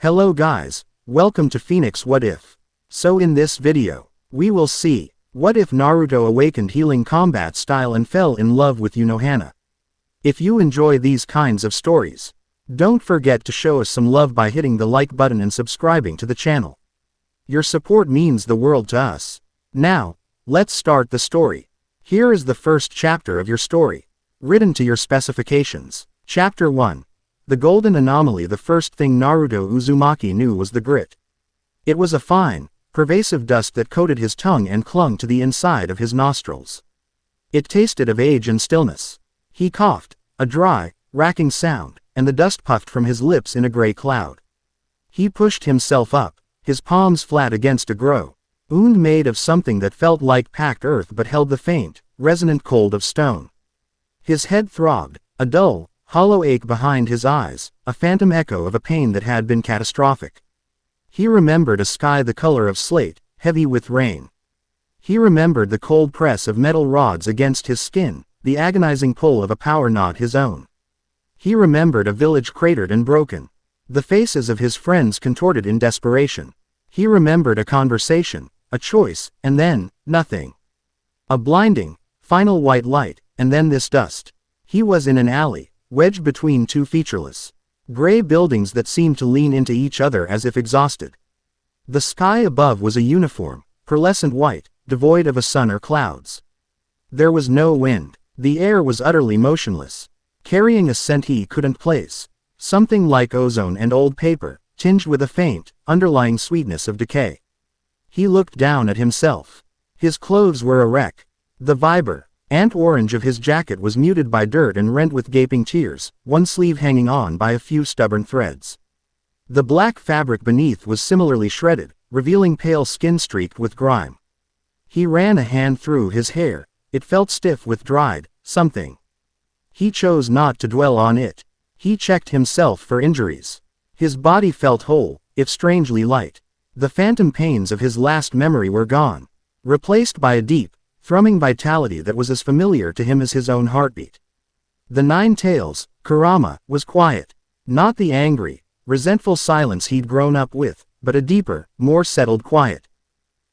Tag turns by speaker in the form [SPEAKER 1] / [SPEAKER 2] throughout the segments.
[SPEAKER 1] Hello guys, welcome to Phoenix What If. So in this video, we will see, what if Naruto awakened healing combat style and fell in love with Unohana? If you enjoy these kinds of stories, don't forget to show us some love by hitting the like button and subscribing to the channel. Your support means the world to us. Now, let's start the story. Here is the first chapter of your story, written to your specifications. Chapter 1. The Golden Anomaly. The first thing Naruto Uzumaki knew was the grit. It was a fine, pervasive dust that coated his tongue and clung to the inside of his nostrils. It tasted of age and stillness. He coughed, a dry, racking sound, and the dust puffed from his lips in a gray cloud. He pushed himself up, his palms flat against a ground made of something that felt like packed earth but held the faint, resonant cold of stone. His head throbbed, a dull, hollow ache behind his eyes, a phantom echo of a pain that had been catastrophic. He remembered a sky the color of slate, heavy with rain. He remembered the cold press of metal rods against his skin, the agonizing pull of a power not his own. He remembered a village cratered and broken, the faces of his friends contorted in desperation. He remembered a conversation, a choice, and then, nothing. A blinding, final white light, and then this dust. He was in an alley, wedged between two featureless, gray buildings that seemed to lean into each other as if exhausted. The sky above was a uniform, pearlescent white, devoid of a sun or clouds. There was no wind. The air was utterly motionless, carrying a scent he couldn't place, something like ozone and old paper, tinged with a faint, underlying sweetness of decay. He looked down at himself. His clothes were a wreck. The vibrant orange of his jacket was muted by dirt and rent with gaping tears, one sleeve hanging on by a few stubborn threads. The black fabric beneath was similarly shredded, revealing pale skin streaked with grime. He ran a hand through his hair. It felt stiff with dried something. He chose not to dwell on it. He checked himself for injuries. His body felt whole, if strangely light. The phantom pains of his last memory were gone, replaced by a deep, thrumming vitality that was as familiar to him as his own heartbeat. The Nine Tails, Kurama, was quiet. Not the angry, resentful silence he'd grown up with, but a deeper, more settled quiet.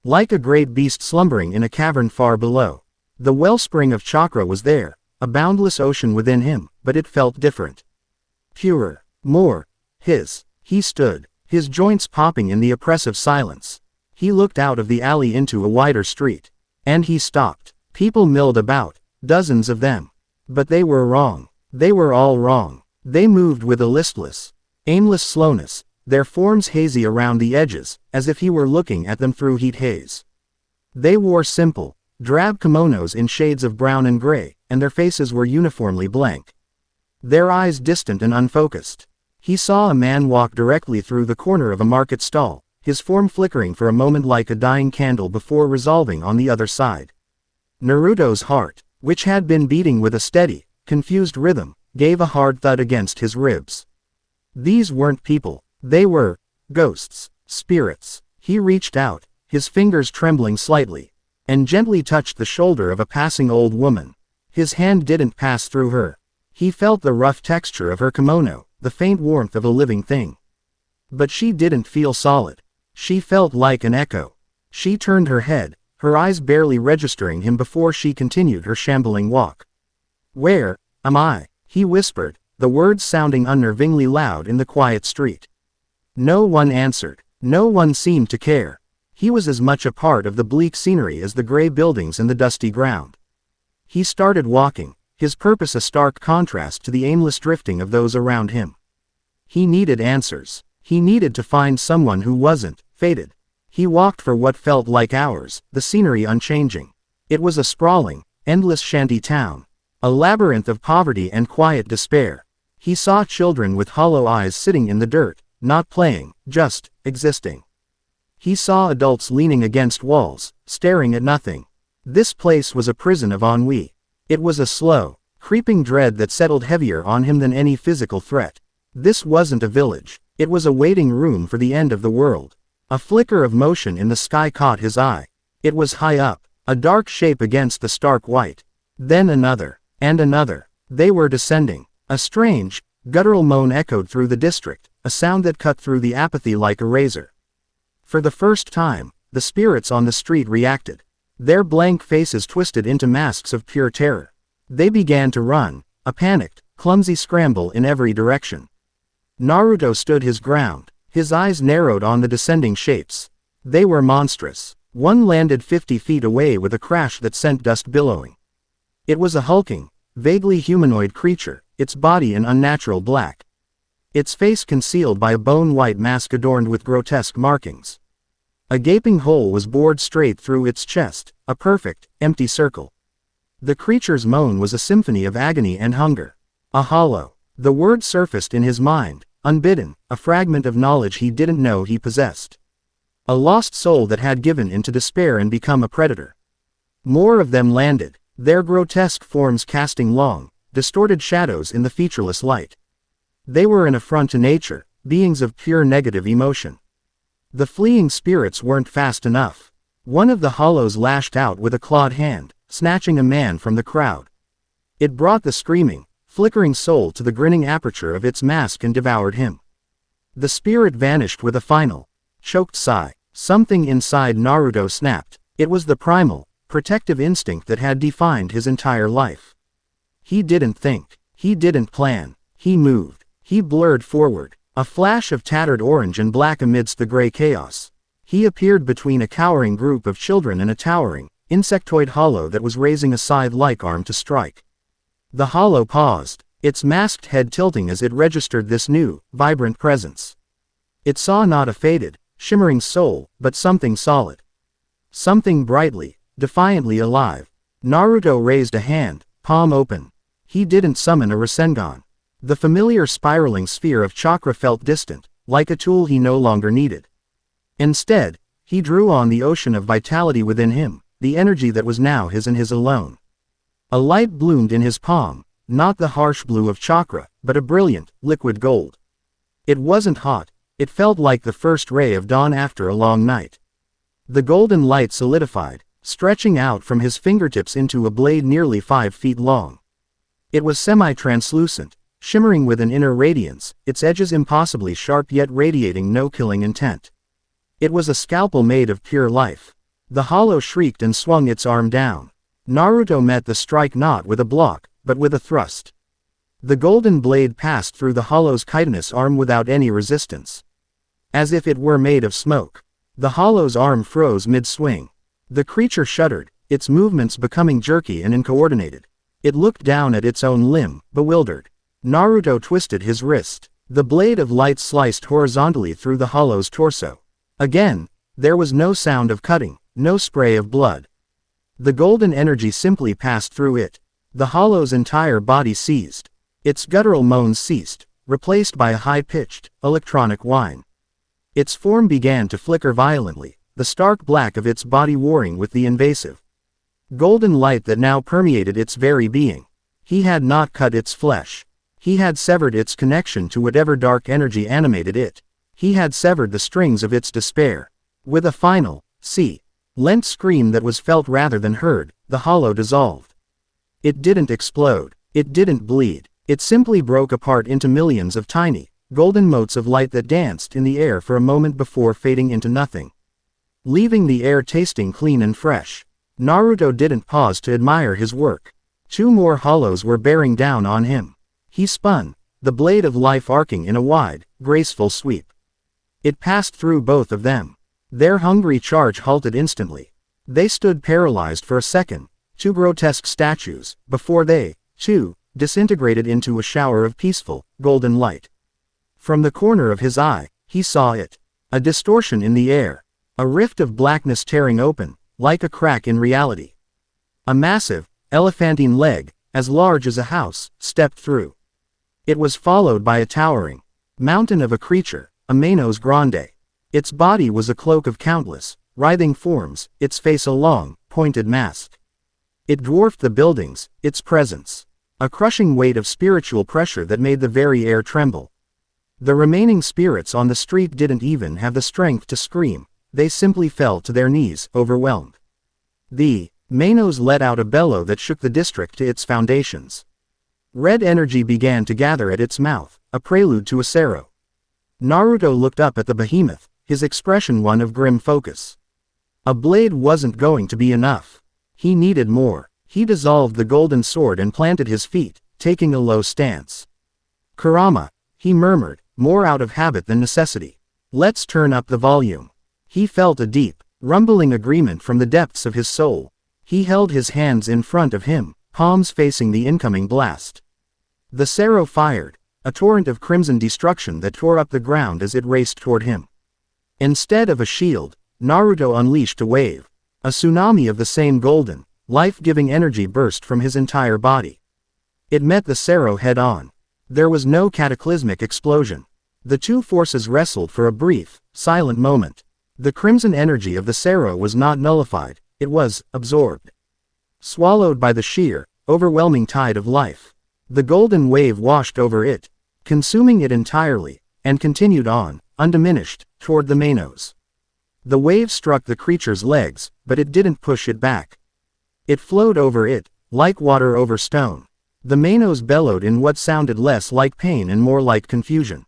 [SPEAKER 1] Like a great beast slumbering in a cavern far below. The wellspring of chakra was there, a boundless ocean within him, but it felt different. Purer, more his. He stood, his joints popping in the oppressive silence. He looked out of the alley into a wider street. And he stopped. People milled about, dozens of them. But they were wrong. They were all wrong. They moved with a listless, aimless slowness, their forms hazy around the edges, as if he were looking at them through heat haze. They wore simple, drab kimonos in shades of brown and gray, and their faces were uniformly blank. Their eyes distant and unfocused. He saw a man walk directly through the corner of a market stall, his form flickering for a moment like a dying candle before resolving on the other side. Naruto's heart, which had been beating with a steady, confused rhythm, gave a hard thud against his ribs. These weren't people. They were ghosts, spirits. He reached out, his fingers trembling slightly, and gently touched the shoulder of a passing old woman. His hand didn't pass through her. He felt the rough texture of her kimono, the faint warmth of a living thing. But she didn't feel solid. She felt like an echo. She turned her head, her eyes barely registering him before she continued her shambling walk. "Where am I?" he whispered, the words sounding unnervingly loud in the quiet street. No one answered. No one seemed to care. He was as much a part of the bleak scenery as the gray buildings and the dusty ground. He started walking, his purpose a stark contrast to the aimless drifting of those around him. He needed answers. He needed to find someone who wasn't fated. He walked for what felt like hours, the scenery unchanging. It was a sprawling, endless shanty town, a labyrinth of poverty and quiet despair. He saw children with hollow eyes sitting in the dirt, not playing, just existing. He saw adults leaning against walls, staring at nothing. This place was a prison of ennui. It was a slow, creeping dread that settled heavier on him than any physical threat. This wasn't a village. It was a waiting room for the end of the world. A flicker of motion in the sky caught his eye. It was high up, a dark shape against the stark white. Then another, and another. They were descending. A strange, guttural moan echoed through the district, a sound that cut through the apathy like a razor. For the first time, the spirits on the street reacted. Their blank faces twisted into masks of pure terror. They began to run, a panicked, clumsy scramble in every direction. Naruto stood his ground, his eyes narrowed on the descending shapes. They were monstrous. One landed 50 feet away with a crash that sent dust billowing. It was a hulking, vaguely humanoid creature, its body an unnatural black. Its face concealed by a bone-white mask adorned with grotesque markings. A gaping hole was bored straight through its chest, a perfect, empty circle. The creature's moan was a symphony of agony and hunger. A hollow. The word surfaced in his mind, unbidden, a fragment of knowledge he didn't know he possessed. A lost soul that had given into despair and become a predator. More of them landed, their grotesque forms casting long, distorted shadows in the featureless light. They were an affront to nature, beings of pure negative emotion. The fleeing spirits weren't fast enough. One of the hollows lashed out with a clawed hand, snatching a man from the crowd. It brought the screaming, flickering soul to the grinning aperture of its mask and devoured him. The spirit vanished with a final, choked sigh. Something inside Naruto snapped. It was the primal, protective instinct that had defined his entire life. He didn't think. He didn't plan. He moved. He blurred forward, a flash of tattered orange and black amidst the gray chaos. He appeared between a cowering group of children and a towering, insectoid hollow that was raising a scythe-like arm to strike. The hollow paused, its masked head tilting as it registered this new, vibrant presence. It saw not a faded, shimmering soul, but something solid. Something brightly, defiantly alive. Naruto raised a hand, palm open. He didn't summon a Rasengan. The familiar spiraling sphere of chakra felt distant, like a tool he no longer needed. Instead, he drew on the ocean of vitality within him, the energy that was now his and his alone. A light bloomed in his palm, not the harsh blue of chakra, but a brilliant, liquid gold. It wasn't hot. It felt like the first ray of dawn after a long night. The golden light solidified, stretching out from his fingertips into a blade nearly 5 feet long. It was semi-translucent, shimmering with an inner radiance, its edges impossibly sharp yet radiating no killing intent. It was a scalpel made of pure life. The hollow shrieked and swung its arm down. Naruto met the strike not with a block, but with a thrust. The golden blade passed through the hollow's chitinous arm without any resistance. As if it were made of smoke. The hollow's arm froze mid-swing. The creature shuddered, its movements becoming jerky and uncoordinated. It looked down at its own limb, bewildered. Naruto twisted his wrist. The blade of light sliced horizontally through the hollow's torso. Again, there was no sound of cutting, no spray of blood. The golden energy simply passed through it. The hollow's entire body seized. Its guttural moans ceased, replaced by a high-pitched, electronic whine. Its form began to flicker violently, the stark black of its body warring with the invasive golden light that now permeated its very being. He had not cut its flesh. He had severed its connection to whatever dark energy animated it. He had severed the strings of its despair. With a final, lent scream that was felt rather than heard, the hollow dissolved. It didn't explode. It didn't bleed. It simply broke apart into millions of tiny, golden motes of light that danced in the air for a moment before fading into nothing. Leaving the air tasting clean and fresh. Naruto didn't pause to admire his work. 2 more hollows were bearing down on him. He spun, the blade of life arcing in a wide, graceful sweep. It passed through both of them. Their hungry charge halted instantly. They stood paralyzed for a second, 2 grotesque statues, before they, too, disintegrated into a shower of peaceful, golden light. From the corner of his eye, he saw it. A distortion in the air. A rift of blackness tearing open, like a crack in reality. A massive, elephantine leg, as large as a house, stepped through. It was followed by a towering mountain of a creature, a Manos Grande. Its body was a cloak of countless, writhing forms, its face a long, pointed mask. It dwarfed the buildings, its presence. A crushing weight of spiritual pressure that made the very air tremble. The remaining spirits on the street didn't even have the strength to scream, they simply fell to their knees, overwhelmed. The Manos let out a bellow that shook the district to its foundations. Red energy began to gather at its mouth, a prelude to a Sero. Naruto looked up at the behemoth, his expression one of grim focus. A blade wasn't going to be enough. He needed more. He dissolved the golden sword and planted his feet, taking a low stance. Kurama, he murmured, more out of habit than necessity. Let's turn up the volume. He felt a deep, rumbling agreement from the depths of his soul. He held his hands in front of him, palms facing the incoming blast. The Sero fired, a torrent of crimson destruction that tore up the ground as it raced toward him. Instead of a shield, Naruto unleashed a wave. A tsunami of the same golden, life-giving energy burst from his entire body. It met the Sero head-on. There was no cataclysmic explosion. The two forces wrestled for a brief, silent moment. The crimson energy of the Sero was not nullified, it was absorbed. Swallowed by the sheer, overwhelming tide of life. The golden wave washed over it, consuming it entirely, and continued on, undiminished, toward the Manos. The wave struck the creature's legs, but it didn't push it back. It flowed over it, like water over stone. The Manos bellowed in what sounded less like pain and more like confusion.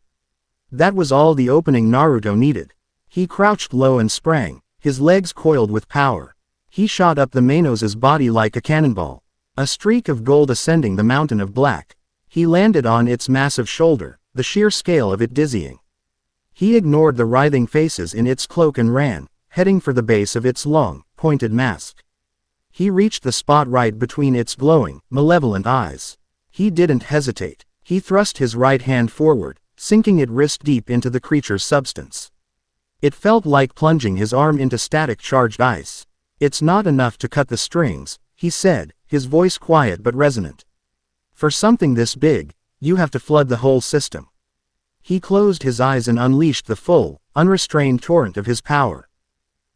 [SPEAKER 1] That was all the opening Naruto needed. He crouched low and sprang, his legs coiled with power. He shot up the Manos' body like a cannonball, a streak of gold ascending the mountain of black. He landed on its massive shoulder, the sheer scale of it dizzying. He ignored the writhing faces in its cloak and ran, heading for the base of its long, pointed mask. He reached the spot right between its glowing, malevolent eyes. He didn't hesitate. He thrust his right hand forward, sinking it wrist-deep into the creature's substance. It felt like plunging his arm into static-charged ice. "It's not enough to cut the strings," he said, his voice quiet but resonant. "For something this big, you have to flood the whole system." He closed his eyes and unleashed the full, unrestrained torrent of his power.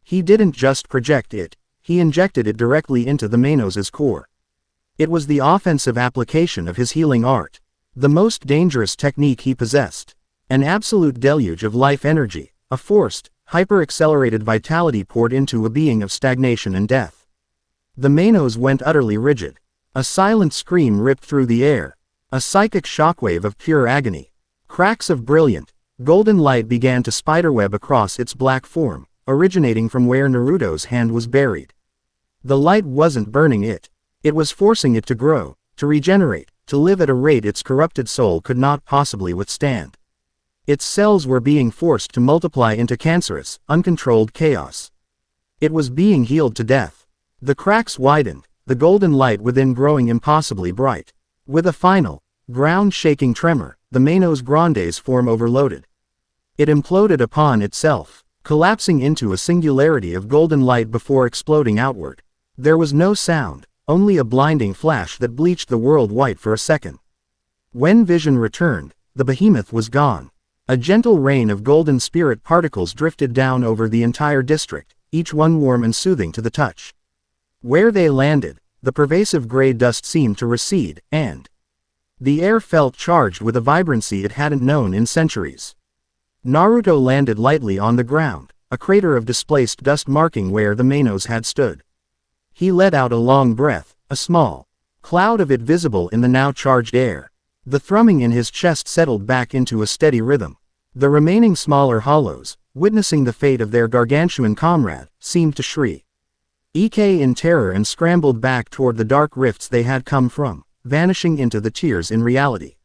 [SPEAKER 1] He didn't just project it, he injected it directly into the Manos' core. It was the offensive application of his healing art. The most dangerous technique he possessed. An absolute deluge of life energy, a forced, hyper-accelerated vitality poured into a being of stagnation and death. The Manos went utterly rigid. A silent scream ripped through the air. A psychic shockwave of pure agony. Cracks of brilliant, golden light began to spiderweb across its black form, originating from where Naruto's hand was buried. The light wasn't burning it. It was forcing it to grow, to regenerate, to live at a rate its corrupted soul could not possibly withstand. Its cells were being forced to multiply into cancerous, uncontrolled chaos. It was being healed to death. The cracks widened, the golden light within growing impossibly bright. With a final, ground-shaking tremor, the Manos Grande's form overloaded. It imploded upon itself, collapsing into a singularity of golden light before exploding outward. There was no sound, only a blinding flash that bleached the world white for a second. When vision returned, the behemoth was gone. A gentle rain of golden spirit particles drifted down over the entire district, each one warm and soothing to the touch. Where they landed, the pervasive gray dust seemed to recede, and the air felt charged with a vibrancy it hadn't known in centuries. Naruto landed lightly on the ground, a crater of displaced dust marking where the Manos had stood. He let out a long breath, a small cloud of it visible in the now charged air. The thrumming in his chest settled back into a steady rhythm. The remaining smaller hollows, witnessing the fate of their gargantuan comrade, seemed to shriek in terror and scrambled back toward the dark rifts they had come from, vanishing into the tears in reality.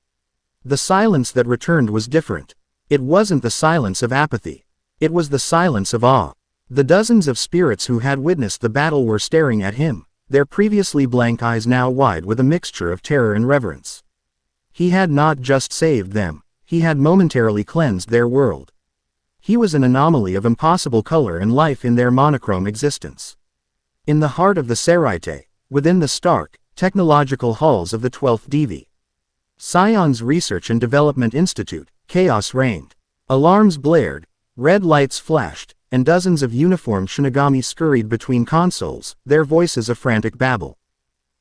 [SPEAKER 1] The silence that returned was different. It wasn't the silence of apathy. It was the silence of awe. The dozens of spirits who had witnessed the battle were staring at him, their previously blank eyes now wide with a mixture of terror and reverence. He had not just saved them, he had momentarily cleansed their world. He was an anomaly of impossible color and life in their monochrome existence. In the heart of the Seraite, within the stark, technological halls of the 12th Divi Scion's Research and Development Institute, chaos reigned. Alarms blared, red lights flashed, and dozens of uniformed Shinigami scurried between consoles, their voices a frantic babble.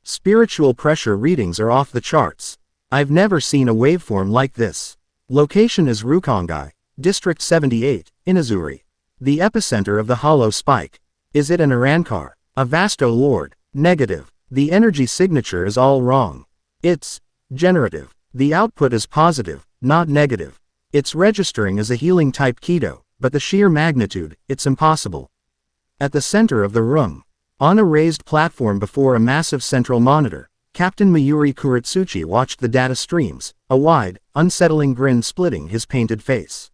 [SPEAKER 1] Spiritual pressure readings are off the charts. I've never seen a waveform like this. Location is Rukongai, District 78, Inazuri. The epicenter of the hollow spike. Is it an Arankar? A Vasto Lord? Negative. The energy signature is all wrong. It's generative. The output is positive, not negative. It's registering as a healing-type Kido, but the sheer magnitude, it's impossible. At the center of the room, on a raised platform before a massive central monitor, Captain Mayuri Kuretsuchi watched the data streams, a wide, unsettling grin splitting his painted face.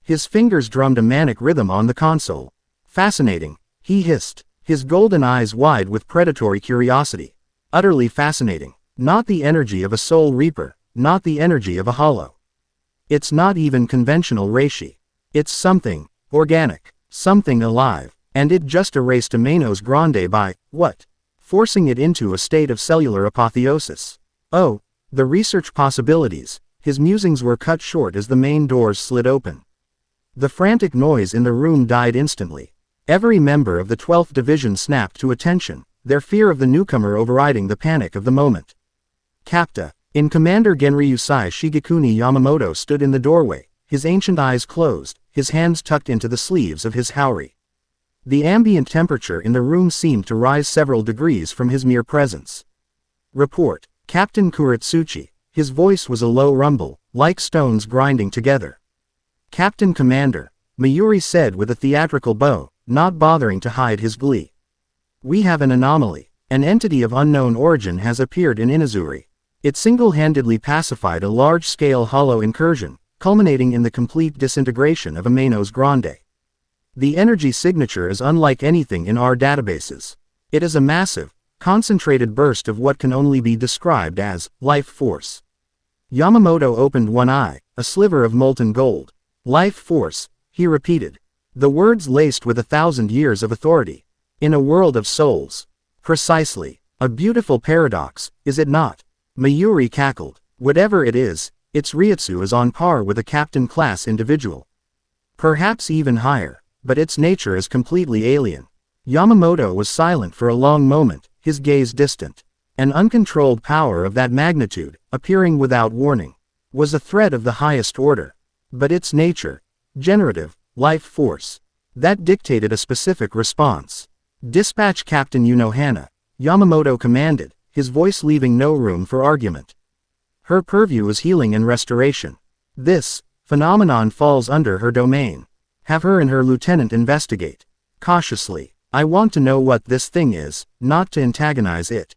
[SPEAKER 1] His fingers drummed a manic rhythm on the console. Fascinating, he hissed, his golden eyes wide with predatory curiosity. Utterly fascinating. Not the energy of a soul reaper, not the energy of a hollow. It's not even conventional reishi. It's something organic, something alive, and it just erased a Manos Grande by, what? Forcing it into a state of cellular apotheosis. Oh, the research possibilities. His musings were cut short as the main doors slid open. The frantic noise in the room died instantly. Every member of the 12th Division snapped to attention, their fear of the newcomer overriding the panic of the moment. Capta. In Commander Genryusai Shigekuni Yamamoto stood in the doorway, his ancient eyes closed, his hands tucked into the sleeves of his haori. The ambient temperature in the room seemed to rise several degrees from his mere presence. Report. Captain Kuretsuchi. His voice was a low rumble, like stones grinding together. Captain Commander, Mayuri said with a theatrical bow, not bothering to hide his glee. We have an anomaly. An entity of unknown origin has appeared in Inazuri. It single-handedly pacified a large-scale hollow incursion, culminating in the complete disintegration of a Manos Grande. The energy signature is unlike anything in our databases. It is a massive, concentrated burst of what can only be described as life force. Yamamoto opened one eye, a sliver of molten gold. Life force, he repeated. The words laced with 1,000 years of authority. In a world of souls. Precisely. A beautiful paradox, is it not? Mayuri cackled. Whatever it is, its Ryutsu is on par with a captain-class individual. Perhaps even higher, but its nature is completely alien. Yamamoto was silent for a long moment, his gaze distant. An uncontrolled power of that magnitude, appearing without warning, was a threat of the highest order. But its nature, generative, life force, that dictated a specific response. Dispatch Captain Unohana, Yamamoto commanded, his voice leaving no room for argument. Her purview is healing and restoration. This phenomenon falls under her domain. Have her and her lieutenant investigate. Cautiously, I want to know what this thing is, not to antagonize it.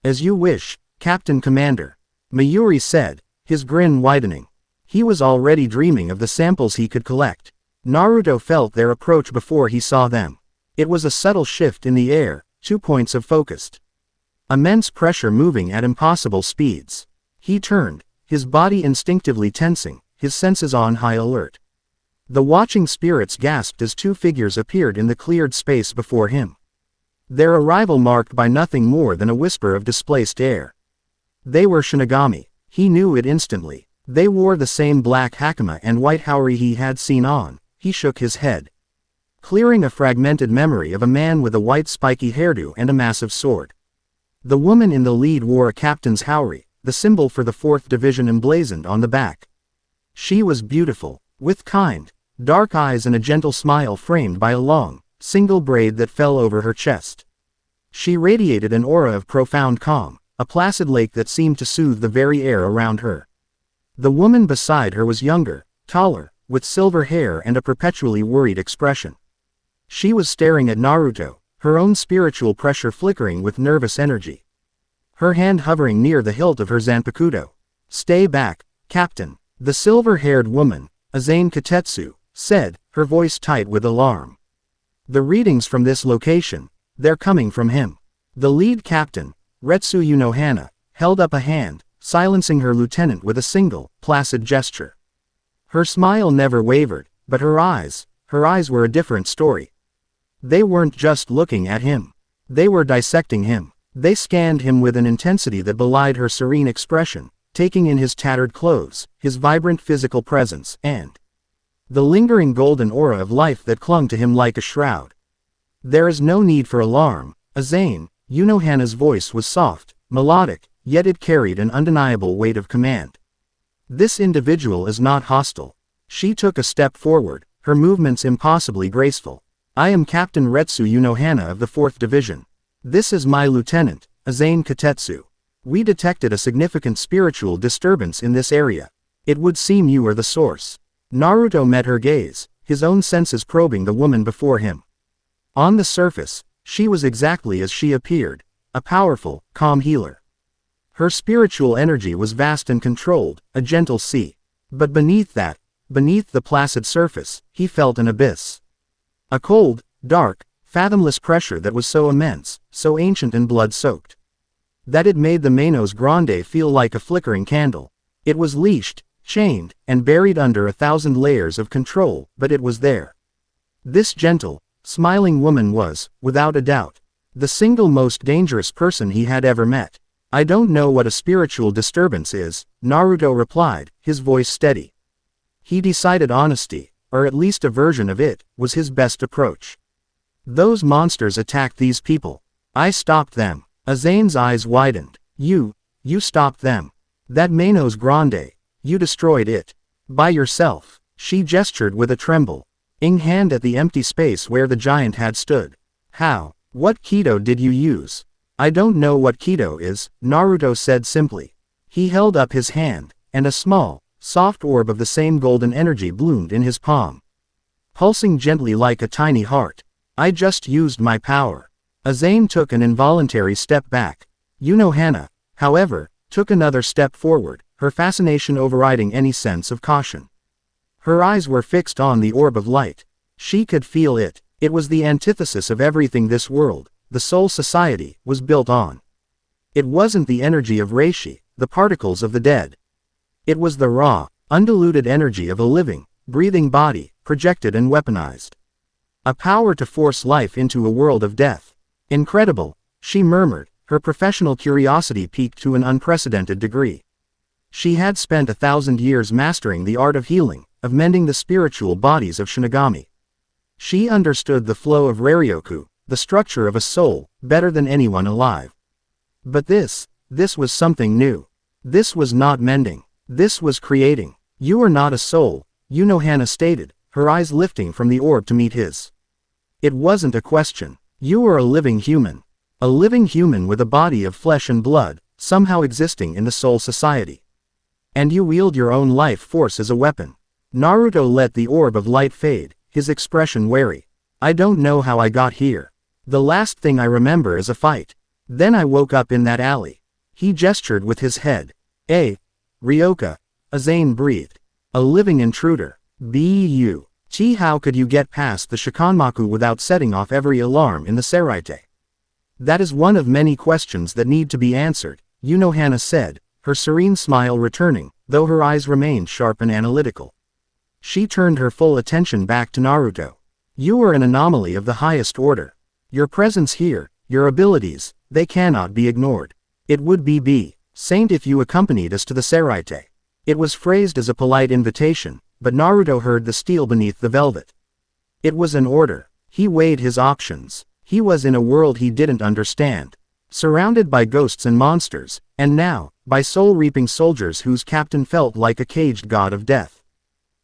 [SPEAKER 1] As you wish, Captain Commander, Mayuri said, his grin widening. He was already dreaming of the samples he could collect. Naruto felt their approach before he saw them. It was a subtle shift in the air, 2 points of focused. Immense pressure moving at impossible speeds. He turned, his body instinctively tensing, his senses on high alert. The watching spirits gasped as 2 figures appeared in the cleared space before him. Their arrival marked by nothing more than a whisper of displaced air. They were Shinigami. He knew it instantly. They wore the same black hakama and white haori he had seen on. He shook his head, clearing a fragmented memory of a man with a white spiky hairdo and a massive sword. The woman in the lead wore a captain's haori, the symbol for the 4th Division emblazoned on the back. She was beautiful, with kind, dark eyes and a gentle smile framed by a long, single braid that fell over her chest. She radiated an aura of profound calm, a placid lake that seemed to soothe the very air around her. The woman beside her was younger, taller, with silver hair and a perpetually worried expression. She was staring at Naruto, her own spiritual pressure flickering with nervous energy. Her hand hovering near the hilt of her zanpakuto. Stay back, Captain, the silver-haired woman, Azane Katetsu, said, her voice tight with alarm. The readings from this location, they're coming from him. The lead captain, Retsu Unohana, held up a hand, silencing her lieutenant with a single, placid gesture. Her smile never wavered, but her eyes were a different story. They weren't just looking at him. They were dissecting him. They scanned him with an intensity that belied her serene expression, taking in his tattered clothes, his vibrant physical presence, and the lingering golden aura of life that clung to him like a shroud. There is no need for alarm, Azane. Unohana's voice was soft, melodic, yet it carried an undeniable weight of command. This individual is not hostile. She took a step forward, her movements impossibly graceful. I am Captain Retsu Unohana of the 4th Division. This is my lieutenant, Azane Katetsu. We detected a significant spiritual disturbance in this area. It would seem you are the source. Naruto met her gaze, his own senses probing the woman before him. On the surface, she was exactly as she appeared, a powerful, calm healer. Her spiritual energy was vast and controlled, a gentle sea. But beneath that, beneath the placid surface, he felt an abyss. A cold, dark, fathomless pressure that was so immense, so ancient and blood-soaked, that it made the Manos Grande feel like a flickering candle. It was leashed, chained, and buried under 1,000 layers of control, but it was there. This gentle, smiling woman was, without a doubt, the single most dangerous person he had ever met. I don't know what a spiritual disturbance is, Naruto replied, his voice steady. He decided honesty, or at least a version of it, was his best approach. Those monsters attacked these people. I stopped them. Azane's eyes widened. You stopped them. That Manos Grande, you destroyed it. By yourself. She gestured with a trembling hand at the empty space where the giant had stood. How? What Kido did you use? I don't know what Kido is, Naruto said simply. He held up his hand, and a small, soft orb of the same golden energy bloomed in his palm, pulsing gently like a tiny heart. I just used my power. Azane took an involuntary step back. Unohana, however, took another step forward, her fascination overriding any sense of caution. Her eyes were fixed on the orb of light. She could feel it. It was the antithesis of everything this world, the Soul Society, was built on. It wasn't the energy of Reishi, the particles of the dead. It was the raw, undiluted energy of a living, breathing body, projected and weaponized. A power to force life into a world of death. Incredible, she murmured, her professional curiosity piqued to an unprecedented degree. She had spent 1,000 years mastering the art of healing, of mending the spiritual bodies of Shinigami. She understood the flow of Raryoku, the structure of a soul, better than anyone alive. But this was something new. This was not mending. This was creating. You are not a soul, Unohana stated, her eyes lifting from the orb to meet his. It wasn't a question. You are a living human. A living human with a body of flesh and blood, somehow existing in the Soul Society. And you wield your own life force as a weapon. Naruto let the orb of light fade, his expression wary. I don't know how I got here. The last thing I remember is a fight. Then I woke up in that alley. He gestured with his head. Ryoka, Azane breathed. A living intruder. B.U. Gee, how could you get past the Shikanmaku without setting off every alarm in the Seraite? That is one of many questions that need to be answered, Unohana said, her serene smile returning, though her eyes remained sharp and analytical. She turned her full attention back to Naruto. You are an anomaly of the highest order. Your presence here, your abilities, they cannot be ignored. It would be saint if you accompanied us to the Seraite. It was phrased as a polite invitation, but Naruto heard the steel beneath the velvet. It was an order. He weighed his options. He was in a world he didn't understand. Surrounded by ghosts and monsters, and now, by soul-reaping soldiers whose captain felt like a caged god of death.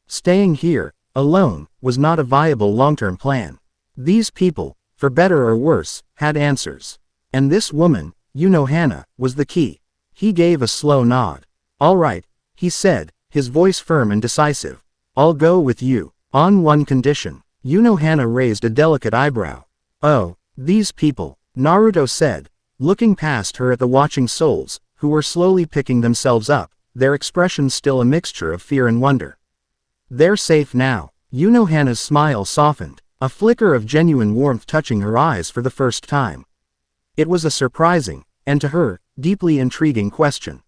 [SPEAKER 1] Staying here, alone, was not a viable long-term plan. These people, for better or worse, had answers. And this woman, Unohana, was the key. He gave a slow nod. All right, he said, his voice firm and decisive. I'll go with you, on one condition. Unohana raised a delicate eyebrow. Oh, these people, Naruto said, looking past her at the watching souls, who were slowly picking themselves up, their expressions still a mixture of fear and wonder. They're safe now. Unohana's smile softened, a flicker of genuine warmth touching her eyes for the first time. It was a surprising, and to her, deeply intriguing question.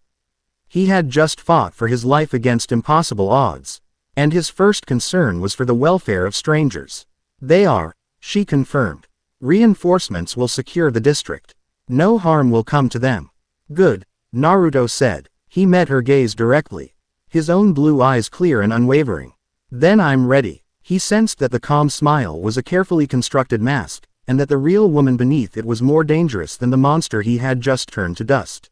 [SPEAKER 1] He had just fought for his life against impossible odds, and his first concern was for the welfare of strangers. They are, she confirmed. Reinforcements will secure the district. No harm will come to them. Good, Naruto said. He met her gaze directly, his own blue eyes clear and unwavering. Then I'm ready. He sensed that the calm smile was a carefully constructed mask, and that the real woman beneath it was more dangerous than the monster he had just turned to dust.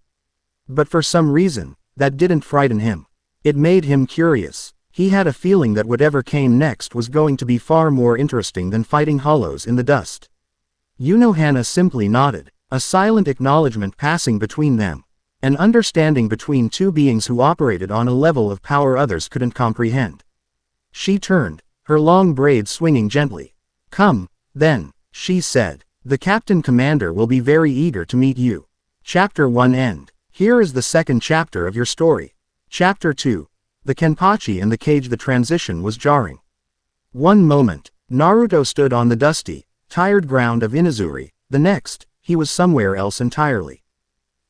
[SPEAKER 1] But for some reason, that didn't frighten him. It made him curious. He had a feeling that whatever came next was going to be far more interesting than fighting hollows in the dust. Unohana simply nodded, a silent acknowledgement passing between them. An understanding between two beings who operated on a level of power others couldn't comprehend. She turned, her long braids swinging gently. "Come, then," she said. "The Captain Commander will be very eager to meet you." Chapter 1 End. Here is the second chapter of your story. Chapter 2. The Kenpachi and the Cage. The transition was jarring. One moment, Naruto stood on the dusty, tired ground of Inazuri, the next, he was somewhere else entirely.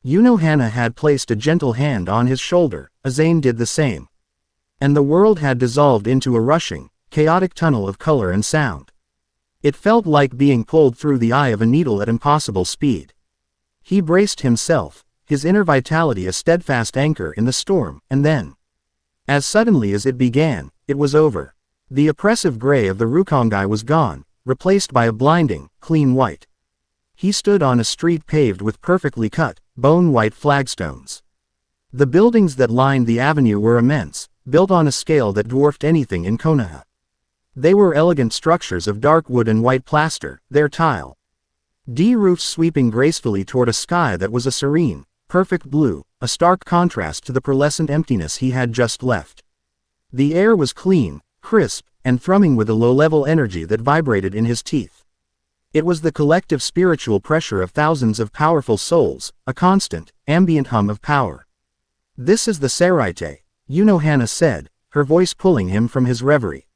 [SPEAKER 1] Unohana had placed a gentle hand on his shoulder, Azane did the same. And the world had dissolved into a rushing, chaotic tunnel of color and sound. It felt like being pulled through the eye of a needle at impossible speed. He braced himself, his inner vitality a steadfast anchor in the storm, and then, as suddenly as it began, it was over. The oppressive gray of the Rukongai was gone, replaced by a blinding, clean white. He stood on a street paved with perfectly cut, bone-white flagstones. The buildings that lined the avenue were immense, built on a scale that dwarfed anything in Konoha. They were elegant structures of dark wood and white plaster, their tile roofs sweeping gracefully toward a sky that was a serene, perfect blue, a stark contrast to the pearlescent emptiness he had just left. The air was clean, crisp, and thrumming with a low-level energy that vibrated in his teeth. It was the collective spiritual pressure of thousands of powerful souls, a constant, ambient hum of power. "This is the Seraite," Unohana said, her voice pulling him from his reverie.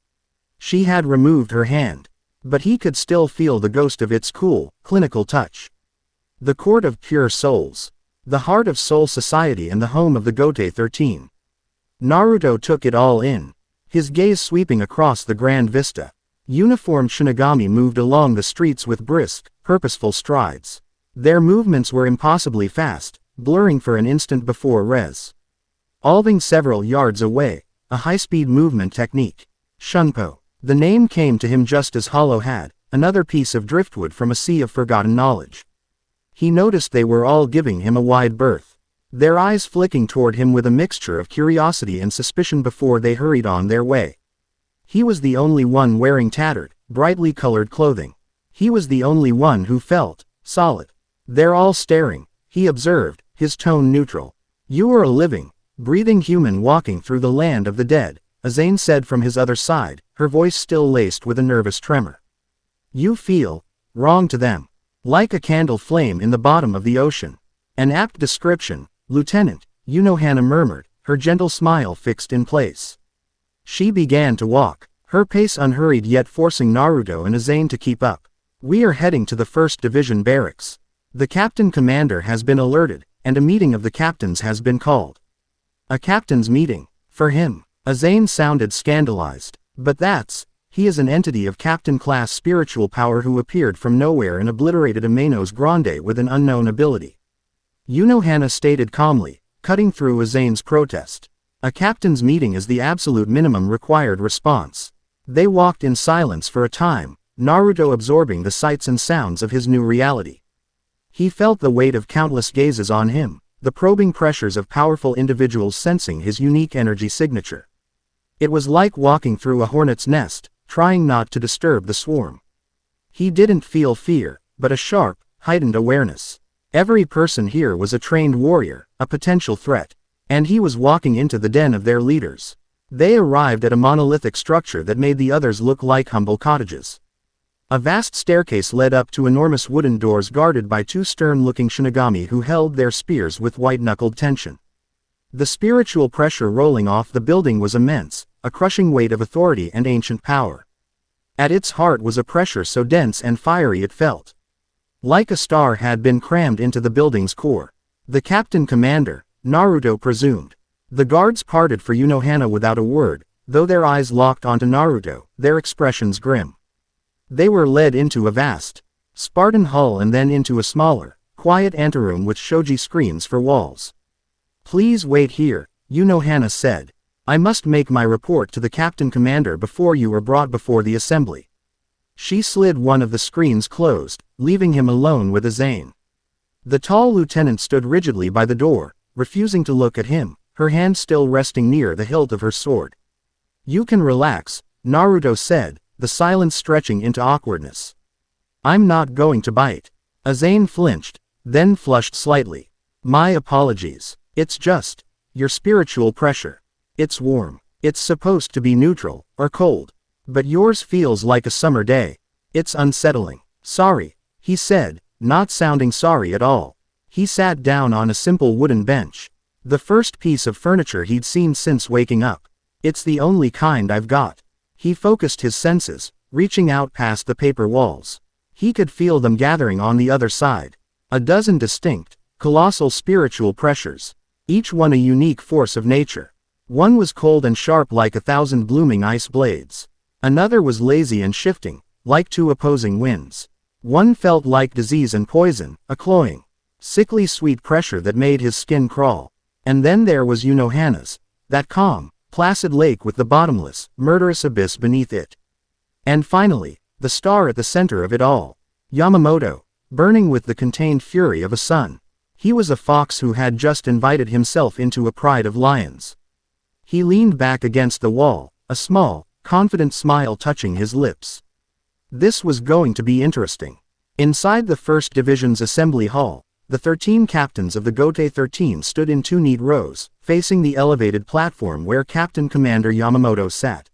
[SPEAKER 1] She had removed her hand, but he could still feel the ghost of its cool, clinical touch. The court of pure souls. The heart of Soul Society and the home of the Gote 13. Naruto took it all in, his gaze sweeping across the grand vista. Uniformed Shinigami moved along the streets with brisk, purposeful strides. Their movements were impossibly fast, blurring for an instant before revolving several yards away, a high-speed movement technique. Shunpo. The name came to him just as Hollow had, another piece of driftwood from a sea of forgotten knowledge. He noticed they were all giving him a wide berth, their eyes flicking toward him with a mixture of curiosity and suspicion before they hurried on their way. He was the only one wearing tattered, brightly colored clothing. He was the only one who felt solid. "They're all staring," he observed, his tone neutral. "You are a living, breathing human walking through the land of the dead," Azane said from his other side, her voice still laced with a nervous tremor. "You feel wrong to them. Like a candle flame in the bottom of the ocean." "An apt description, Lieutenant," Unohana murmured, her gentle smile fixed in place. She began to walk, her pace unhurried yet forcing Naruto and Azane to keep up. "We are heading to the 1st Division barracks. The Captain Commander has been alerted, and a meeting of the captains has been called." "A captain's meeting? For him?" Azane sounded scandalized. "But he is an entity of captain-class spiritual power who appeared from nowhere and obliterated Ameno's Grande with an unknown ability," Unohana stated calmly, cutting through Azane's protest. "A captain's meeting is the absolute minimum required response." They walked in silence for a time, Naruto absorbing the sights and sounds of his new reality. He felt the weight of countless gazes on him, the probing pressures of powerful individuals sensing his unique energy signature. It was like walking through a hornet's nest, trying not to disturb the swarm. He didn't feel fear, but a sharp, heightened awareness. Every person here was a trained warrior, a potential threat. And he was walking into the den of their leaders. They arrived at a monolithic structure that made the others look like humble cottages. A vast staircase led up to enormous wooden doors guarded by two stern-looking Shinigami who held their spears with white-knuckled tension. The spiritual pressure rolling off the building was immense, a crushing weight of authority and ancient power. At its heart was a pressure so dense and fiery it felt like a star had been crammed into the building's core. "The Captain Commander," Naruto presumed. The guards parted for Unohana without a word, though their eyes locked onto Naruto, their expressions grim. They were led into a vast, Spartan hall and then into a smaller, quiet anteroom with shoji screens for walls. "Please wait here," Unohana said. "I must make my report to the Captain Commander before you are brought before the assembly." She slid one of the screens closed, leaving him alone with Azane. The tall lieutenant stood rigidly by the door, refusing to look at him, her hand still resting near the hilt of her sword. "You can relax," Naruto said, the silence stretching into awkwardness. "I'm not going to bite." Azane flinched, then flushed slightly. My apologies. It's just your spiritual pressure. It's warm. It's supposed to be neutral, or cold. But yours feels like a summer day. It's unsettling. Sorry, he said, not sounding sorry at all. He sat down on a simple wooden bench. The first piece of furniture he'd seen since waking up. It's the only kind I've got. He focused his senses, reaching out past the paper walls. He could feel them gathering on the other side. A dozen distinct, colossal spiritual pressures. Each one a unique force of nature. One was cold and sharp like 1,000 blooming ice blades. Another was lazy and shifting, like two opposing winds. One felt like disease and poison, a cloying, sickly sweet pressure that made his skin crawl. And then there was Unohana's, that calm, placid lake with the bottomless, murderous abyss beneath it. And finally, the star at the center of it all. Yamamoto, burning with the contained fury of a sun. He was a fox who had just invited himself into a pride of lions. He leaned back against the wall, a small, confident smile touching his lips. This was going to be interesting. Inside the 1st Division's assembly hall, the 13 captains of the Gote 13 stood in 2 neat rows, facing the elevated platform where Captain Commander Yamamoto sat.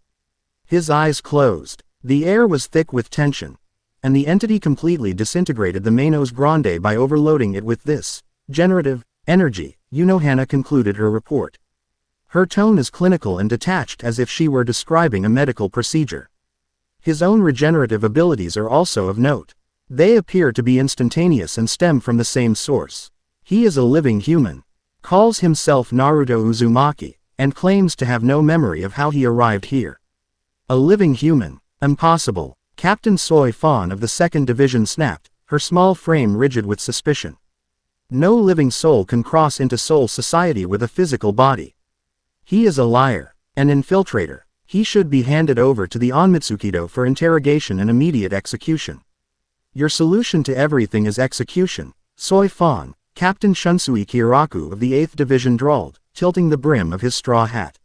[SPEAKER 1] His eyes closed. The air was thick with tension, and the entity completely disintegrated the Manos Grande by overloading it with this generative energy. Unohana concluded her report. Her tone as clinical and detached as if she were describing a medical procedure. His own regenerative abilities are also of note. They appear to be instantaneous and stem from the same source. He is a living human, calls himself Naruto Uzumaki, and claims to have no memory of how he arrived here. A living human. Impossible. Captain Soy Fawn of the 2nd Division snapped, her small frame rigid with suspicion. No living soul can cross into soul society with a physical body. He is a liar, an infiltrator. He should be handed over to the Onmitsukido for interrogation and immediate execution. Your solution to everything is execution, Soy Fawn, Captain Shunsui Kiraku of the 8th Division drawled, tilting the brim of his straw hat.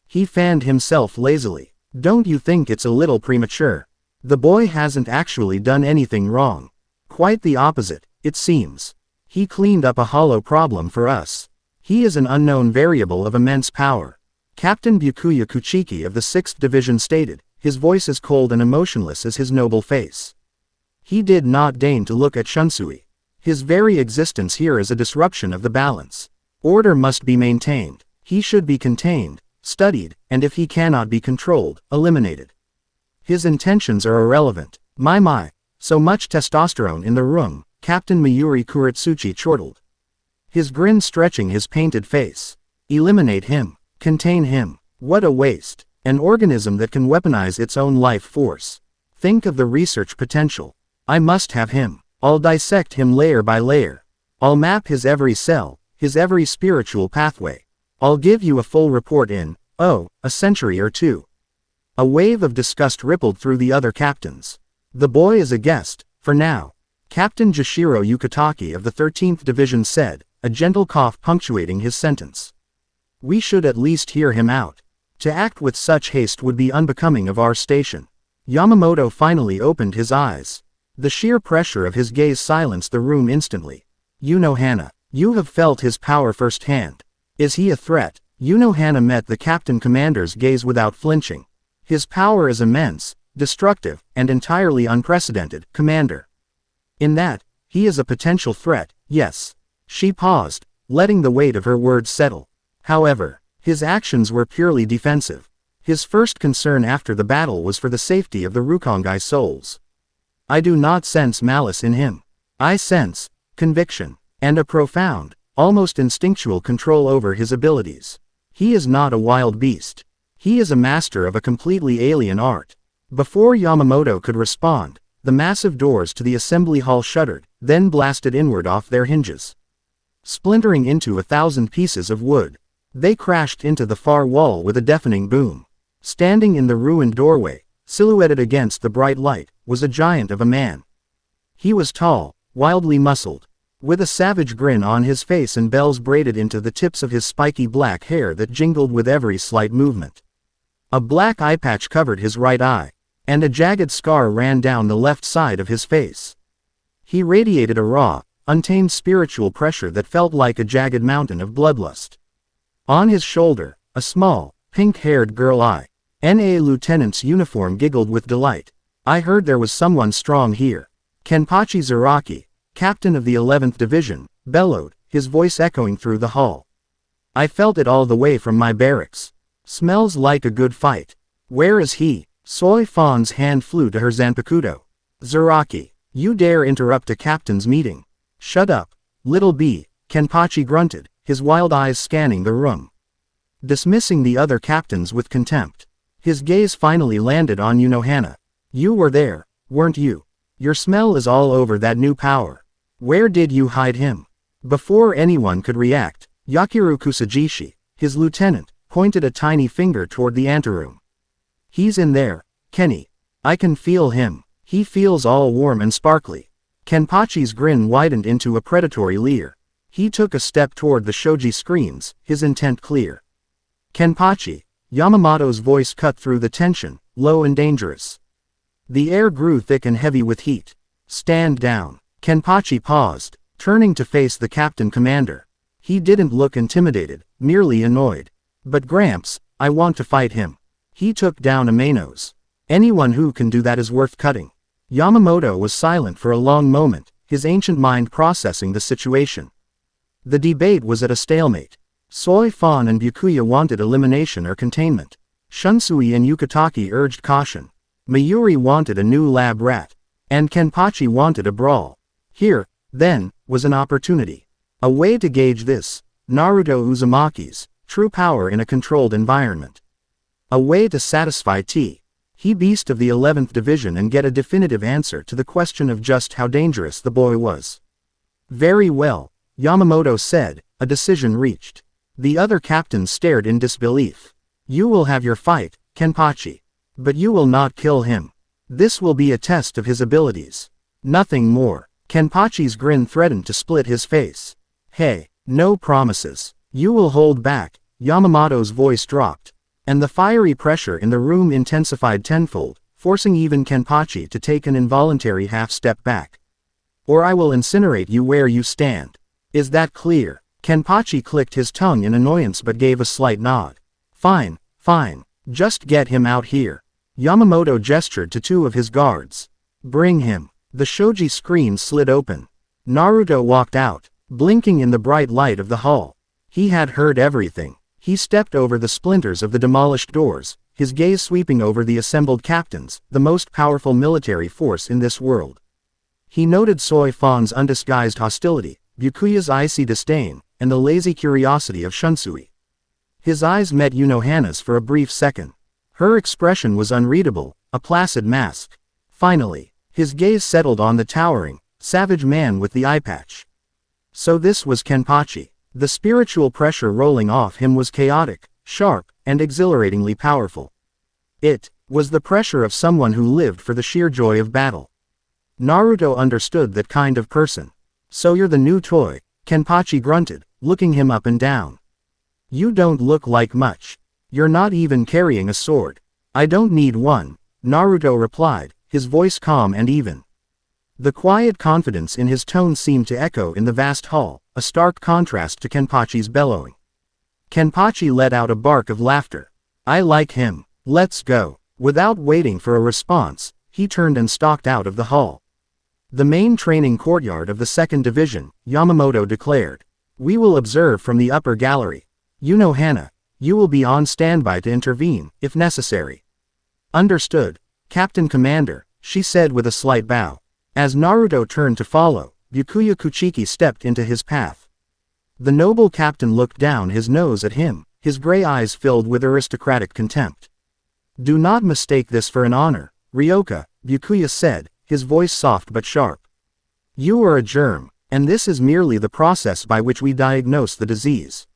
[SPEAKER 1] He fanned himself lazily. Don't you think it's a little premature? The boy hasn't actually done anything wrong. Quite the opposite, it seems. He cleaned up a hollow problem for us. He is an unknown variable of immense power. Captain Byakuya Kuchiki of the 6th Division stated, his voice as cold and emotionless as his noble face. He did not deign to look at Shunsui. His very existence here is a disruption of the balance. Order must be maintained. He should be contained, studied, and if he cannot be controlled, eliminated. His intentions are irrelevant. My, so much testosterone in the room, Captain Mayuri Kuratsuchi chortled. His grin stretching his painted face. Eliminate him. Contain him. What a waste. An organism that can weaponize its own life force. Think of the research potential. I must have him. I'll dissect him layer by layer. I'll map his every cell, his every spiritual pathway. I'll give you a full report in, a century or two. A wave of disgust rippled through the other captains. The boy is a guest, for now. Captain Jashiro Yukataki of the 13th Division said, a gentle cough punctuating his sentence. We should at least hear him out. To act with such haste would be unbecoming of our station. Yamamoto finally opened his eyes. The sheer pressure of his gaze silenced the room instantly. Unohana, you have felt his power firsthand. Is he a threat? Unohana met the Captain Commander's gaze without flinching. His power is immense, destructive, and entirely unprecedented, Commander. In that, he is a potential threat, yes. She paused, letting the weight of her words settle. However, his actions were purely defensive. His first concern after the battle was for the safety of the Rukongai souls. I do not sense malice in him. I sense conviction, and a profound, almost instinctual control over his abilities. He is not a wild beast. He is a master of a completely alien art. Before Yamamoto could respond, the massive doors to the assembly hall shuddered, then blasted inward off their hinges. Splintering into 1,000 pieces of wood, they crashed into the far wall with a deafening boom. Standing in the ruined doorway, silhouetted against the bright light, was a giant of a man. He was tall, wildly muscled, with a savage grin on his face and bells braided into the tips of his spiky black hair that jingled with every slight movement. A black eye patch covered his right eye, and a jagged scar ran down the left side of his face. He radiated a raw, untamed spiritual pressure that felt like a jagged mountain of bloodlust. On his shoulder, a small, pink-haired girl NA lieutenant's uniform giggled with delight. I heard there was someone strong here. Kenpachi Zaraki, captain of the 11th Division, bellowed, his voice echoing through the hall. I felt it all the way from my barracks. Smells like a good fight. Where is he? Soi Fan's hand flew to her zanpakuto. Zaraki, you dare interrupt a captain's meeting. Shut up, little bee, Kenpachi grunted, his wild eyes scanning the room. Dismissing the other captains with contempt. His gaze finally landed on Unohana. You were there, weren't you? Your smell is all over that new power. Where did you hide him? Before anyone could react, Yakiru Kusajishi, his lieutenant, pointed a tiny finger toward the anteroom. He's in there, Kenny. I can feel him. He feels all warm and sparkly. Kenpachi's grin widened into a predatory leer. He took a step toward the shoji screens, his intent clear. Kenpachi, Yamamoto's voice cut through the tension, low and dangerous. The air grew thick and heavy with heat. Stand down. Kenpachi paused, turning to face the captain commander. He didn't look intimidated, merely annoyed. But Gramps, I want to fight him. He took down Ameno's. Anyone who can do that is worth cutting. Yamamoto was silent for a long moment, his ancient mind processing the situation. The debate was at a stalemate. Soi Fan and Byakuya wanted elimination or containment. Shunsui and Yukitaki urged caution. Mayuri wanted a new lab rat. And Kenpachi wanted a brawl. Here, then, was an opportunity. A way to gauge this, Naruto Uzumaki's true power in a controlled environment. A way to satisfy He Beast of the 11th Division and get a definitive answer to the question of just how dangerous the boy was. Very well, Yamamoto said, a decision reached. The other captains stared in disbelief. You will have your fight, Kenpachi. But you will not kill him. This will be a test of his abilities. Nothing more. Kenpachi's grin threatened to split his face. Hey, no promises. You will hold back, Yamamoto's voice dropped. And the fiery pressure in the room intensified tenfold, forcing even Kenpachi to take an involuntary half-step back. Or I will incinerate you where you stand. Is that clear? Kenpachi clicked his tongue in annoyance but gave a slight nod. Fine, fine. Just get him out here. Yamamoto gestured to two of his guards. Bring him. The shoji screen slid open. Naruto walked out, blinking in the bright light of the hall. He had heard everything. He stepped over the splinters of the demolished doors, his gaze sweeping over the assembled captains, the most powerful military force in this world. He noted Soi Fan's undisguised hostility, Byakuya's icy disdain, and the lazy curiosity of Shunsui. His eyes met Unohana's for a brief second. Her expression was unreadable, a placid mask. Finally, his gaze settled on the towering, savage man with the eye patch. So this was Kenpachi. The spiritual pressure rolling off him was chaotic, sharp, and exhilaratingly powerful. It was the pressure of someone who lived for the sheer joy of battle. Naruto understood that kind of person. So you're the new toy, Kenpachi grunted, looking him up and down. You don't look like much. You're not even carrying a sword. I don't need one, Naruto replied, his voice calm and even. The quiet confidence in his tone seemed to echo in the vast hall, a stark contrast to Kenpachi's bellowing. Kenpachi let out a bark of laughter. I like him. Let's go. Without waiting for a response, he turned and stalked out of the hall. The main training courtyard of the 2nd Division, Yamamoto declared. We will observe from the upper gallery. Unohana, you will be on standby to intervene, if necessary. Understood, Captain Commander, she said with a slight bow. As Naruto turned to follow, Byakuya Kuchiki stepped into his path. The noble captain looked down his nose at him, his gray eyes filled with aristocratic contempt. Do not mistake this for an honor, Ryoka, Byakuya said, his voice soft but sharp. You are a germ, and this is merely the process by which we diagnose the disease.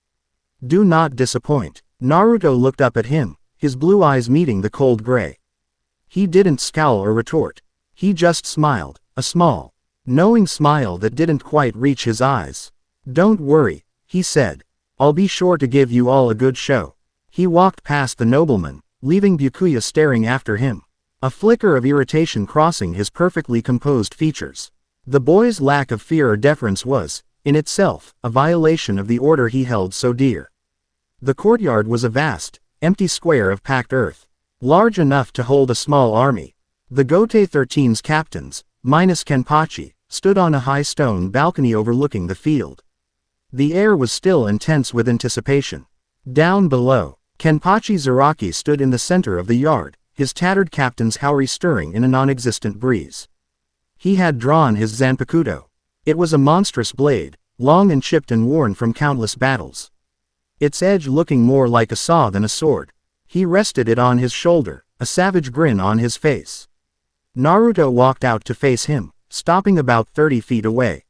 [SPEAKER 1] Do not disappoint. Naruto looked up at him, his blue eyes meeting the cold gray. He didn't scowl or retort. He just smiled, a small, knowing smile that didn't quite reach his eyes. Don't worry, he said. I'll be sure to give you all a good show. He walked past the nobleman, leaving Byakuya staring after him. A flicker of irritation crossing his perfectly composed features. The boy's lack of fear or deference was, in itself, a violation of the order he held so dear. The courtyard was a vast, empty square of packed earth, large enough to hold a small army. The Gote 13's captains, minus Kenpachi, stood on a high stone balcony overlooking the field. The air was still and tense with anticipation. Down below, Kenpachi Zaraki stood in the center of the yard, his tattered captain's haori stirring in a non-existent breeze. He had drawn his zanpakuto. It was a monstrous blade, long and chipped and worn from countless battles. Its edge looking more like a saw than a sword. He rested it on his shoulder, a savage grin on his face. Naruto walked out to face him, stopping about 30 feet away.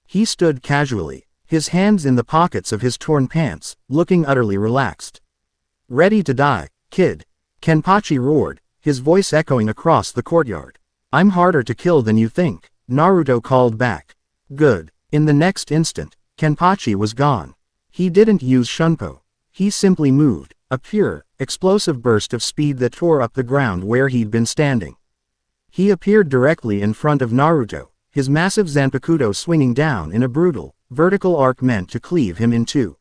[SPEAKER 1] He stood casually, his hands in the pockets of his torn pants, looking utterly relaxed. "Ready to die, kid?" Kenpachi roared, his voice echoing across the courtyard. "I'm harder to kill than you think," Naruto called back. "Good." In the next instant, Kenpachi was gone. He didn't use shunpo. He simply moved, a pure, explosive burst of speed that tore up the ground where he'd been standing. He appeared directly in front of Naruto, his massive zanpakuto swinging down in a brutal, vertical arc meant to cleave him in two.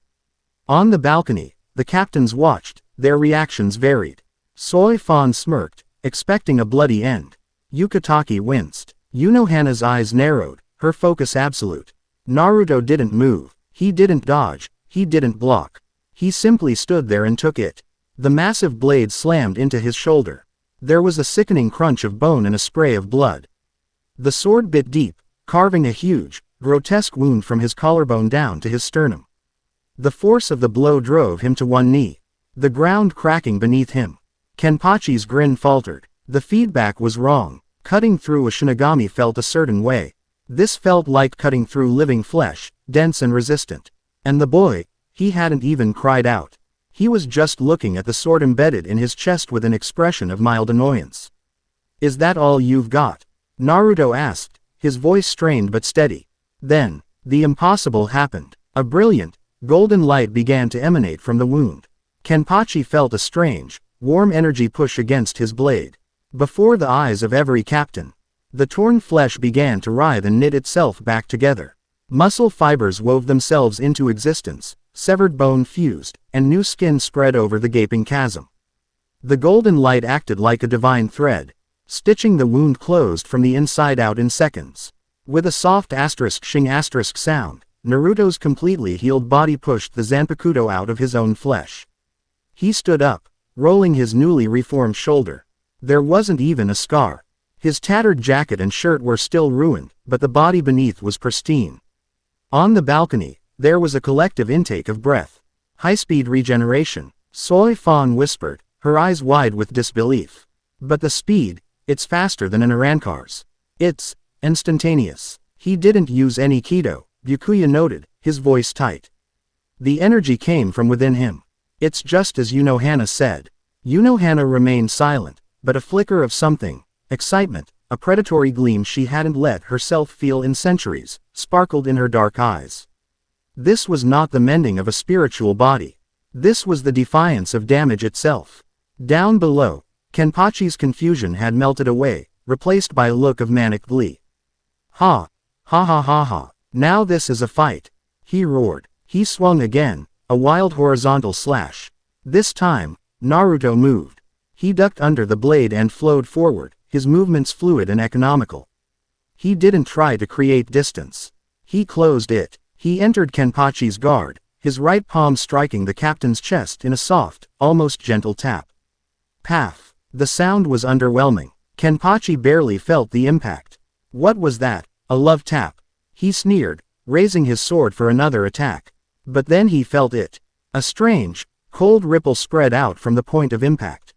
[SPEAKER 1] On the balcony, the captains watched, their reactions varied. Soi Fan smirked, expecting a bloody end. Yukitake winced. Unohana's eyes narrowed, her focus absolute. Naruto didn't move, he didn't dodge, he didn't block. He simply stood there and took it. The massive blade slammed into his shoulder. There was a sickening crunch of bone and a spray of blood. The sword bit deep, carving a huge, grotesque wound from his collarbone down to his sternum. The force of the blow drove him to one knee, the ground cracking beneath him. Kenpachi's grin faltered. The feedback was wrong. Cutting through a Shinigami felt a certain way. This felt like cutting through living flesh, dense and resistant. And the boy, he hadn't even cried out. He was just looking at the sword embedded in his chest with an expression of mild annoyance. "Is that all you've got?" Naruto asked, his voice strained but steady. Then, the impossible happened. A brilliant, golden light began to emanate from the wound. Kenpachi felt a strange, warm energy push against his blade. Before the eyes of every captain, the torn flesh began to writhe and knit itself back together. Muscle fibers wove themselves into existence, severed bone fused, and new skin spread over the gaping chasm. The golden light acted like a divine thread, stitching the wound closed from the inside out in seconds. With a soft *shing sound, Naruto's completely healed body pushed the zanpakuto out of his own flesh. He stood up, rolling his newly reformed shoulder. There wasn't even a scar. His tattered jacket and shirt were still ruined, but the body beneath was pristine. On the balcony, there was a collective intake of breath. "High-speed regeneration," Soi Fan whispered, her eyes wide with disbelief. "But the speed, it's faster than an Arancar's. It's instantaneous." He didn't use any Kido, Byakuya noted, his voice tight. The energy came from within him. "It's just as Unohana said." Unohana remained silent, but a flicker of something, excitement, a predatory gleam she hadn't let herself feel in centuries, sparkled in her dark eyes. This was not the mending of a spiritual body. This was the defiance of damage itself. Down below, Kenpachi's confusion had melted away, replaced by a look of manic glee. Ha! Ha ha ha ha! Now this is a fight! He roared. He swung again, a wild horizontal slash. This time, Naruto moved. He ducked under the blade and flowed forward, his movements fluid and economical. He didn't try to create distance. He closed it. He entered Kenpachi's guard, his right palm striking the captain's chest in a soft, almost gentle tap. Paff. The sound was underwhelming. Kenpachi barely felt the impact. What was that? A love tap? He sneered, raising his sword for another attack. But then he felt it. A strange, cold ripple spread out from the point of impact.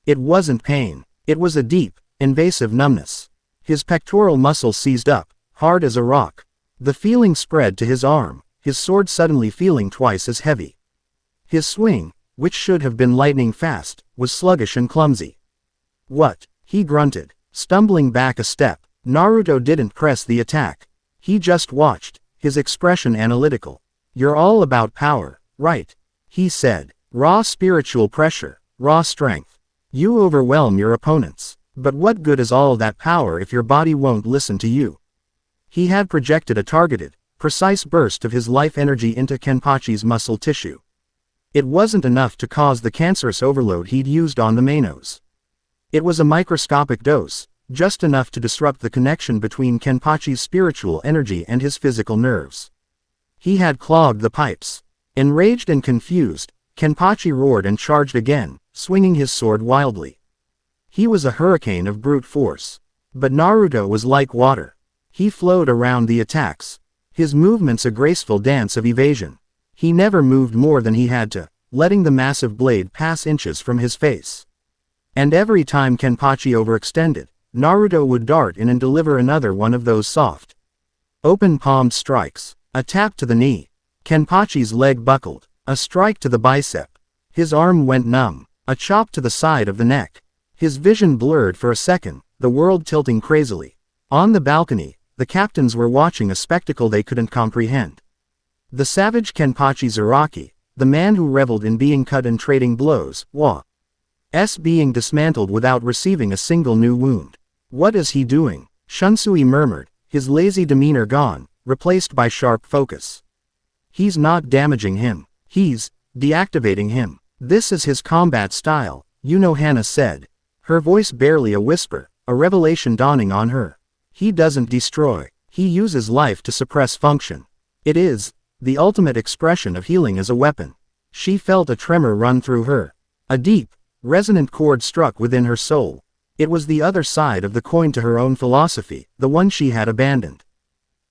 [SPEAKER 1] It wasn't pain. It was a deep, invasive numbness. His pectoral muscle seized up, hard as a rock. The feeling spread to his arm, his sword suddenly feeling twice as heavy. His swing, which should have been lightning fast, was sluggish and clumsy. "What?" he grunted, stumbling back a step. Naruto didn't press the attack. He just watched, his expression analytical. "You're all about power, right?" he said. "Raw spiritual pressure, raw strength. You overwhelm your opponents. But what good is all that power if your body won't listen to you?" He had projected a targeted, precise burst of his life energy into Kenpachi's muscle tissue. It wasn't enough to cause the cancerous overload he'd used on the Manos. It was a microscopic dose, just enough to disrupt the connection between Kenpachi's spiritual energy and his physical nerves. He had clogged the pipes. Enraged and confused, Kenpachi roared and charged again, swinging his sword wildly. He was a hurricane of brute force. But Naruto was like water. He flowed around the attacks, his movements a graceful dance of evasion. He never moved more than he had to, letting the massive blade pass inches from his face. And every time Kenpachi overextended, Naruto would dart in and deliver another one of those soft, open-palmed strikes. A tap to the knee. Kenpachi's leg buckled. A strike to the bicep. His arm went numb. A chop to the side of the neck. His vision blurred for a second, the world tilting crazily. On the balcony, the captains were watching a spectacle they couldn't comprehend. The savage Kenpachi Zaraki, the man who reveled in being cut and trading blows, was being dismantled without receiving a single new wound. What is he doing? Shunsui murmured, his lazy demeanor gone, replaced by sharp focus. He's not damaging him. He's deactivating him. This is his combat style, Unohana said, her voice barely a whisper, a revelation dawning on her. He doesn't destroy. He uses life to suppress function. It is the ultimate expression of healing as a weapon. She felt a tremor run through her. A deep, resonant chord struck within her soul. It was the other side of the coin to her own philosophy, the one she had abandoned.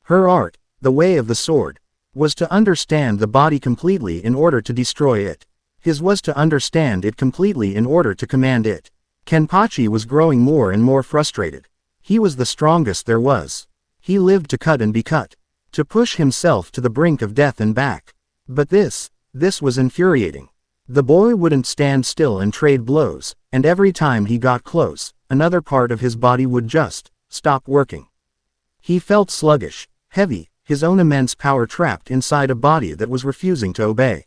[SPEAKER 1] Her art, the way of the sword, was to understand the body completely in order to destroy it. His was to understand it completely in order to command it. Kenpachi was growing more and more frustrated. He was the strongest there was. He lived to cut and be cut. To push himself to the brink of death and back. But this was infuriating. The boy wouldn't stand still and trade blows, and every time he got close, another part of his body would just stop working. He felt sluggish, heavy, his own immense power trapped inside a body that was refusing to obey.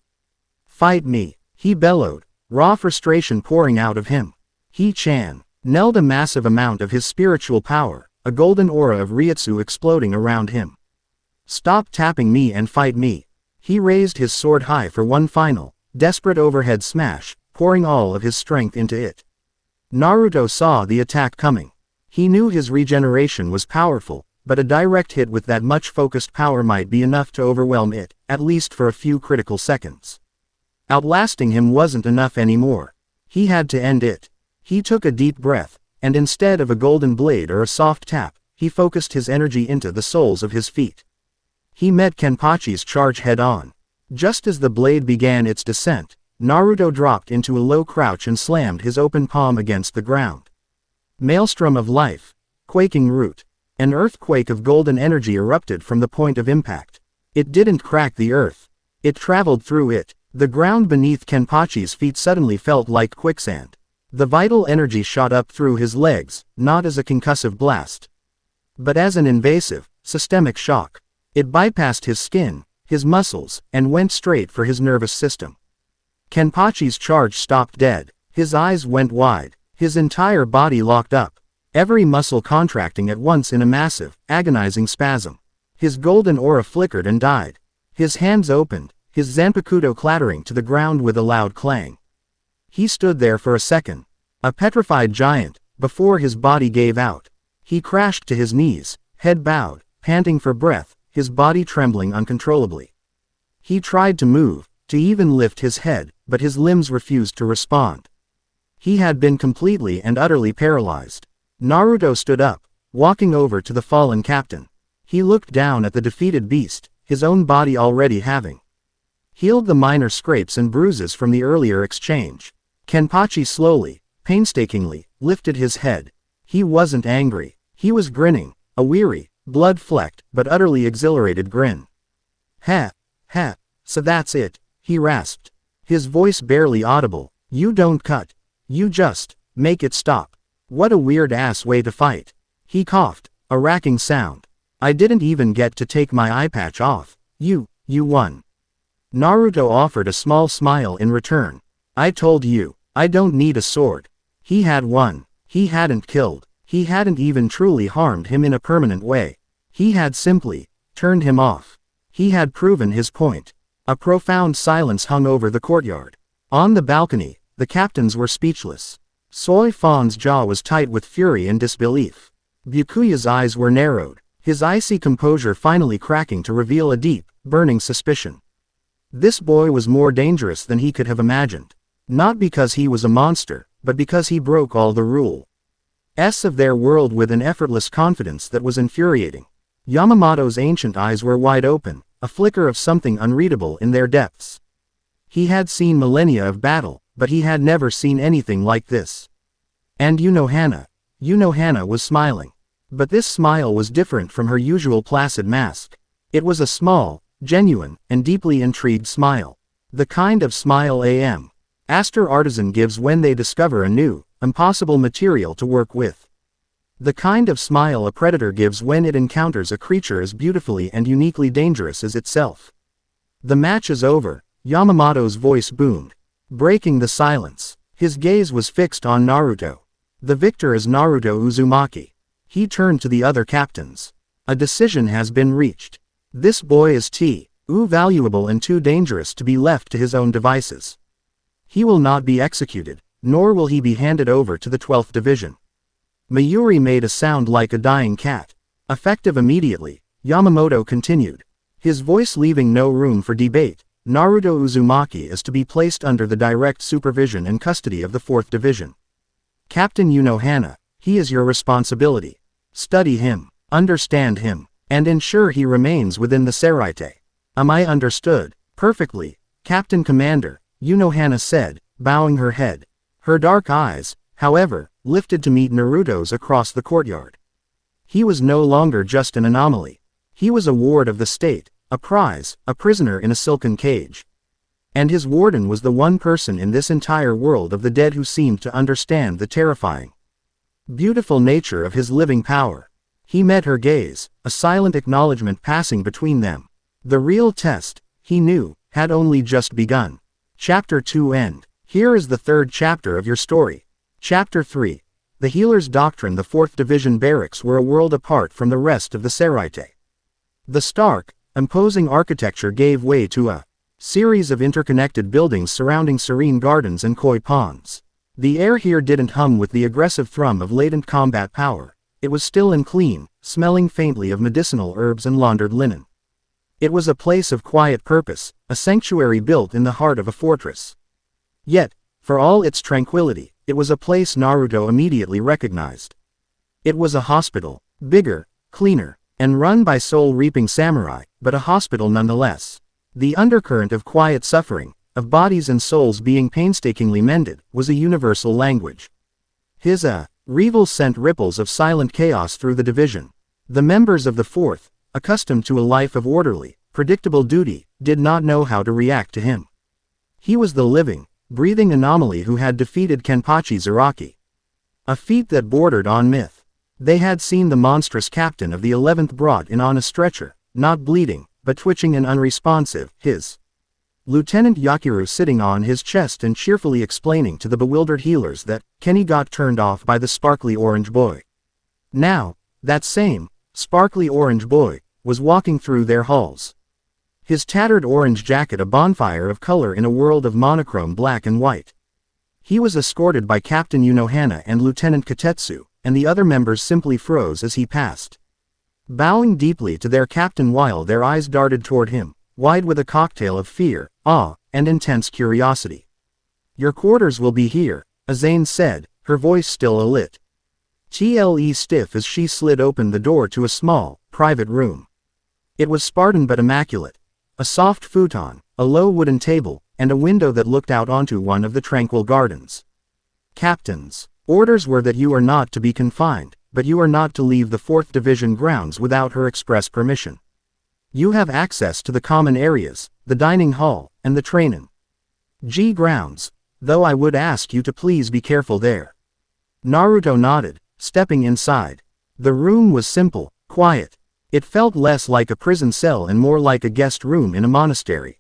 [SPEAKER 1] Fight me, he bellowed, raw frustration pouring out of him. He channeled a massive amount of his spiritual power, a golden aura of Ryutsu exploding around him. Stop tapping me and fight me. He raised his sword high for one final, desperate overhead smash, pouring all of his strength into it. Naruto saw the attack coming. He knew his regeneration was powerful, but a direct hit with that much focused power might be enough to overwhelm it, at least for a few critical seconds. Outlasting him wasn't enough anymore. He had to end it. He took a deep breath, and instead of a golden blade or a soft tap, he focused his energy into the soles of his feet. He met Kenpachi's charge head-on. Just as the blade began its descent, Naruto dropped into a low crouch and slammed his open palm against the ground. Maelstrom of life. Quaking root. An earthquake of golden energy erupted from the point of impact. It didn't crack the earth. It traveled through it. The ground beneath Kenpachi's feet suddenly felt like quicksand. The vital energy shot up through his legs, not as a concussive blast, but as an invasive, systemic shock. It bypassed his skin, his muscles, and went straight for his nervous system. Kenpachi's charge stopped dead. His eyes went wide, his entire body locked up, every muscle contracting at once in a massive, agonizing spasm. His golden aura flickered and died. His hands opened, his zanpakuto clattering to the ground with a loud clang. He stood there for a second, a petrified giant, before his body gave out. He crashed to his knees, head bowed, panting for breath, his body trembling uncontrollably. He tried to move, to even lift his head, but his limbs refused to respond. He had been completely and utterly paralyzed. Naruto stood up, walking over to the fallen captain. He looked down at the defeated beast, his own body already having healed the minor scrapes and bruises from the earlier exchange. Kenpachi slowly, painstakingly, lifted his head. He wasn't angry. He was grinning, a weary, blood-flecked, but utterly exhilarated grin. Ha, so that's it, he rasped, his voice barely audible. You don't cut. You just make it stop. What a weird-ass way to fight. He coughed, a racking sound. I didn't even get to take my eye patch off. You won. Naruto offered a small smile in return. I told you, I don't need a sword. He had won. He hadn't killed. He hadn't even truly harmed him in a permanent way. He had simply turned him off. He had proven his point. A profound silence hung over the courtyard. On the balcony, the captains were speechless. Soi Fan's jaw was tight with fury and disbelief. Byakuya's eyes were narrowed, his icy composure finally cracking to reveal a deep, burning suspicion. This boy was more dangerous than he could have imagined. Not because he was a monster, but because he broke all the rules of their world with an effortless confidence that was infuriating. Yamamoto's ancient eyes were wide open, a flicker of something unreadable in their depths. He had seen millennia of battle, but he had never seen anything like this. And Unohana was smiling. But this smile was different from her usual placid mask. It was a small, genuine, and deeply intrigued smile. The kind of smile a master artisan gives when they discover a new, impossible material to work with. The kind of smile a predator gives when it encounters a creature as beautifully and uniquely dangerous as itself. The match is over, Yamamoto's voice boomed, breaking the silence. His gaze was fixed on Naruto. The victor is Naruto Uzumaki. He turned to the other captains. A decision has been reached. This boy is too valuable and too dangerous to be left to his own devices. He will not be executed, nor will he be handed over to the 12th Division. Mayuri made a sound like a dying cat. Effective immediately, Yamamoto continued, his voice leaving no room for debate. Naruto Uzumaki is to be placed under the direct supervision and custody of the 4th Division. Captain Unohana, he is your responsibility. Study him, understand him, and ensure he remains within the Seraite. Am I understood? Perfectly, Captain Commander, Unohana said, bowing her head. Her dark eyes, however, lifted to meet Naruto's across the courtyard. He was no longer just an anomaly. He was a ward of the state, a prize, a prisoner in a silken cage. And his warden was the one person in this entire world of the dead who seemed to understand the terrifying, beautiful nature of his living power. He met her gaze, a silent acknowledgement passing between them. The real test, he knew, had only just begun. Chapter 2 End. Here is the third chapter of your story. Chapter 3. The Healer's Doctrine. The 4th Division barracks were a world apart from the rest of the Seraite. The stark, imposing architecture gave way to a series of interconnected buildings surrounding serene gardens and koi ponds. The air here didn't hum with the aggressive thrum of latent combat power. It was still and clean, smelling faintly of medicinal herbs and laundered linen. It was a place of quiet purpose, a sanctuary built in the heart of a fortress. Yet, for all its tranquility, it was a place Naruto immediately recognized. It was a hospital, bigger, cleaner, and run by soul-reaping samurai, but a hospital nonetheless. The undercurrent of quiet suffering, of bodies and souls being painstakingly mended, was a universal language. His revel sent ripples of silent chaos through the division. The members of the 4th, accustomed to a life of orderly, predictable duty, did not know how to react to him. He was the living, breathing anomaly who had defeated Kenpachi Zaraki. A feat that bordered on myth. They had seen the monstrous captain of the 11th brought in on a stretcher, not bleeding, but twitching and unresponsive, his Lieutenant Yakiru sitting on his chest and cheerfully explaining to the bewildered healers that Kenny got turned off by the sparkly orange boy. Now, that same sparkly orange boy was walking through their halls. His tattered orange jacket a bonfire of color in a world of monochrome black and white. He was escorted by Captain Unohana and Lieutenant Katetsu, and the other members simply froze as he passed, bowing deeply to their captain while their eyes darted toward him, wide with a cocktail of fear, awe, and intense curiosity. Your quarters will be here, Azane said, her voice still alit. Stiff as she slid open the door to a small, private room. It was Spartan but immaculate. A soft futon, a low wooden table, and a window that looked out onto one of the tranquil gardens. Captain's orders were that you are not to be confined, but you are not to leave the 4th Division grounds without her express permission. You have access to the common areas, the dining hall, and the trainin' grounds, though I would ask you to please be careful there. Naruto nodded, stepping inside. The room was simple, quiet. It felt less like a prison cell and more like a guest room in a monastery.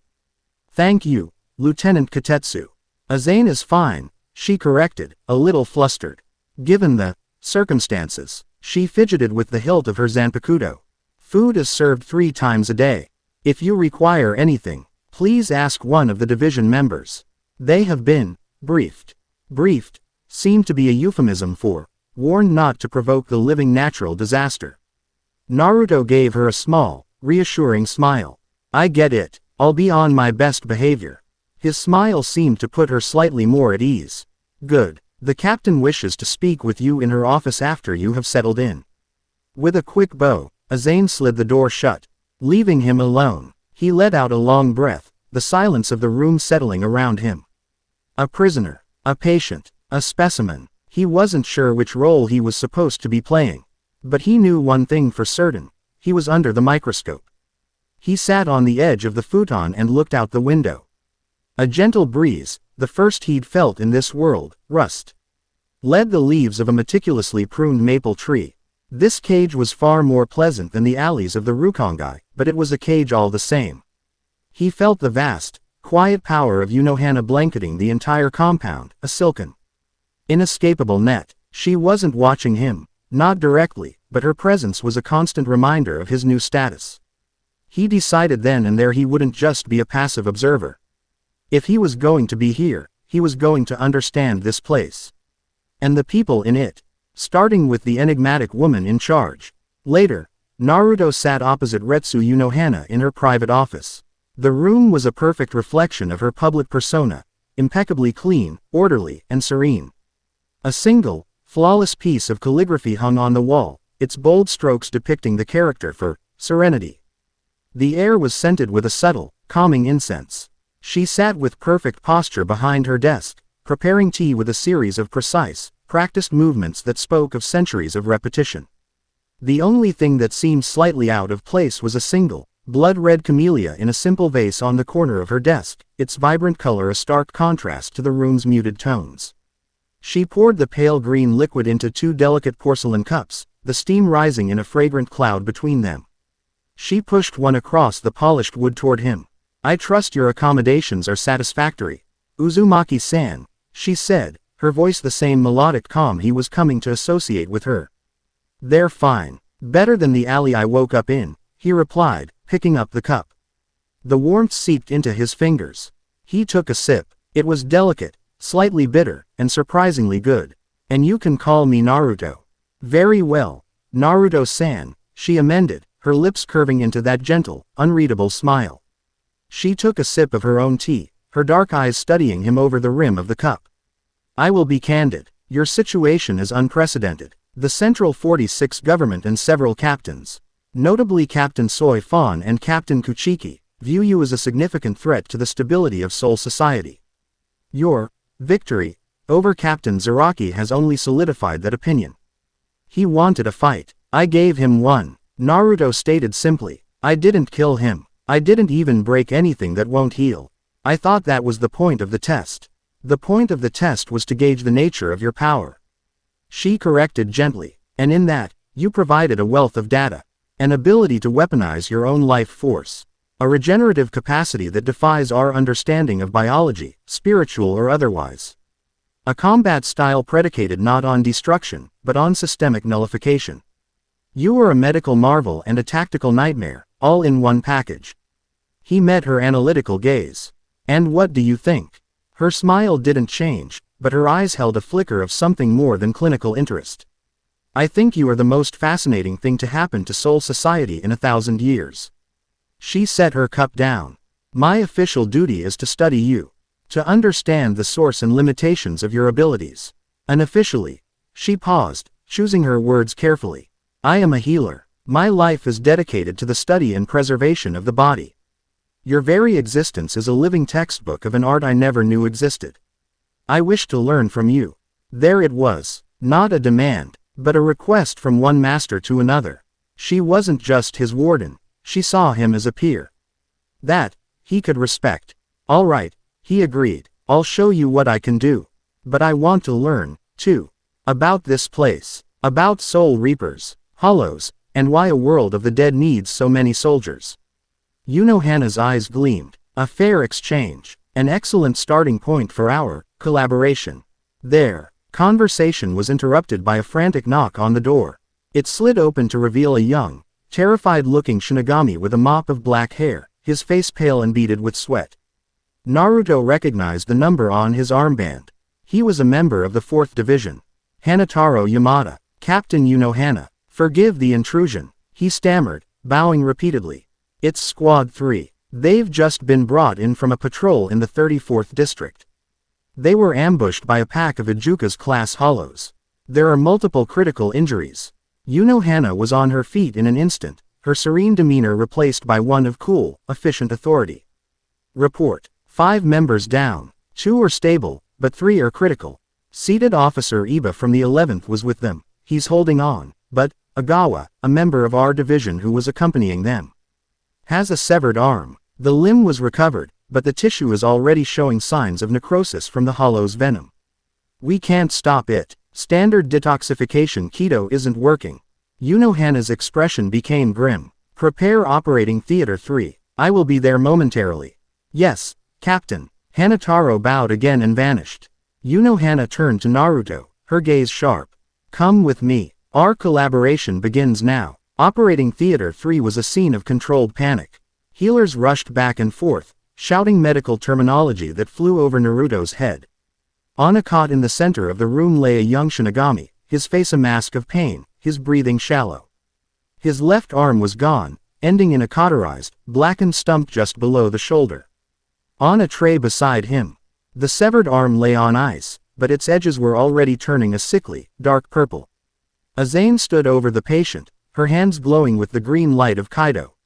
[SPEAKER 1] Thank you, Lieutenant Katetsu. Azane is fine, she corrected, a little flustered. Given the circumstances, she fidgeted with the hilt of her zanpakuto. Food is served 3 times a day. If you require anything, please ask one of the division members. They have been briefed. Briefed seemed to be a euphemism for warned not to provoke the living natural disaster. Naruto gave her a small, reassuring smile. I get it, I'll be on my best behavior. His smile seemed to put her slightly more at ease. Good. The captain wishes to speak with you in her office after you have settled in. With a quick bow, Azane slid the door shut, leaving him alone. He let out a long breath, the silence of the room settling around him. A prisoner, a patient, a specimen. He wasn't sure which role he was supposed to be playing. But he knew one thing for certain. He was under the microscope. He sat on the edge of the futon and looked out the window. A gentle breeze, the first he'd felt in this world, led the leaves of a meticulously pruned maple tree. This cage was far more pleasant than the alleys of the Rukongai, but it was a cage all the same. He felt the vast, quiet power of Unohana blanketing the entire compound, a silken, inescapable net. She wasn't watching him, not directly, but her presence was a constant reminder of his new status. He decided then and there he wouldn't just be a passive observer. If he was going to be here, he was going to understand this place. And the people in it. Starting with the enigmatic woman in charge. Later, Naruto sat opposite Retsu Unohana in her private office. The room was a perfect reflection of her public persona, impeccably clean, orderly, and serene. A single, flawless piece of calligraphy hung on the wall, its bold strokes depicting the character for serenity. The air was scented with a subtle, calming incense. She sat with perfect posture behind her desk, preparing tea with a series of precise, practiced movements that spoke of centuries of repetition. The only thing that seemed slightly out of place was a single, blood-red camellia in a simple vase on the corner of her desk, its vibrant color a stark contrast to the room's muted tones. She poured the pale green liquid into 2 delicate porcelain cups, the steam rising in a fragrant cloud between them. She pushed one across the polished wood toward him. I trust your accommodations are satisfactory. Uzumaki-san, she said, her voice the same melodic calm he was coming to associate with her. They're fine. Better than the alley I woke up in, he replied, picking up the cup. The warmth seeped into his fingers. He took a sip. It was delicate, slightly bitter, and surprisingly good. And you can call me Naruto. Very well. Naruto-san, she amended, her lips curving into that gentle, unreadable smile. She took a sip of her own tea, her dark eyes studying him over the rim of the cup. I will be candid. Your situation is unprecedented. The Central 46 government and several captains, notably Captain Soy Fan and Captain Kuchiki, view you as a significant threat to the stability of Seoul society. Your victory over Captain Zaraki has only solidified that opinion. He wanted a fight. I gave him one. Naruto stated simply. I didn't kill him. I didn't even break anything that won't heal. I thought that was the point of the test. The point of the test was to gauge the nature of your power. She corrected gently. And in that, you provided a wealth of data. An ability to weaponize your own life force. A regenerative capacity that defies our understanding of biology, spiritual or otherwise. A combat style predicated not on destruction, but on systemic nullification. You are a medical marvel and a tactical nightmare, all in one package. He met her analytical gaze. And what do you think? Her smile didn't change, but her eyes held a flicker of something more than clinical interest. I think you are the most fascinating thing to happen to Seoul society in 1,000 years. She set her cup down. My official duty is to study you. To understand the source and limitations of your abilities. Unofficially. She paused, choosing her words carefully. I am a healer. My life is dedicated to the study and preservation of the body. Your very existence is a living textbook of an art I never knew existed. I wish to learn from you. There it was. Not a demand, but a request from one master to another. She wasn't just his warden. She saw him as a peer. That, he could respect. All right, he agreed. I'll show you what I can do. But I want to learn, too. About this place. About soul reapers, hollows, and why a world of the dead needs so many soldiers. Unohana's eyes gleamed. A fair exchange. An excellent starting point for our collaboration. Their conversation was interrupted by a frantic knock on the door. It slid open to reveal a young, terrified-looking Shinigami with a mop of black hair, his face pale and beaded with sweat. Naruto recognized the number on his armband. He was a member of the 4th Division. Hanataro Yamada, Captain Unohana. Forgive the intrusion, he stammered, bowing repeatedly. It's Squad 3. They've just been brought in from a patrol in the 34th District. They were ambushed by a pack of Ijuka's-class hollows. There are multiple critical injuries. Unohana was on her feet in an instant, her serene demeanor replaced by one of cool, efficient authority. Report. 5 members down. 2 are stable, but 3 are critical. Seated Officer Iba from the 11th was with them. He's holding on, but Agawa, a member of our division who was accompanying them, has a severed arm. The limb was recovered, but the tissue is already showing signs of necrosis from the hollow's venom. We can't stop it. Standard detoxification keto isn't working. Unohana's expression became grim. Prepare operating theater 3. I will be there momentarily. Yes, Captain. Hanataro bowed again and vanished. Unohana turned to Naruto, her gaze sharp. Come with me. Our collaboration begins now. Operating Theater 3 was a scene of controlled panic. Healers rushed back and forth, shouting medical terminology that flew over Naruto's head. On a cot in the center of the room lay a young Shinigami, his face a mask of pain, his breathing shallow. His left arm was gone, ending in a cauterized, blackened stump just below the shoulder. On a tray beside him, the severed arm lay on ice, but its edges were already turning a sickly, dark purple. Azane stood over the patient, her hands glowing with the green light of Kaido.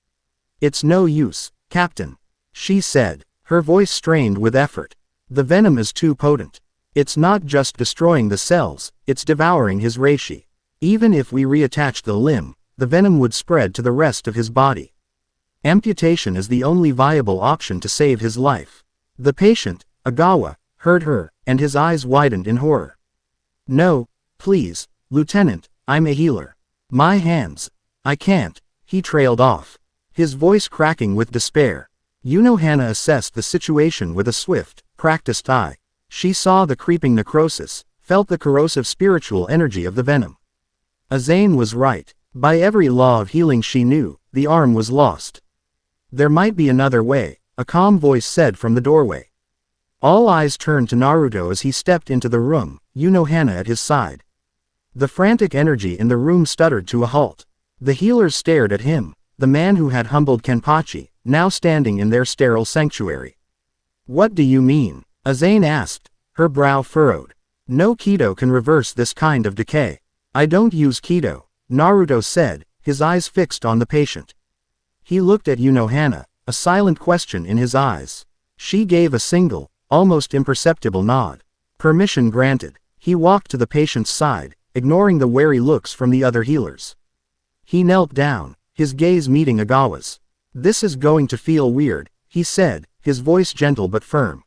[SPEAKER 1] It's no use, Captain, she said, her voice strained with effort. The venom is too potent. It's not just destroying the cells, it's devouring his reishi. Even if we reattach the limb, the venom would spread to the rest of his body. Amputation is the only viable option to save his life. The patient, Agawa, heard her, and his eyes widened in horror. No, please, Lieutenant, I'm a healer. My hands. I can't, he trailed off, his voice cracking with despair. Unohana assessed the situation with a swift, practiced eye. She saw the creeping necrosis, felt the corrosive spiritual energy of the venom. Azane was right. By every law of healing she knew, the arm was lost. There might be another way, a calm voice said from the doorway. All eyes turned to Naruto as he stepped into the room, Unohana at his side. The frantic energy in the room stuttered to a halt. The healers stared at him, the man who had humbled Kenpachi, now standing in their sterile sanctuary. What do you mean? Azane asked, her brow furrowed. No keto can reverse this kind of decay. I don't use keto, Naruto said, his eyes fixed on the patient. He looked at Unohana, a silent question in his eyes. She gave a single, almost imperceptible nod. Permission granted. He walked to the patient's side, ignoring the wary looks from the other healers. He knelt down, his gaze meeting Agawa's. This is going to feel weird, he said, his voice gentle but firm.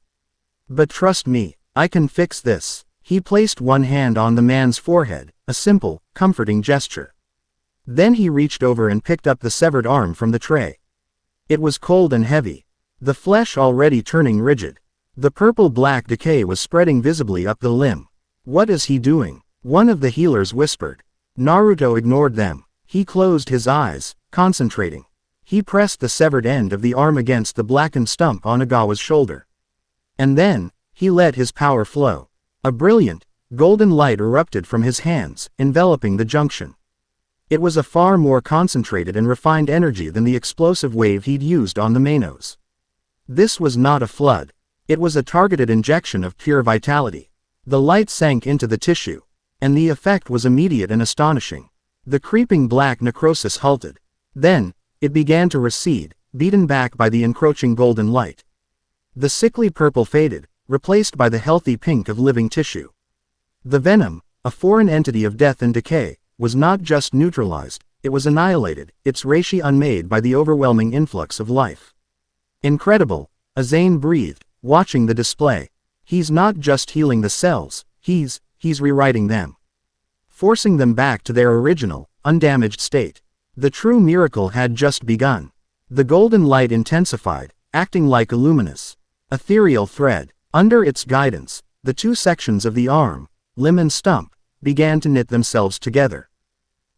[SPEAKER 1] But trust me, I can fix this. He placed one hand on the man's forehead, a simple, comforting gesture. Then he reached over and picked up the severed arm from the tray. It was cold and heavy, the flesh already turning rigid. The purple-black decay was spreading visibly up the limb. What is he doing? One of the healers whispered. Naruto ignored them. He closed his eyes, concentrating. He pressed the severed end of the arm against the blackened stump on Agawa's shoulder. And then, he let his power flow. A brilliant, golden light erupted from his hands, enveloping the junction. It was a far more concentrated and refined energy than the explosive wave he'd used on the Manos. This was not a flood. It was a targeted injection of pure vitality. The light sank into the tissue, and the effect was immediate and astonishing. The creeping black necrosis halted. Then, it began to recede, beaten back by the encroaching golden light. The sickly purple faded, replaced by the healthy pink of living tissue. The venom, a foreign entity of death and decay, was not just neutralized, it was annihilated, its reishi unmade by the overwhelming influx of life. Incredible, Azane breathed, watching the display. He's not just healing the cells, he's rewriting them. Forcing them back to their original, undamaged state. The true miracle had just begun. The golden light intensified, acting like a luminous, ethereal thread. Under its guidance, the two sections of the arm, limb and stump, began to knit themselves together.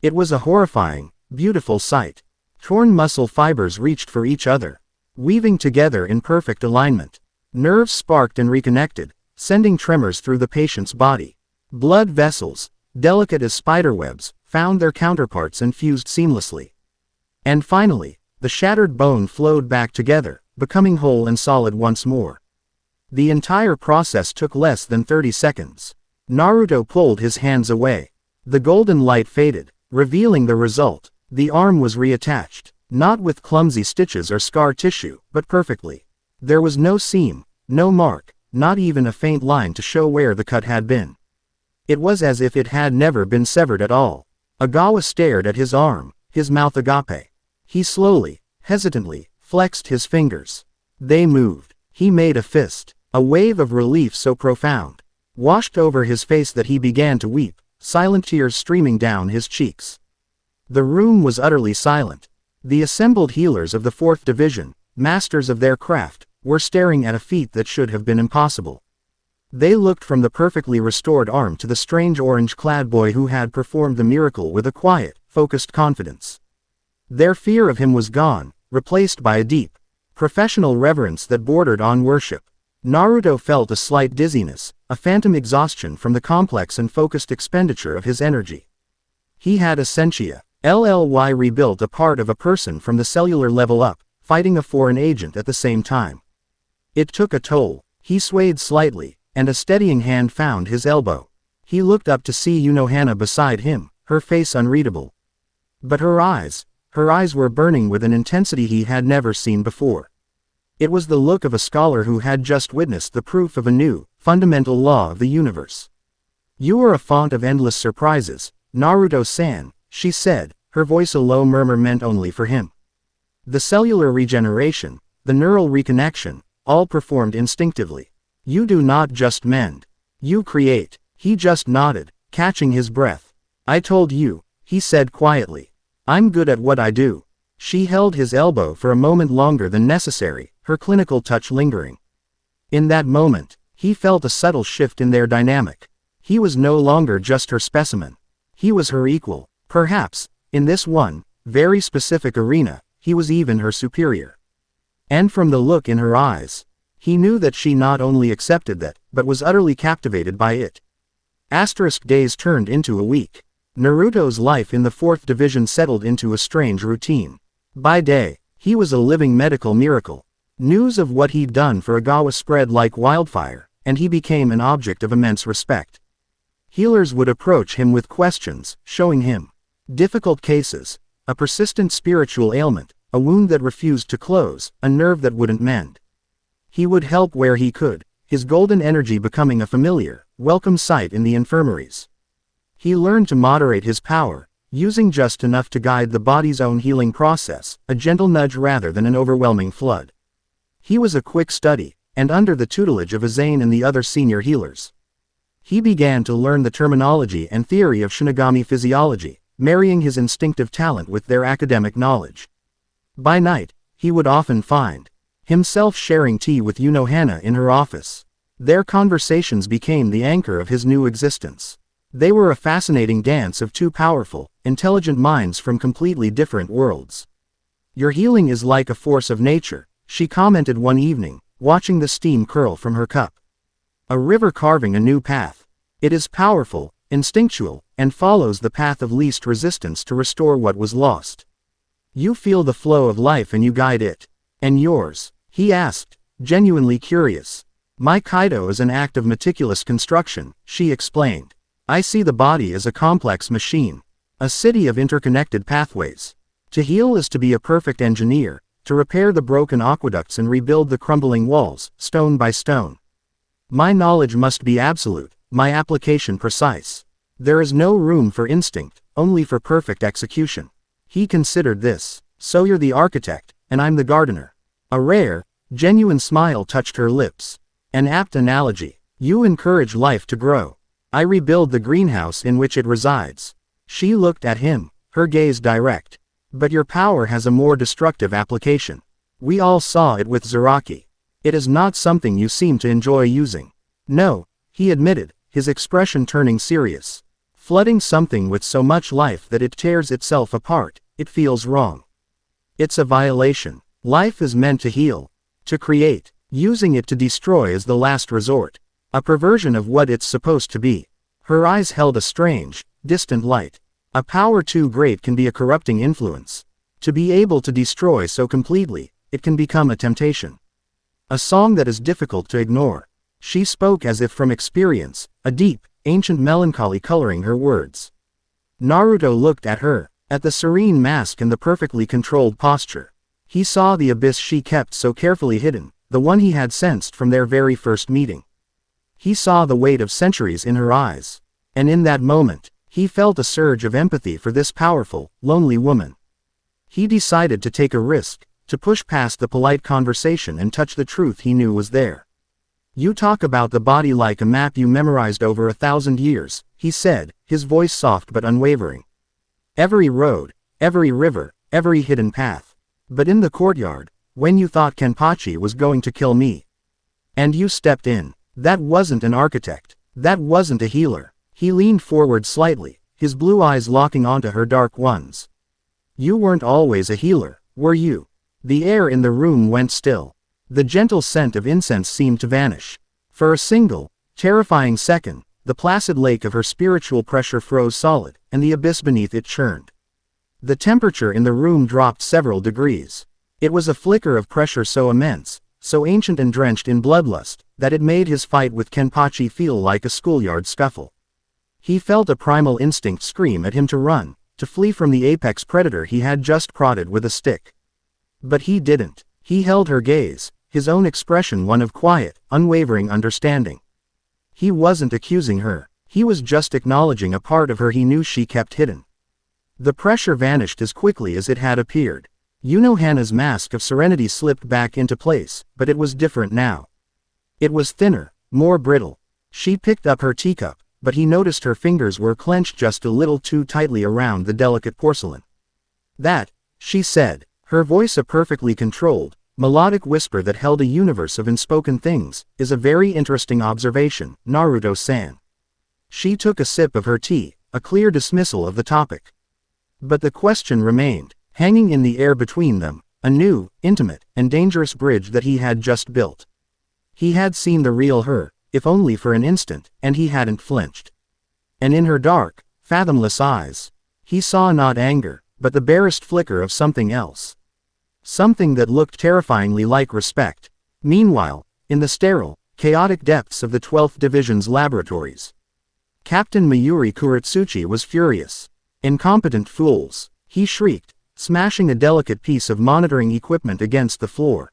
[SPEAKER 1] It was a horrifying, beautiful sight. Torn muscle fibers reached for each other, weaving together in perfect alignment. Nerves sparked and reconnected, sending tremors through the patient's body. Blood vessels, delicate as spiderwebs, found their counterparts and fused seamlessly. And finally, the shattered bone flowed back together, becoming whole and solid once more. The entire process took less than 30 seconds. Naruto pulled his hands away. The golden light faded, revealing the result. The arm was reattached, not with clumsy stitches or scar tissue, but perfectly. There was no seam, no mark, not even a faint line to show where the cut had been. It was as if it had never been severed at all. Ogawa stared at his arm, his mouth agape. He slowly, hesitantly, flexed his fingers. They moved. He made a fist. A wave of relief so profound washed over his face that he began to weep, silent tears streaming down his cheeks. The room was utterly silent. The assembled healers of the 4th Division, masters of their craft, were staring at a feat that should have been impossible. They looked from the perfectly restored arm to the strange orange-clad boy who had performed the miracle with a quiet, focused confidence. Their fear of him was gone, replaced by a deep, professional reverence that bordered on worship. Naruto felt a slight dizziness, a phantom exhaustion from the complex and focused expenditure of his energy. He had a sentia, LLY rebuilt a part of a person from the cellular level up, fighting a foreign agent at the same time. It took a toll. He swayed slightly, and a steadying hand found his elbow. He looked up to see Unohana beside him, her face unreadable. But her eyes were burning with an intensity he had never seen before. It was the look of a scholar who had just witnessed the proof of a new, fundamental law of the universe. "You are a font of endless surprises, Naruto-san," she said, her voice a low murmur meant only for him. The cellular regeneration, the neural reconnection, all performed instinctively. "You do not just mend. You create." He just nodded, catching his breath. "I told you," he said quietly. "I'm good at what I do." She held his elbow for a moment longer than necessary, her clinical touch lingering. In that moment, he felt a subtle shift in their dynamic. He was no longer just her specimen. He was her equal. Perhaps, in this one, very specific arena, he was even her superior. And from the look in her eyes, he knew that she not only accepted that, but was utterly captivated by it. Days turned into a week. Naruto's life in the 4th Division settled into a strange routine. By day, he was a living medical miracle. News of what he'd done for Ogawa spread like wildfire, and he became an object of immense respect. Healers would approach him with questions, showing him difficult cases, a persistent spiritual ailment, a wound that refused to close, a nerve that wouldn't mend. He would help where he could, his golden energy becoming a familiar, welcome sight in the infirmaries. He learned to moderate his power, using just enough to guide the body's own healing process, a gentle nudge rather than an overwhelming flood. He was a quick study, and under the tutelage of Azane and the other senior healers. He began to learn the terminology and theory of Shinigami physiology, marrying his instinctive talent with their academic knowledge. By night, he would often find himself sharing tea with Unohana in her office. Their conversations became the anchor of his new existence. They were a fascinating dance of two powerful, intelligent minds from completely different worlds. "Your healing is like a force of nature," she commented one evening, watching the steam curl from her cup. "A river carving a new path. It is powerful, instinctual, and follows the path of least resistance to restore what was lost. You feel the flow of life and you guide it. And yours?" he asked, genuinely curious. "My Kaido is an act of meticulous construction," she explained. "I see the body as a complex machine, a city of interconnected pathways. To heal is to be a perfect engineer, to repair the broken aqueducts and rebuild the crumbling walls, stone by stone. My knowledge must be absolute, my application precise. There is no room for instinct, only for perfect execution." He considered this. "So you're the architect, and I'm the gardener." A rare, genuine smile touched her lips. "An apt analogy. You encourage life to grow. I rebuild the greenhouse in which it resides." She looked at him, her gaze direct. "But your power has a more destructive application. We all saw it with Zaraki. It is not something you seem to enjoy using." "No," he admitted, his expression turning serious. "Flooding something with so much life that it tears itself apart, it feels wrong." It's a violation. Life is meant to heal. To create. Using it to destroy is the last resort. A perversion of what it's supposed to be. Her eyes held a strange, distant light. A power too great can be a corrupting influence. To be able to destroy so completely, it can become a temptation. A song that is difficult to ignore. She spoke as if from experience, a deep, ancient melancholy coloring her words. Naruto looked at her, at the serene mask and the perfectly controlled posture. He saw the abyss she kept so carefully hidden, the one he had sensed from their very first meeting. He saw the weight of centuries in her eyes. And in that moment, he felt a surge of empathy for this powerful, lonely woman. He decided to take a risk, to push past the polite conversation and touch the truth he knew was there. You talk about the body like a map you memorized over 1,000 years, he said, his voice soft but unwavering. Every road, every river, every hidden path. But in the courtyard, when you thought Kenpachi was going to kill me. And you stepped in. That wasn't an architect. That wasn't a healer. He leaned forward slightly, his blue eyes locking onto her dark ones. You weren't always a healer, were you? The air in the room went still. The gentle scent of incense seemed to vanish. For a single, terrifying second, the placid lake of her spiritual pressure froze solid, and the abyss beneath it churned. The temperature in the room dropped several degrees. It was a flicker of pressure so immense, so ancient and drenched in bloodlust, that it made his fight with Kenpachi feel like a schoolyard scuffle. He felt a primal instinct scream at him to run, to flee from the apex predator he had just prodded with a stick. But he didn't. He held her gaze, his own expression one of quiet, unwavering understanding. He wasn't accusing her. He was just acknowledging a part of her he knew she kept hidden. The pressure vanished as quickly as it had appeared. Unohana's mask of serenity slipped back into place, but it was different now. It was thinner, more brittle. She picked up her teacup, but he noticed her fingers were clenched just a little too tightly around the delicate porcelain. That, she said, her voice a perfectly controlled, melodic whisper that held a universe of unspoken things, is a very interesting observation, Naruto-san. She took a sip of her tea, a clear dismissal of the topic. But the question remained, hanging in the air between them, a new, intimate, and dangerous bridge that he had just built. He had seen the real her, if only for an instant, and he hadn't flinched. And in her dark, fathomless eyes, he saw not anger, but the barest flicker of something else. Something that looked terrifyingly like respect. Meanwhile, in the sterile, chaotic depths of the 12th Division's laboratories, Captain Mayuri Kuratsuchi was furious. Incompetent fools, he shrieked, smashing a delicate piece of monitoring equipment against the floor.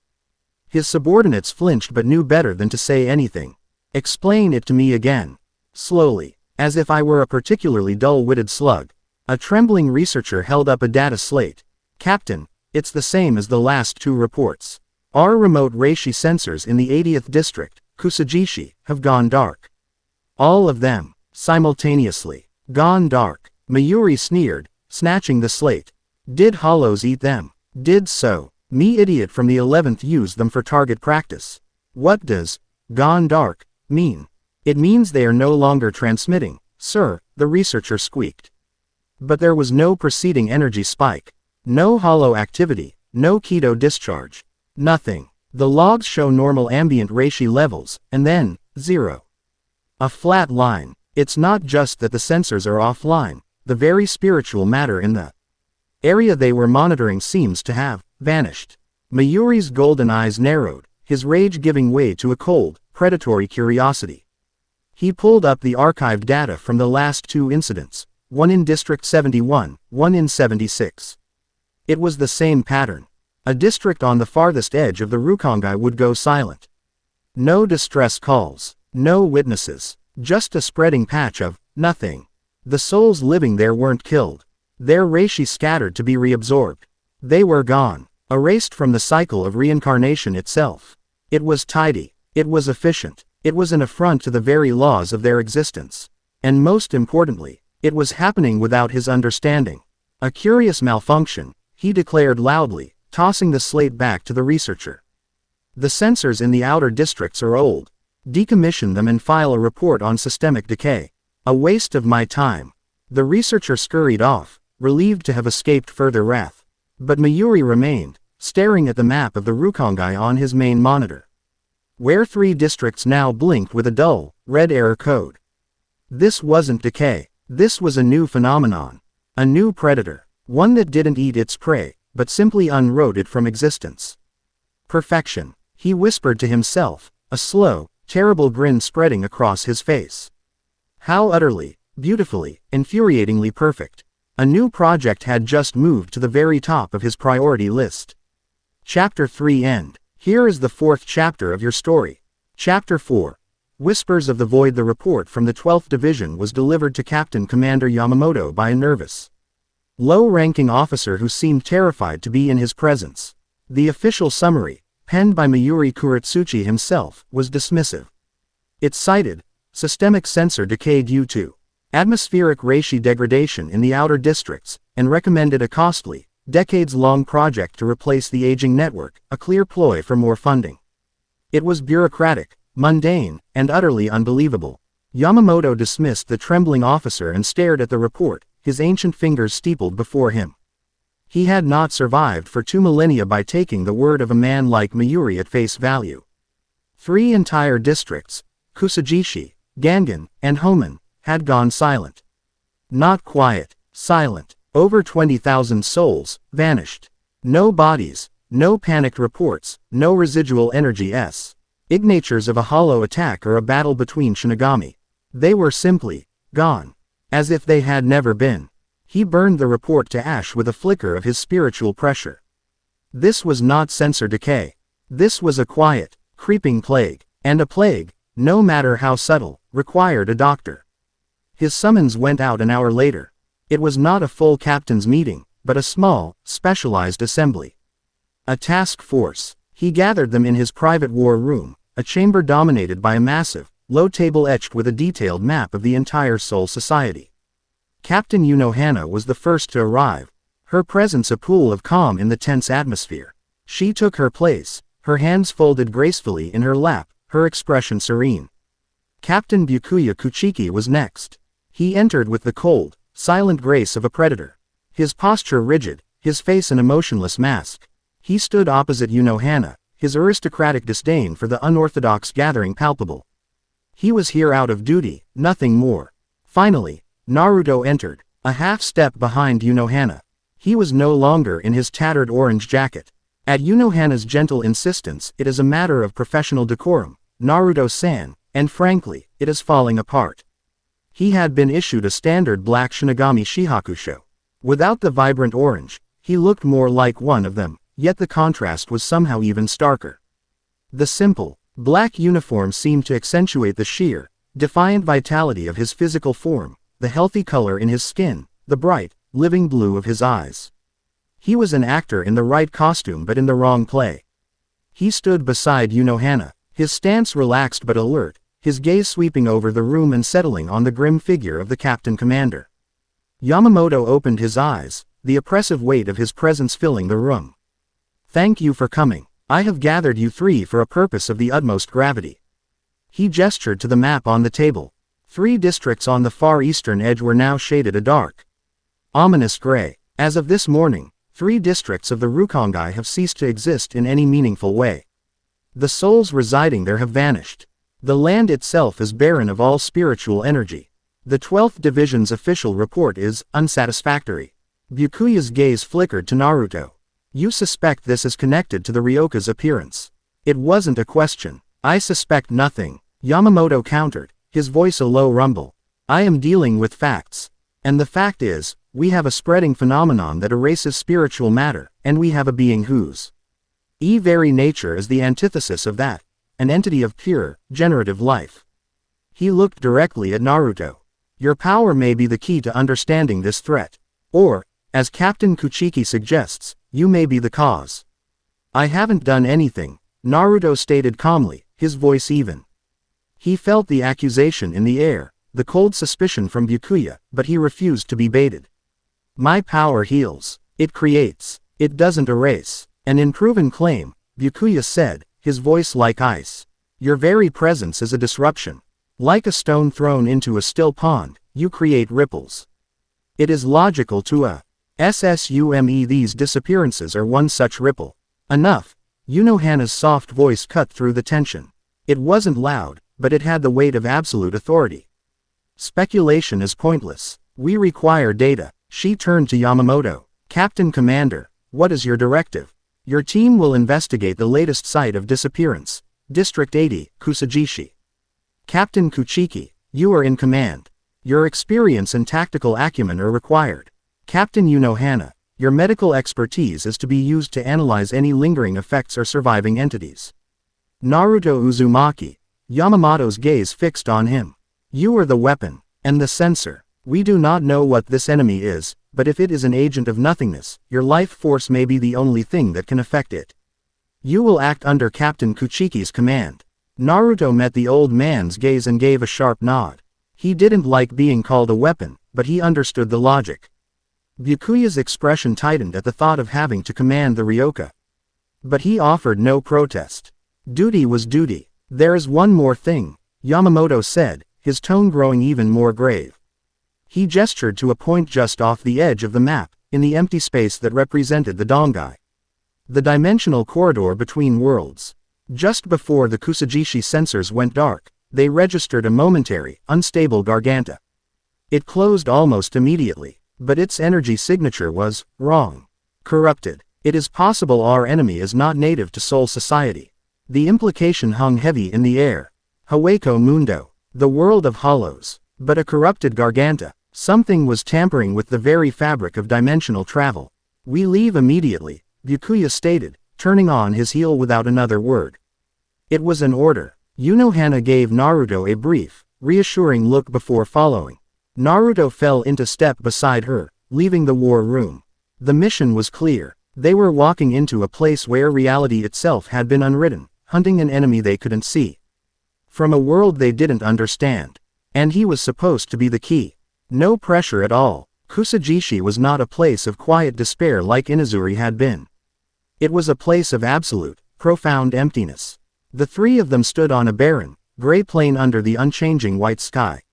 [SPEAKER 1] His subordinates flinched but knew better than to say anything. Explain it to me again. Slowly, as if I were a particularly dull-witted slug. A trembling researcher held up a data slate. Captain, it's the same as the last two reports. Our remote reishi sensors in the 80th district, Kusajishi, have gone dark. All of them, simultaneously, gone dark. Mayuri sneered, snatching the slate. Did hollows eat them? Did so. Me idiot from the 11th use them for target practice. What does gone dark mean? It means they are no longer transmitting, sir, the researcher squeaked. But there was no preceding energy spike. No hollow activity, no keto discharge. Nothing. The logs show normal ambient reishi levels, and then, 0. A flat line. It's not just that the sensors are offline, the very spiritual matter in the area they were monitoring seems to have vanished. Mayuri's golden eyes narrowed, his rage giving way to a cold, predatory curiosity. He pulled up the archived data from the last two incidents, one in District 71, one in 76. It was the same pattern. A district on the farthest edge of the Rukongai would go silent. No distress calls, no witnesses, just a spreading patch of nothing. The souls living there weren't killed. Their reishi scattered to be reabsorbed. They were gone, erased from the cycle of reincarnation itself. It was tidy. It was efficient. It was an affront to the very laws of their existence. And most importantly, it was happening without his understanding. A curious malfunction, he declared loudly, tossing the slate back to the researcher. The sensors in the outer districts are old. Decommission them and file a report on systemic decay. A waste of my time. The researcher scurried off, relieved to have escaped further wrath. But Mayuri remained, staring at the map of the Rukongai on his main monitor, where 3 districts now blinked with a dull, red error code. This wasn't decay. This was a new phenomenon. A new predator. One that didn't eat its prey, but simply unwrote it from existence. Perfection. He whispered to himself, a slow, terrible grin spreading across his face. How utterly, beautifully, infuriatingly perfect. A new project had just moved to the very top of his priority list. Chapter 3 End. Here is the 4th chapter of your story. Chapter 4. Whispers of the Void. The report from the 12th Division was delivered to Captain Commander Yamamoto by a nervous, low-ranking officer who seemed terrified to be in his presence. The official summary, penned by Mayuri Kuretsuchi himself, was dismissive. It cited, systemic sensor decay due to atmospheric reishi degradation in the outer districts, and recommended a costly, decades-long project to replace the aging network, a clear ploy for more funding. It was bureaucratic, mundane, and utterly unbelievable. Yamamoto dismissed the trembling officer and stared at the report, his ancient fingers steepled before him. He had not survived for 2 millennia by taking the word of a man like Mayuri at face value. 3 entire districts, Kusajishi, Gangan, and Homen, had gone silent. Not quiet, silent. Over 20,000 souls vanished. No bodies, no panicked reports, no residual energy signatures of a hollow attack or a battle between Shinigami. They were simply gone. As if they had never been. He burned the report to ash with a flicker of his spiritual pressure. This was not sensor decay. This was a quiet, creeping plague. And a plague, no matter how subtle, required a doctor. His summons went out an hour later. It was not a full captain's meeting, but a small, specialized assembly. A task force. He gathered them in his private war room, a chamber dominated by a massive, low table etched with a detailed map of the entire Soul Society. Captain Unohana was the first to arrive, her presence a pool of calm in the tense atmosphere. She took her place, her hands folded gracefully in her lap, her expression serene. Captain Byakuya Kuchiki was next. He entered with the cold, silent grace of a predator. His posture rigid, his face an emotionless mask. He stood opposite Unohana, his aristocratic disdain for the unorthodox gathering palpable. He was here out of duty, nothing more. Finally, Naruto entered, a half-step behind Unohana. He was no longer in his tattered orange jacket. At Unohana's gentle insistence, it is a matter of professional decorum, Naruto-san, and frankly, it is falling apart. He had been issued a standard black Shinigami Shihakusho. Without the vibrant orange, he looked more like one of them, yet the contrast was somehow even starker. The simple, black uniform seemed to accentuate the sheer, defiant vitality of his physical form, the healthy color in his skin, the bright, living blue of his eyes. He was an actor in the right costume but in the wrong play. He stood beside Unohana, his stance relaxed but alert, his gaze sweeping over the room and settling on the grim figure of the captain commander. Yamamoto opened his eyes, the oppressive weight of his presence filling the room. "Thank you for coming. I have gathered you 3 for a purpose of the utmost gravity." He gestured to the map on the table. 3 districts on the far eastern edge were now shaded a dark, ominous gray. As of this morning, 3 districts of the Rukongai have ceased to exist in any meaningful way. The souls residing there have vanished. The land itself is barren of all spiritual energy. The 12th Division's official report is unsatisfactory. Byakuya's gaze flickered to Naruto. "You suspect this is connected to the Ryoka's appearance?" "It wasn't a question. I suspect nothing," Yamamoto countered, his voice a low rumble. "I am dealing with facts. And the fact is, we have a spreading phenomenon that erases spiritual matter, and we have a being whose very nature is the antithesis of that. An entity of pure, generative life." He looked directly at Naruto. "Your power may be the key to understanding this threat. Or, as Captain Kuchiki suggests, you may be the cause." "I haven't done anything," Naruto stated calmly, his voice even. He felt the accusation in the air, the cold suspicion from Byakuya, but he refused to be baited. "My power heals. It creates. It doesn't erase. An unproven claim," Byakuya said, his voice like ice. "Your very presence is a disruption. Like a stone thrown into a still pond, you create ripples. It is logical to SSUME. These disappearances are one such ripple. Enough. Unohana's soft voice cut through the tension. It wasn't loud, but it had the weight of absolute authority. Speculation is pointless. We require data. She turned to Yamamoto. Captain Commander, what is your directive? Your team will investigate the latest site of disappearance. District 80, Kusajishi. Captain Kuchiki, you are in command. Your experience and tactical acumen are required. Captain Unohana, your medical expertise is to be used to analyze any lingering effects or surviving entities. Naruto Uzumaki, Yamamoto's gaze fixed on him. You are the weapon, and the sensor. We do not know what this enemy is, but if it is an agent of nothingness, your life force may be the only thing that can affect it. You will act under Captain Kuchiki's command. Naruto met the old man's gaze and gave a sharp nod. He didn't like being called a weapon, but he understood the logic. Byakuya's expression tightened at the thought of having to command the Ryoka. But he offered no protest. Duty was duty. There is one more thing, Yamamoto said, his tone growing even more grave. He gestured to a point just off the edge of the map, in the empty space that represented the Dongai. The dimensional corridor between worlds. Just before the Kusajishi sensors went dark, they registered a momentary, unstable Garganta. It closed almost immediately. But its energy signature was wrong. Corrupted. It is possible our enemy is not native to Soul Society. The implication hung heavy in the air. Hueco Mundo. The world of hollows. But a corrupted Garganta. Something was tampering with the very fabric of dimensional travel. We leave immediately, Byakuya stated, turning on his heel without another word. It was an order. Unohana gave Naruto a brief, reassuring look before following. Naruto fell into step beside her, leaving the war room. The mission was clear. They were walking into a place where reality itself had been unwritten, hunting an enemy they couldn't see. From a world they didn't understand. And he was supposed to be the key. No pressure at all. Kusajishi was not a place of quiet despair like Inazuri had been. It was a place of absolute, profound emptiness. The three of them stood on a barren, gray plain under the unchanging white sky.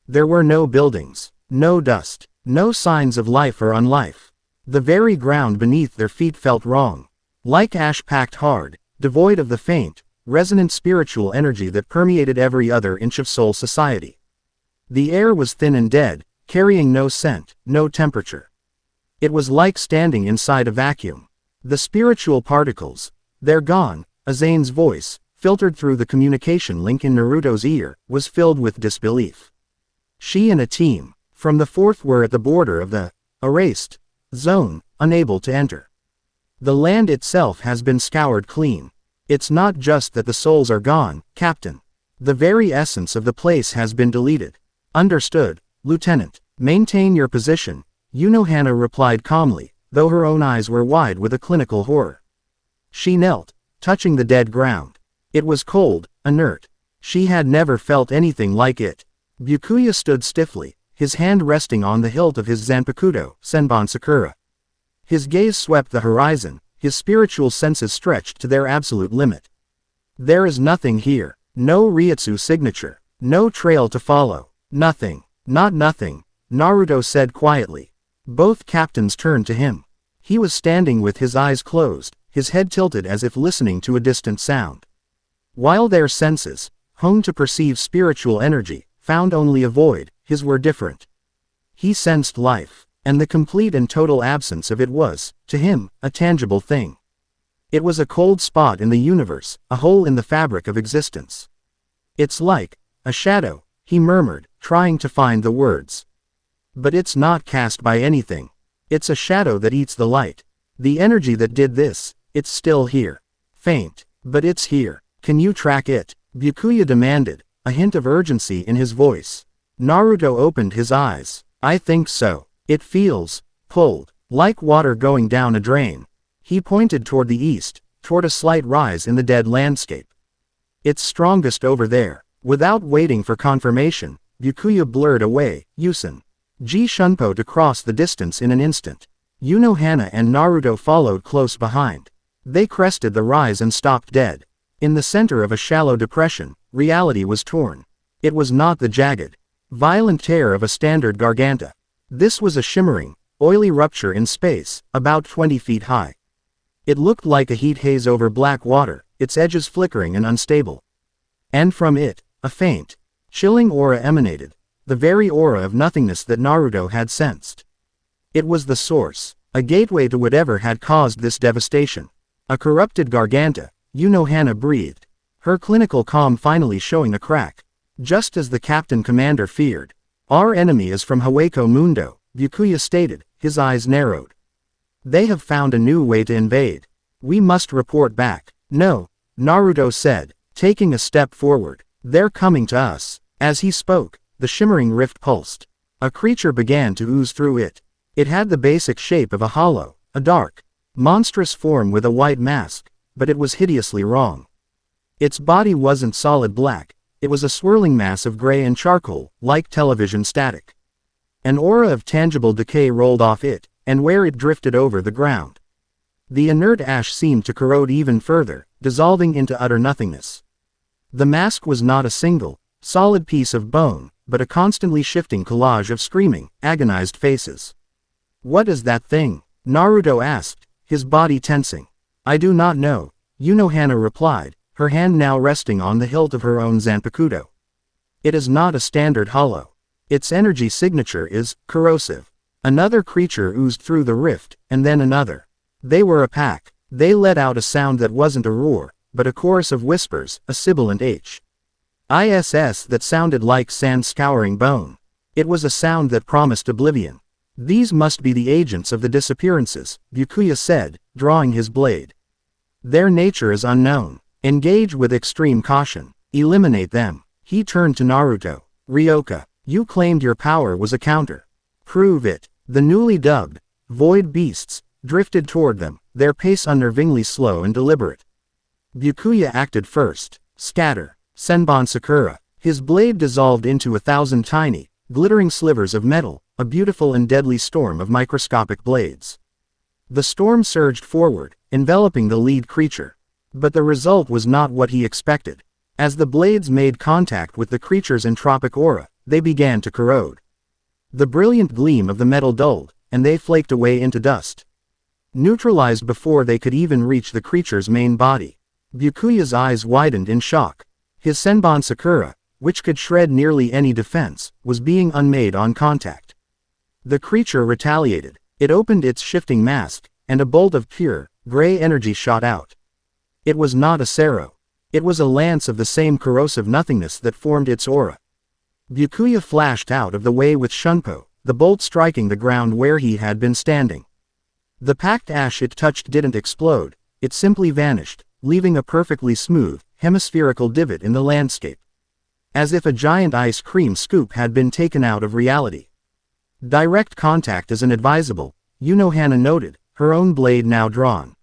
[SPEAKER 1] There were no buildings, no dust, no signs of life or unlife. The very ground beneath their feet felt wrong. Like ash packed hard, devoid of the faint, resonant spiritual energy that permeated every other inch of Soul Society. The air was thin and dead, carrying no scent, no temperature. It was like standing inside a vacuum. The spiritual particles, they're gone. Azane's voice, filtered through the communication link in Naruto's ear, was filled with disbelief. She and a team from the fourth were at the border of the erased zone, unable to enter. The land itself has been scoured clean. It's not just that the souls are gone, Captain. The very essence of the place has been deleted. Understood, Lieutenant. Maintain your position, Unohana replied calmly, though her own eyes were wide with a clinical horror. She knelt, touching the dead ground. It was cold, inert. She had never felt anything like it. Byakuya stood stiffly, his hand resting on the hilt of his Zanpakuto, Senbon Sakura. His gaze swept the horizon, his spiritual senses stretched to their absolute limit. There is nothing here, no Ryutsu signature, no trail to follow, nothing, not nothing, Naruto said quietly. Both captains turned to him. He was standing with his eyes closed, his head tilted as if listening to a distant sound. While their senses, honed to perceive spiritual energy, found only a void, his were different. He sensed life, and the complete and total absence of it was, to him, a tangible thing. It was a cold spot in the universe, a hole in the fabric of existence. It's like a shadow, he murmured, trying to find the words. But it's not cast by anything. It's a shadow that eats the light. The energy that did this, it's still here. Faint, but it's here. Can you track it? Byakuya demanded, a hint of urgency in his voice. Naruto opened his eyes. I think so. It feels pulled, like water going down a drain. He pointed toward the east, toward a slight rise in the dead landscape. It's strongest over there. Without waiting for confirmation, Byakuya blurred away, Yusen. Ji Shunpo to cross the distance in an instant. Unohana and Naruto followed close behind. They crested the rise and stopped dead. In the center of a shallow depression, reality was torn. It was not the jagged, violent tear of a standard Garganta. This was a shimmering, oily rupture in space, about 20 feet high. It looked like a heat haze over black water, its edges flickering and unstable. And from it, a faint, chilling aura emanated, the very aura of nothingness that Naruto had sensed. It was the source, a gateway to whatever had caused this devastation. A corrupted Garganta, Unohana breathed, her clinical calm finally showing a crack. Just as the captain commander feared. Our enemy is from Hueco Mundo, Byakuya stated, his eyes narrowed. They have found a new way to invade. We must report back. No, Naruto said, taking a step forward. They're coming to us. As he spoke, the shimmering rift pulsed. A creature began to ooze through it. It had the basic shape of a hollow, a dark, monstrous form with a white mask, but it was hideously wrong. Its body wasn't solid black. It was a swirling mass of gray and charcoal, like television static. An aura of tangible decay rolled off it, and where it drifted over the ground. The inert ash seemed to corrode even further, dissolving into utter nothingness. The mask was not a single, solid piece of bone, but a constantly shifting collage of screaming, agonized faces. What is that thing? Naruto asked, his body tensing. I do not know, Unohana replied, her hand now resting on the hilt of her own Zanpakuto. It is not a standard hollow. Its energy signature is corrosive. Another creature oozed through the rift, and then another. They were a pack. They let out a sound that wasn't a roar, but a chorus of whispers, a sibilant hiss that sounded like sand scouring bone. It was a sound that promised oblivion. These must be the agents of the disappearances, Byakuya said, drawing his blade. Their nature is unknown. Engage with extreme caution. Eliminate them. He turned to Naruto. Ryoka, you claimed your power was a counter. Prove it. The newly dubbed void beasts drifted toward them, their pace unnervingly slow and deliberate. Byakuya acted first. Scatter. Senbon Sakura. His blade dissolved into 1,000 tiny, glittering slivers of metal, a beautiful and deadly storm of microscopic blades. The storm surged forward, enveloping the lead creature. But the result was not what he expected. As the blades made contact with the creature's entropic aura, they began to corrode. The brilliant gleam of the metal dulled, and they flaked away into dust. Neutralized before they could even reach the creature's main body. Byakuya's eyes widened in shock. His Senbon Sakura, which could shred nearly any defense, was being unmade on contact. The creature retaliated. It opened its shifting mask, and a bolt of pure, gray energy shot out. It was not a Sero. It was a lance of the same corrosive nothingness that formed its aura. Byakuya flashed out of the way with Shunpo, the bolt striking the ground where he had been standing. The packed ash it touched didn't explode, it simply vanished, leaving a perfectly smooth, hemispherical divot in the landscape. As if a giant ice cream scoop had been taken out of reality. Direct contact is inadvisable, Unohana noted, her own blade now drawn.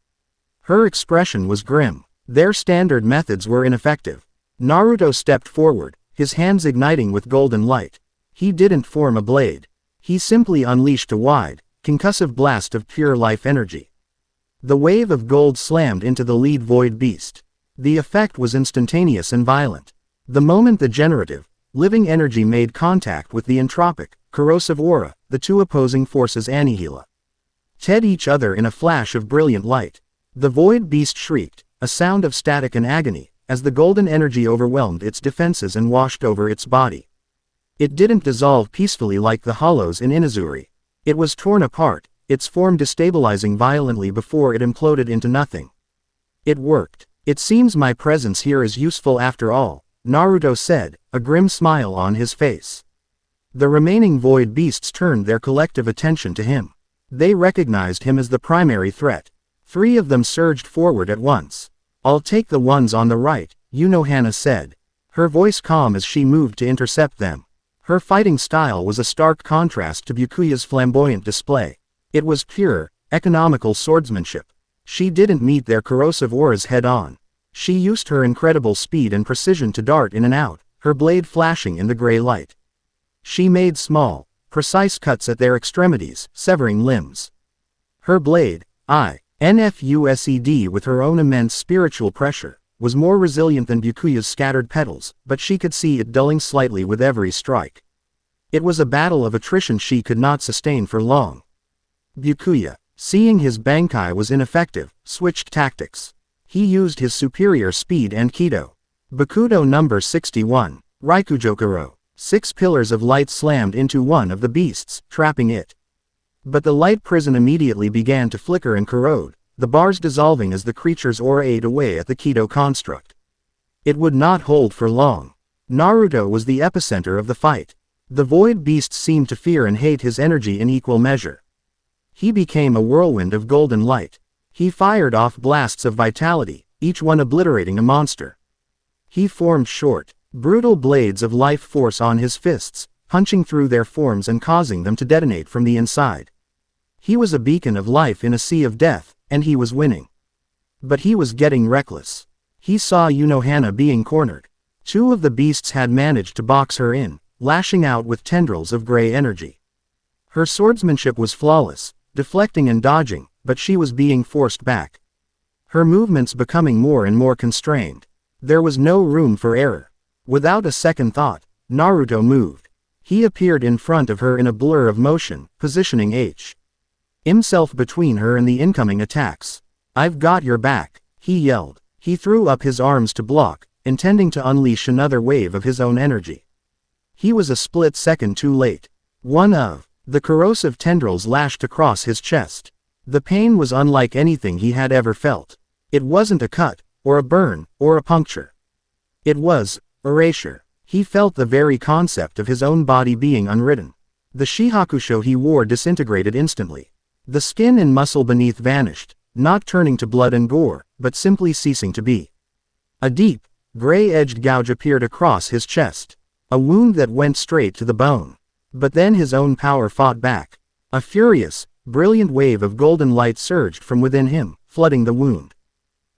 [SPEAKER 1] Her expression was grim. Their standard methods were ineffective. Naruto stepped forward, his hands igniting with golden light. He didn't form a blade. He simply unleashed a wide, concussive blast of pure life energy. The wave of gold slammed into the lead void beast. The effect was instantaneous and violent. The moment the generative, living energy made contact with the entropic, corrosive aura, the two opposing forces annihila. Ted each other in a flash of brilliant light. The void beast shrieked, a sound of static and agony, as the golden energy overwhelmed its defenses and washed over its body. It didn't dissolve peacefully like the hollows in Inazuri. It was torn apart, its form destabilizing violently before it imploded into nothing. It worked. It seems my presence here is useful after all, Naruto said, a grim smile on his face. The remaining void beasts turned their collective attention to him. They recognized him as the primary threat. 3 of them surged forward at once. I'll take the ones on the right, Unohana said. Her voice calm as she moved to intercept them. Her fighting style was a stark contrast to Byakuya's flamboyant display. It was pure, economical swordsmanship. She didn't meet their corrosive auras head-on. She used her incredible speed and precision to dart in and out, her blade flashing in the gray light. She made small, precise cuts at their extremities, severing limbs. Her blade, NFUSED with her own immense spiritual pressure, was more resilient than Byakuya's scattered petals, but she could see it dulling slightly with every strike. It was a battle of attrition she could not sustain for long. Byakuya, seeing his Bankai was ineffective, switched tactics. He used his superior speed and Kido. Bakudo number 61, Raikujokuro. 6 pillars of light slammed into one of the beasts, trapping it. But the light prison immediately began to flicker and corrode, the bars dissolving as the creature's aura ate away at the Kido construct. It would not hold for long. Naruto was the epicenter of the fight. The void beasts seemed to fear and hate his energy in equal measure. He became a whirlwind of golden light. He fired off blasts of vitality, each one obliterating a monster. He formed short, brutal blades of life force on his fists, punching through their forms and causing them to detonate from the inside. He was a beacon of life in a sea of death, and he was winning. But he was getting reckless. He saw Unohana being cornered. 2 of the beasts had managed to box her in, lashing out with tendrils of gray energy. Her swordsmanship was flawless, deflecting and dodging, but she was being forced back. Her movements becoming more and more constrained. There was no room for error. Without a second thought, Naruto moved. He appeared in front of her in a blur of motion, positioning himself between her and the incoming attacks. "I've got your back," he yelled. He threw up his arms to block, intending to unleash another wave of his own energy. He was a split second too late. One of the corrosive tendrils lashed across his chest. The pain was unlike anything he had ever felt. It wasn't a cut, or a burn, or a puncture. It was erasure. He felt the very concept of his own body being unwritten. The shihakusho he wore disintegrated instantly. The skin and muscle beneath vanished, not turning to blood and gore, but simply ceasing to be. A deep, gray-edged gouge appeared across his chest. A wound that went straight to the bone. But then his own power fought back. A furious, brilliant wave of golden light surged from within him, flooding the wound.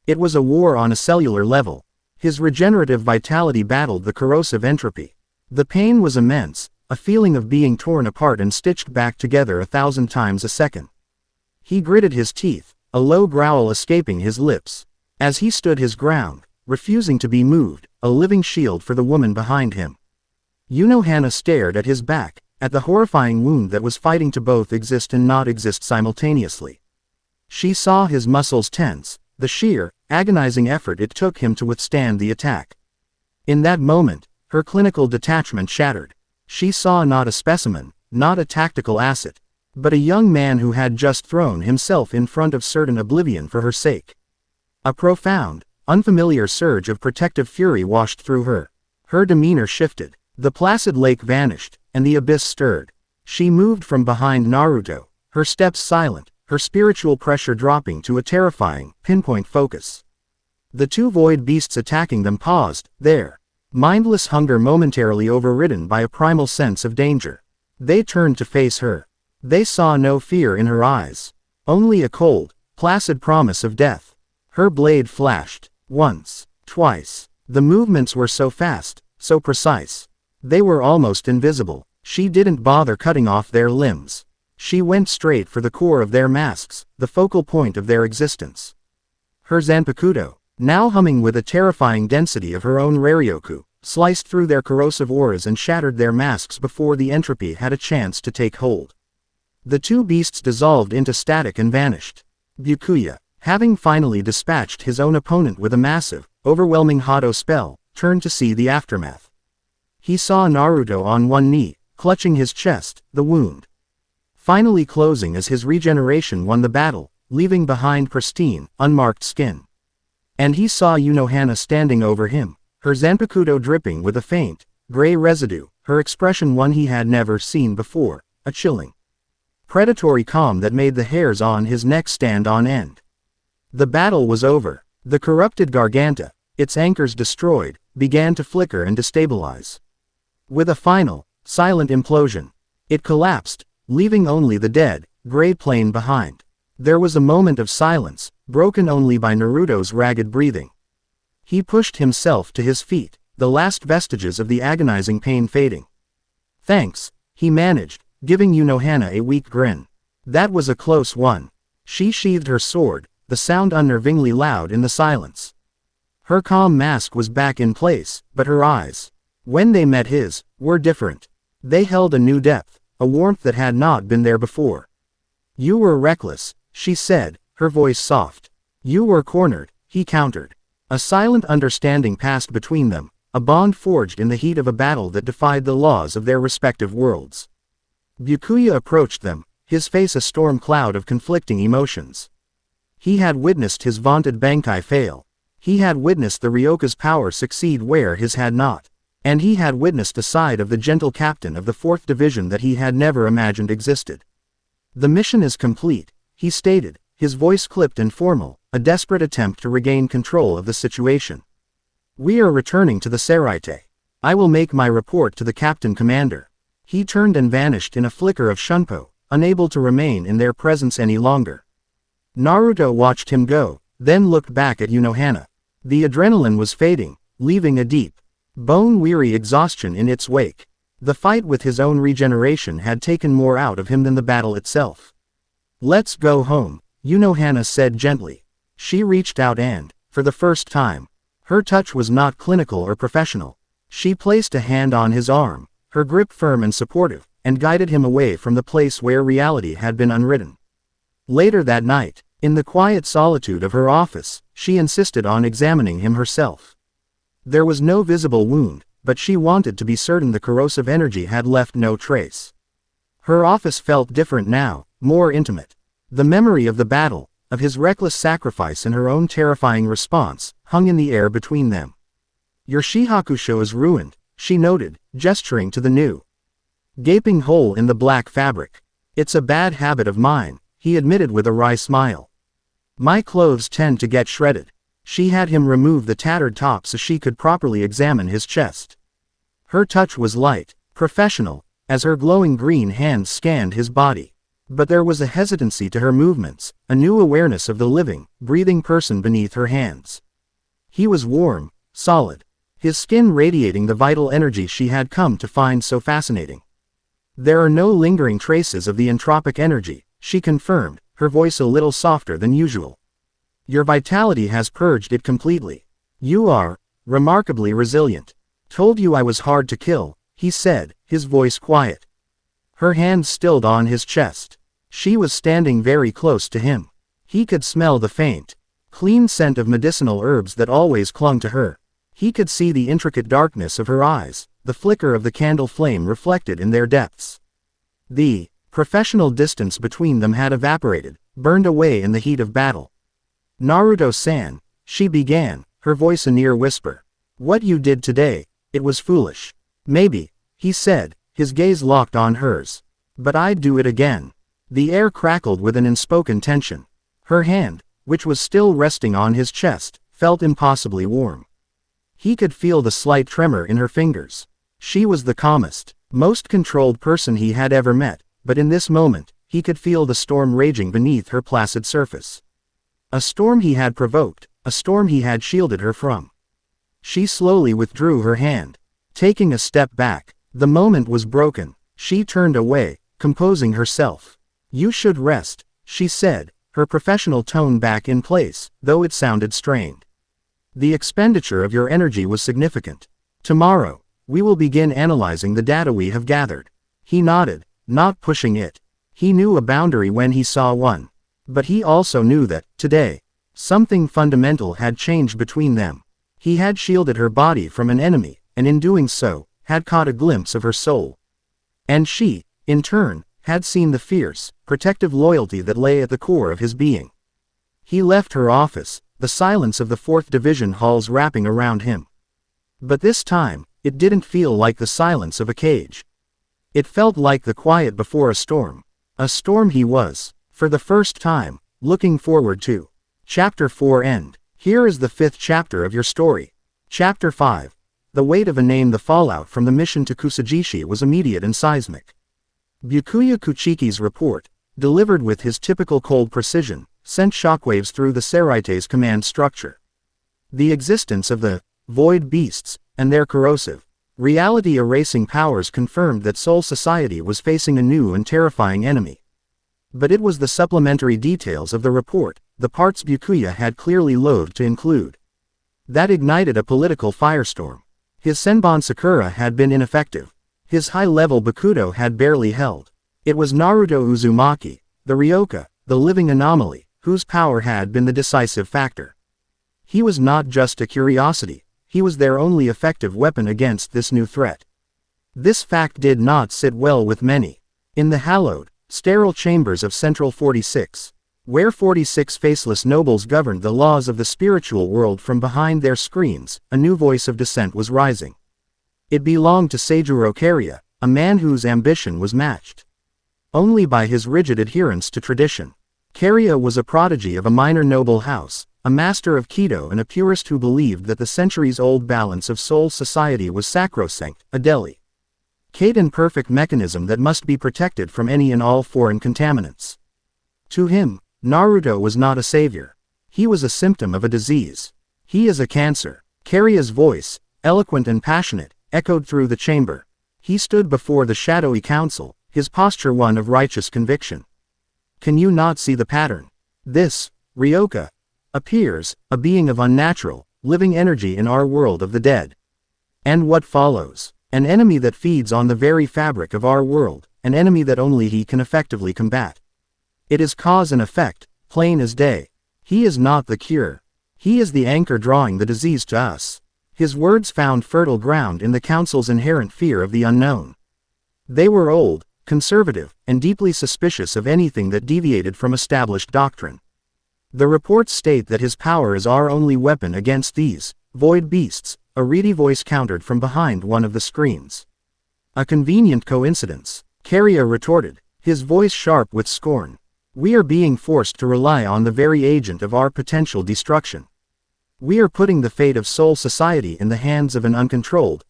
[SPEAKER 1] It was a war on a cellular level. His regenerative vitality battled the corrosive entropy. The pain was immense, a feeling of being torn apart and stitched back together 1,000 times a second. He gritted his teeth, a low growl escaping his lips. As he stood his ground, refusing to be moved, a living shield for the woman behind him. Unohana stared at his back, at the horrifying wound that was fighting to both exist and not exist simultaneously. She saw his muscles tense, the sheer, agonizing effort it took him to withstand the attack. In that moment, her clinical detachment shattered. She saw not a specimen, not a tactical asset, but a young man who had just thrown himself in front of certain oblivion for her sake. A profound, unfamiliar surge of protective fury washed through her. Her demeanor shifted. The placid lake vanished, and the abyss stirred. She moved from behind Naruto, her steps silent, her spiritual pressure dropping to a terrifying, pinpoint focus. The 2 void beasts attacking them paused, their mindless hunger momentarily overridden by a primal sense of danger. They turned to face her. They saw no fear in her eyes. Only a cold, placid promise of death. Her blade flashed. Once. Twice. The movements were so fast, so precise. They were almost invisible. She didn't bother cutting off their limbs. She went straight for the core of their masks, the focal point of their existence. Her Zanpakuto, now humming with a terrifying density of her own Raryoku, sliced through their corrosive auras and shattered their masks before the entropy had a chance to take hold. The 2 beasts dissolved into static and vanished. Byakuya, having finally dispatched his own opponent with a massive, overwhelming Hado spell, turned to see the aftermath. He saw Naruto on one knee, clutching his chest, the wound finally closing as his regeneration won the battle, leaving behind pristine, unmarked skin. And he saw Unohana standing over him, her Zanpakuto dripping with a faint, gray residue, her expression one he had never seen before, a chilling, predatory calm that made the hairs on his neck stand on end. The battle was over. The corrupted Garganta, its anchors destroyed, began to flicker and destabilize. With a final, silent implosion, it collapsed, leaving only the dead, gray plain behind. There was a moment of silence, broken only by Naruto's ragged breathing. He pushed himself to his feet, the last vestiges of the agonizing pain fading. "Thanks," he managed, giving Unohana a weak grin. "That was a close one." She sheathed her sword, the sound unnervingly loud in the silence. Her calm mask was back in place, but her eyes, when they met his, were different. They held a new depth, a warmth that had not been there before. You were reckless, she said, her voice soft. You were cornered, he countered. A silent understanding passed between them, a bond forged in the heat of a battle that defied the laws of their respective worlds. Byakuya approached them, his face a storm cloud of conflicting emotions. He had witnessed his vaunted Bankai fail. He had witnessed the Ryoka's power succeed where his had not. And he had witnessed a side of the gentle captain of the 4th Division that he had never imagined existed. The mission is complete, he stated, his voice clipped and formal, a desperate attempt to regain control of the situation. We are returning to the Seraite. I will make my report to the Captain Commander. He turned and vanished in a flicker of shunpo, unable to remain in their presence any longer. Naruto watched him go, then looked back at Unohana. The adrenaline was fading, leaving a deep, bone-weary exhaustion in its wake. The fight with his own regeneration had taken more out of him than the battle itself. Let's go home, Unohana said gently. She reached out and, for the first time, her touch was not clinical or professional. She placed a hand on his arm, her grip firm and supportive, and guided him away from the place where reality had been unwritten. Later that night, in the quiet solitude of her office, she insisted on examining him herself. There was no visible wound, but she wanted to be certain the corrosive energy had left no trace. Her office felt different now, more intimate. The memory of the battle, of his reckless sacrifice and her own terrifying response, hung in the air between them. Your Shihakusho is ruined, she noted, gesturing to the new gaping hole in the black fabric. It's a bad habit of mine, he admitted with a wry smile. My clothes tend to get shredded. She had him remove the tattered top so she could properly examine his chest. Her touch was light, professional, as her glowing green hands scanned his body. But there was a hesitancy to her movements, a new awareness of the living, breathing person beneath her hands. He was warm, solid, his skin radiating the vital energy she had come to find so fascinating. There are no lingering traces of the entropic energy, she confirmed, her voice a little softer than usual. Your vitality has purged it completely. You are, remarkably resilient. Told you I was hard to kill, he said, his voice quiet. Her hand stilled on his chest. She was standing very close to him. He could smell the faint, clean scent of medicinal herbs that always clung to her. He could see the intricate darkness of her eyes, the flicker of the candle flame reflected in their depths. The professional distance between them had evaporated, burned away in the heat of battle. Naruto-san, she began, her voice a near whisper. What you did today, it was foolish. Maybe, he said, his gaze locked on hers. But I'd do it again. The air crackled with an unspoken tension. Her hand, which was still resting on his chest, felt impossibly warm. He could feel the slight tremor in her fingers. She was the calmest, most controlled person he had ever met, but in this moment, he could feel the storm raging beneath her placid surface. A storm he had provoked, a storm he had shielded her from. She slowly withdrew her hand. Taking a step back, the moment was broken. She turned away, composing herself. You should rest, she said, her professional tone back in place, though it sounded strained. The expenditure of your energy was significant. Tomorrow, we will begin analyzing the data we have gathered. He nodded, not pushing it. He knew a boundary when he saw one. But he also knew that, today, something fundamental had changed between them. He had shielded her body from an enemy, and in doing so, had caught a glimpse of her soul. And she, in turn, had seen the fierce, protective loyalty that lay at the core of his being. He left her office, the silence of the 4th Division halls wrapping around him. But this time, it didn't feel like the silence of a cage. It felt like the quiet before a storm. A storm he was, for the first time, looking forward to. Chapter 4 End. Here is the 5th chapter of your story. Chapter 5. The weight of a name. The fallout from the mission to Kusajishi was immediate and seismic. Byakuya Kuchiki's report, delivered with his typical cold precision, sent shockwaves through the Seraite's command structure. The existence of the void beasts, and their corrosive, reality-erasing powers confirmed that Soul Society was facing a new and terrifying enemy. But it was the supplementary details of the report, the parts Byakuya had clearly loathed to include, that ignited a political firestorm. His Senbon Sakura had been ineffective. His high-level Bakudo had barely held. It was Naruto Uzumaki, the Ryoka, the living anomaly, whose power had been the decisive factor. He was not just a curiosity, he was their only effective weapon against this new threat. This fact did not sit well with many. In the hallowed, sterile chambers of Central 46, where 46 faceless nobles governed the laws of the spiritual world from behind their screens, a new voice of dissent was rising. It belonged to Seijuro Kariya, a man whose ambition was matched only by his rigid adherence to tradition. Kariya was a prodigy of a minor noble house, a master of Kido and a purist who believed that the centuries-old balance of soul society was sacrosanct, a delicate and perfect mechanism that must be protected from any and all foreign contaminants. To him, Naruto was not a savior. He was a symptom of a disease. He is a cancer. Kariya's voice, eloquent and passionate, echoed through the chamber. He stood before the shadowy council, his posture one of righteous conviction. Can you not see the pattern? This, Ryoka, appears, a being of unnatural, living energy in our world of the dead. And what follows? An enemy that feeds on the very fabric of our world, an enemy that only he can effectively combat. It is cause and effect, plain as day. He is not the cure. He is the anchor drawing the disease to us. His words found fertile ground in the council's inherent fear of the unknown. They were old, conservative, and deeply suspicious of anything that deviated from established doctrine. The reports state that his power is our only weapon against these void beasts, a reedy voice countered from behind one of the screens. A convenient coincidence, Kariya retorted, his voice sharp with scorn. We are being forced to rely on the very agent of our potential destruction. We are putting the fate of soul society in the hands of an uncontrolled,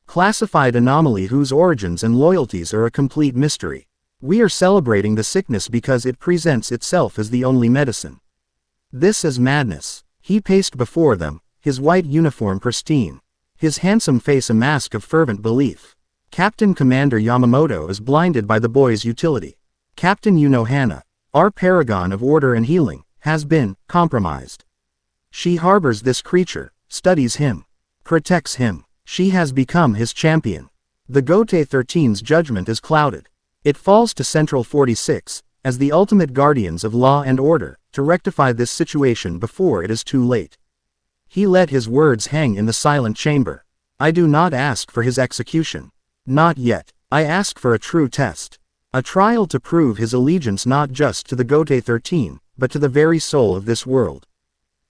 [SPEAKER 1] classified anomaly whose origins and loyalties are a complete mystery. We are celebrating the sickness because it presents itself as the only medicine. This is madness. He paced before them, his white uniform pristine, his handsome face a mask of fervent belief. Captain Commander Yamamoto is blinded by the boy's utility. Captain Unohana, our paragon of order and healing, has been compromised. She harbors this creature, studies him, protects him. She has become his champion. The Gote 13's judgment is clouded. It falls to Central 46, as the ultimate guardians of law and order, to rectify this situation before it is too late. He let his words hang in the silent chamber. I do not ask for his execution. Not yet. I ask for a true test. A trial to prove his allegiance not just to the Gote 13, but to the very soul of this world.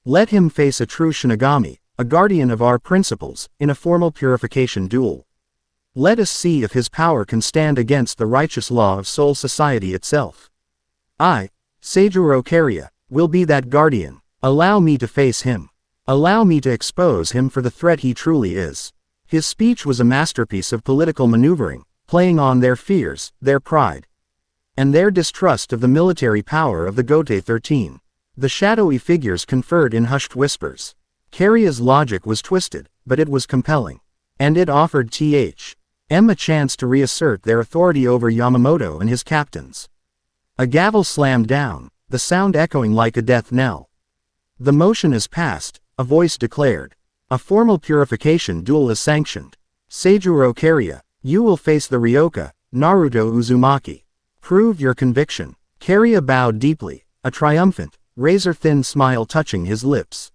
[SPEAKER 1] Let him face a true Shinigami, a guardian of our principles, in a formal purification duel. Let us see if his power can stand against the righteous law of soul society itself. I, Seijuro Kariya, will be that guardian. Allow me to face him. Allow me to expose him for the threat he truly is. His speech was a masterpiece of political maneuvering, playing on their fears, their pride, and their distrust of the military power of the Gote 13. The shadowy figures conferred in hushed whispers. Kariya's logic was twisted, but it was compelling. And it offered T.H.M. a chance to reassert their authority over Yamamoto and his captains. A gavel slammed down, the sound echoing like a death knell. The motion is passed, a voice declared. A formal purification duel is sanctioned. Seijuro Kariya, you will face the Ryoka, Naruto Uzumaki. Prove your conviction. Kariya bowed deeply, a triumphant, razor-thin smile touching his lips.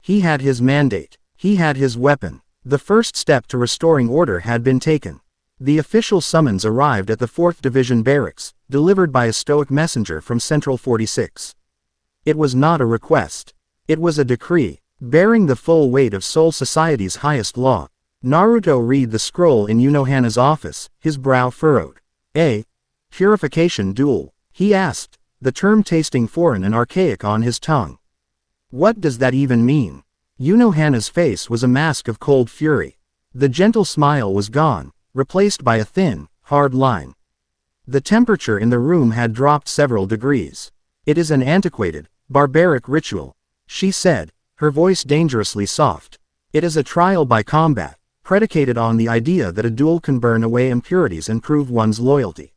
[SPEAKER 1] He had his mandate. He had his weapon. The first step to restoring order had been taken. The official summons arrived at the 4th Division barracks, delivered by a stoic messenger from Central 46. It was not a request. It was a decree, bearing the full weight of Soul Society's highest law. Naruto read the scroll in Unohana's office, his brow furrowed. A purification duel, he asked, the term tasting foreign and archaic on his tongue. What does that even mean? Unohana's face was a mask of cold fury. The gentle smile was gone, replaced by a thin, hard line. The temperature in the room had dropped several degrees. It is an antiquated, barbaric ritual, she said, her voice dangerously soft. It is a trial by combat, predicated on the idea that a duel can burn away impurities and prove one's loyalty.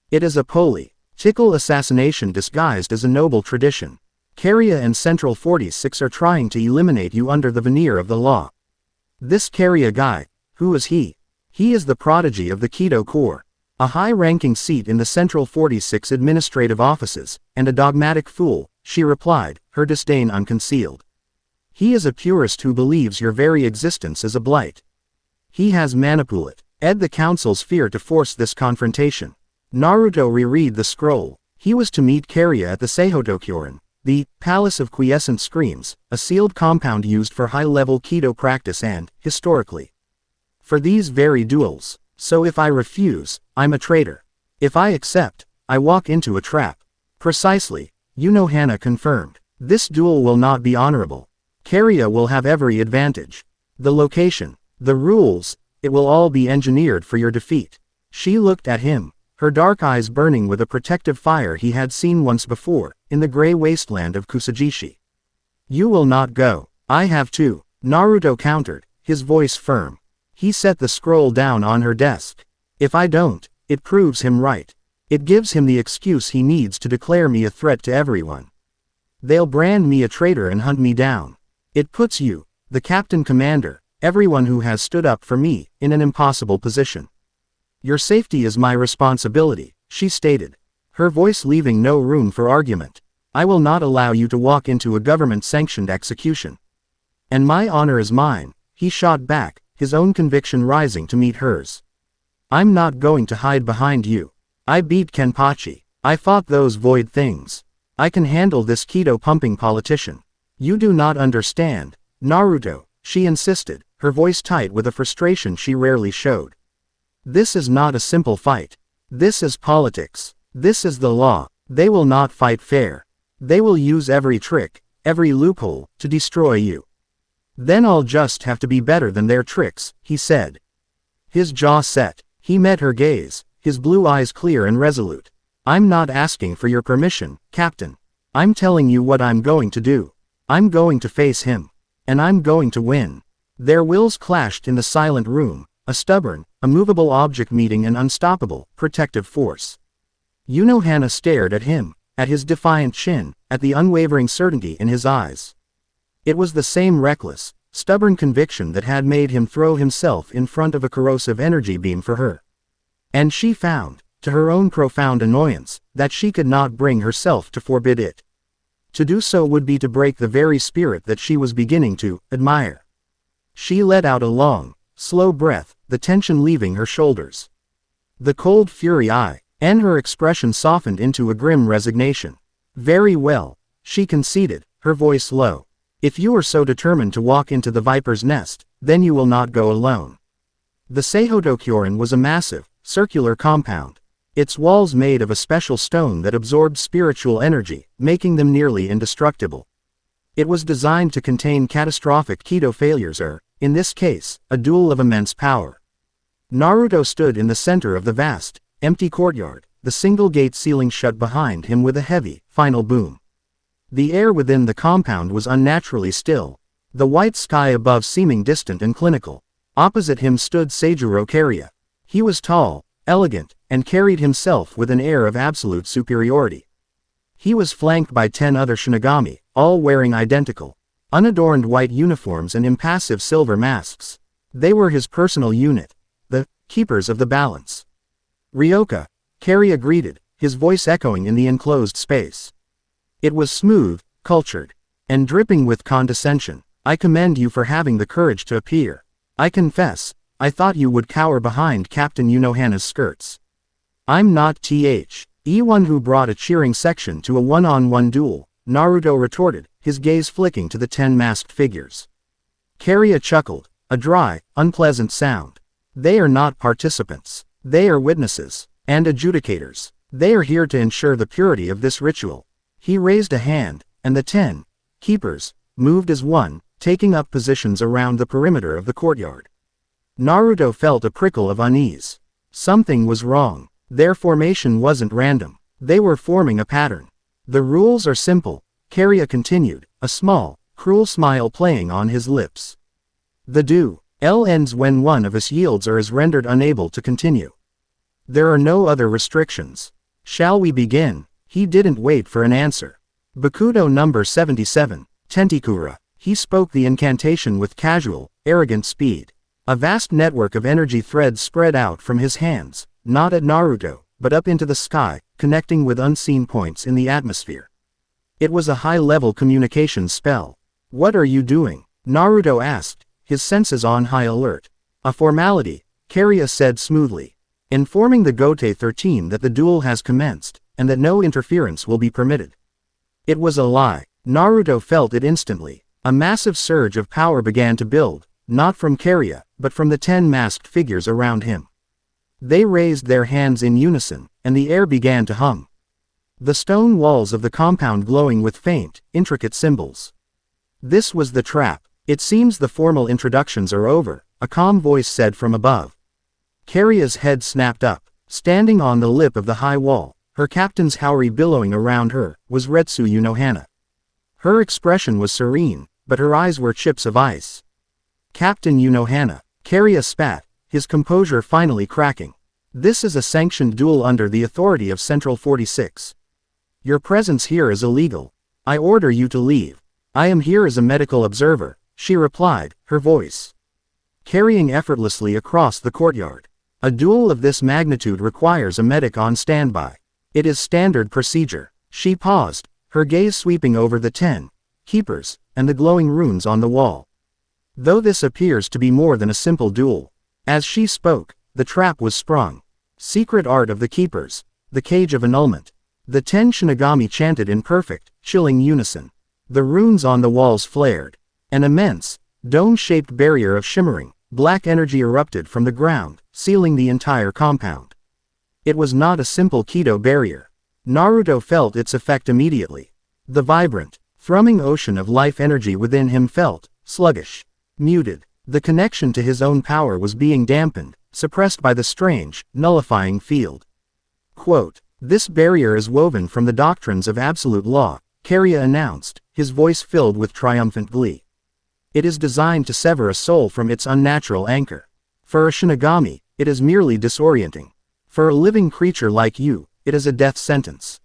[SPEAKER 1] It is a political assassination disguised as a noble tradition. Kariya and Central 46 are trying to eliminate you under the veneer of the law. This Kariya guy, who is he? He is the prodigy of the Kido Corps. A high-ranking seat in the Central 46 administrative offices, and a dogmatic fool, she replied, her disdain unconcealed. He is a purist who believes your very existence is a blight. He has manipulated the council's fear to force this confrontation. Naruto reread the scroll. He was to meet Kariya at the Seihotokyoran, the Palace of Quiescent Screams, a sealed compound used for high-level Kido practice and, historically, for these very duels. So if I refuse, I'm a traitor. If I accept, I walk into a trap. Precisely, Unohana confirmed. This duel will not be honorable. Kariya will have every advantage. The location, the rules, it will all be engineered for your defeat. She looked at him, her dark eyes burning with a protective fire he had seen once before, in the gray wasteland of Kusajishi. You will not go. I have to, Naruto countered, his voice firm. He set the scroll down on her desk. If I don't, it proves him right. It gives him the excuse he needs to declare me a threat to everyone. They'll brand me a traitor and hunt me down. It puts you, the captain commander, everyone who has stood up for me, in an impossible position. Your safety is my responsibility, she stated, her voice leaving no room for argument. I will not allow you to walk into a government-sanctioned execution. And my honor is mine, he shot back, his own conviction rising to meet hers. I'm not going to hide behind you. I beat Kenpachi. I fought those void things. I can handle this Kido-pumping politician. You do not understand, Naruto, she insisted, her voice tight with a frustration she rarely showed. This is not a simple fight. This is politics. This is the law. They will not fight fair. They will use every trick, every loophole, to destroy you. Then I'll just have to be better than their tricks, he said. His jaw set. He met her gaze, his blue eyes clear and resolute. I'm not asking for your permission, Captain. I'm telling you what I'm going to do. I'm going to face him. And I'm going to win. Their wills clashed in the silent room, a stubborn, immovable object meeting an unstoppable, protective force. Unohana stared at him, at his defiant chin, at the unwavering certainty in his eyes. It was the same reckless, stubborn conviction that had made him throw himself in front of a corrosive energy beam for her. And she found, to her own profound annoyance, that she could not bring herself to forbid it. To do so would be to break the very spirit that she was beginning to admire. She let out a long, slow breath, the tension leaving her shoulders. The cold fury and her expression softened into a grim resignation. Very well, she conceded, her voice low. If you are so determined to walk into the viper's nest, then you will not go alone. The Seihotokyoran was a massive, circular compound. Its walls made of a special stone that absorbed spiritual energy, making them nearly indestructible. It was designed to contain catastrophic Kido failures or, in this case, a duel of immense power. Naruto stood in the center of the vast, empty courtyard, the single gate ceiling shut behind him with a heavy, final boom. The air within the compound was unnaturally still, the white sky above seeming distant and clinical. Opposite him stood Seijuro Kariya. He was tall, elegant, and carried himself with an air of absolute superiority. He was flanked by 10 other Shinigami, all wearing identical, unadorned white uniforms and impassive silver masks. They were his personal unit, the keepers of the balance. Ryoka, Kariya greeted, his voice echoing in the enclosed space. It was smooth, cultured, and dripping with condescension. I commend you for having the courage to appear. I confess, I thought you would cower behind Captain Unohana's skirts. I'm not the one who brought a cheering section to a one-on-one duel, Naruto retorted, his gaze flicking to the 10 masked figures. Kariya chuckled, a dry, unpleasant sound. They are not participants. They are witnesses, and adjudicators. They are here to ensure the purity of this ritual. He raised a hand, and the 10 keepers moved as one, taking up positions around the perimeter of the courtyard. Naruto felt a prickle of unease. Something was wrong. Their formation wasn't random. They were forming a pattern. The rules are simple, Kariya continued, a small, cruel smile playing on his lips. The duel ends when one of us yields or is rendered unable to continue. There are no other restrictions. Shall we begin? He didn't wait for an answer. Bakudo number 77, Tentikura. He spoke the incantation with casual, arrogant speed. A vast network of energy threads spread out from his hands, not at Naruto, but up into the sky, connecting with unseen points in the atmosphere. It was a high-level communication spell. "What are you doing?" Naruto asked, his senses on high alert. "A formality," Kariya said smoothly. "Informing the Gote 13 that the duel has commenced, and that no interference will be permitted." It was a lie. Naruto felt it instantly. A massive surge of power began to build, not from Kariya, but from the 10 masked figures around him. They raised their hands in unison, and the air began to hum. The stone walls of the compound glowing with faint, intricate symbols. "This was the trap. It seems the formal introductions are over," a calm voice said from above. Kariya's head snapped up. Standing on the lip of the high wall, her captain's Haori billowing around her, was Retsu Unohana. Her expression was serene, but her eyes were chips of ice. "Captain Unohana," Kariya spat, his composure finally cracking. "This is a sanctioned duel under the authority of Central 46. Your presence here is illegal. I order you to leave." "I am here as a medical observer," she replied, her voice carrying effortlessly across the courtyard. "A duel of this magnitude requires a medic on standby. It is standard procedure." She paused, her gaze sweeping over the 10 keepers, and the glowing runes on the wall. "Though this appears to be more than a simple duel." As she spoke, the trap was sprung. "Secret art of the keepers, the cage of annulment." The 10 Shinigami chanted in perfect, chilling unison. The runes on the walls flared. An immense, dome-shaped barrier of shimmering, black energy erupted from the ground, sealing the entire compound. It was not a simple Kido barrier. Naruto felt its effect immediately. The vibrant, thrumming ocean of life energy within him felt sluggish, muted. The connection to his own power was being dampened, suppressed by the strange, nullifying field. Quote, "This barrier is woven from the doctrines of absolute law," Kariya announced, his voice filled with triumphant glee. "It is designed to sever a soul from its unnatural anchor. For a Shinigami, it is merely disorienting. For a living creature like you, it is a death sentence.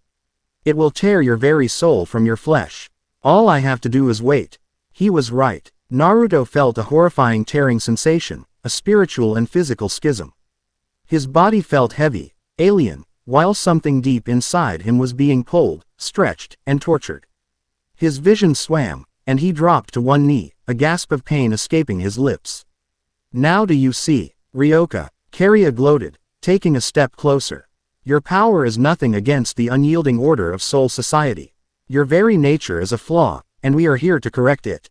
[SPEAKER 1] It will tear your very soul from your flesh. All I have to do is wait." He was right. Naruto felt a horrifying tearing sensation, a spiritual and physical schism. His body felt heavy, alien, while something deep inside him was being pulled, stretched, and tortured. His vision swam, and he dropped to one knee, a gasp of pain escaping his lips. "Now do you see, Ryoka?" Kariya gloated, taking a step closer. "Your power is nothing against the unyielding order of Soul Society. Your very nature is a flaw, and we are here to correct it."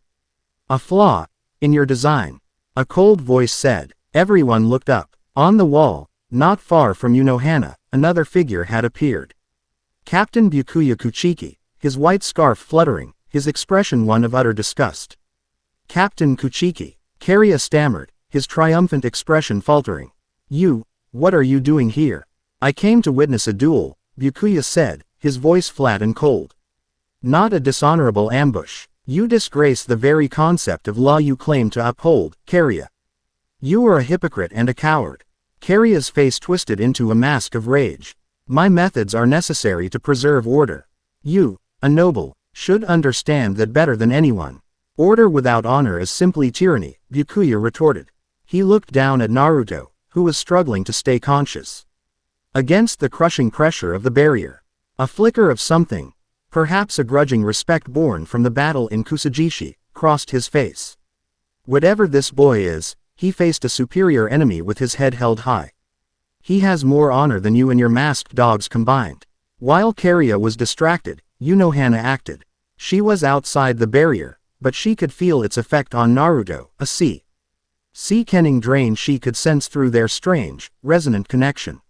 [SPEAKER 1] "A flaw? In your design?" a cold voice said. Everyone looked up. On the wall, not far from Unohana, another figure had appeared. Captain Byakuya Kuchiki, his white scarf fluttering, his expression one of utter disgust. "Captain Kuchiki," Kariya stammered, his triumphant expression faltering. What are you doing here?" "I came to witness a duel," Byakuya said, his voice flat and cold. "Not a dishonorable ambush. You disgrace the very concept of law you claim to uphold, Kariya. You are a hypocrite and a coward." Kariya's face twisted into a mask of rage. "My methods are necessary to preserve order. You, a noble, should understand that better than anyone. Order without honor is simply tyranny," Byakuya retorted. He looked down at Naruto, who was struggling to stay conscious against the crushing pressure of the barrier. A flicker of something, perhaps a grudging respect born from the battle in Kusajishi, crossed his face. Whatever this boy is, he faced a superior enemy with his head held high. He has more honor than you and your masked dogs combined. While Kariya was distracted, Unohana acted. She was outside the barrier, but she could feel its effect on Naruto, a sea-kenning drain she could sense through their strange, resonant connection.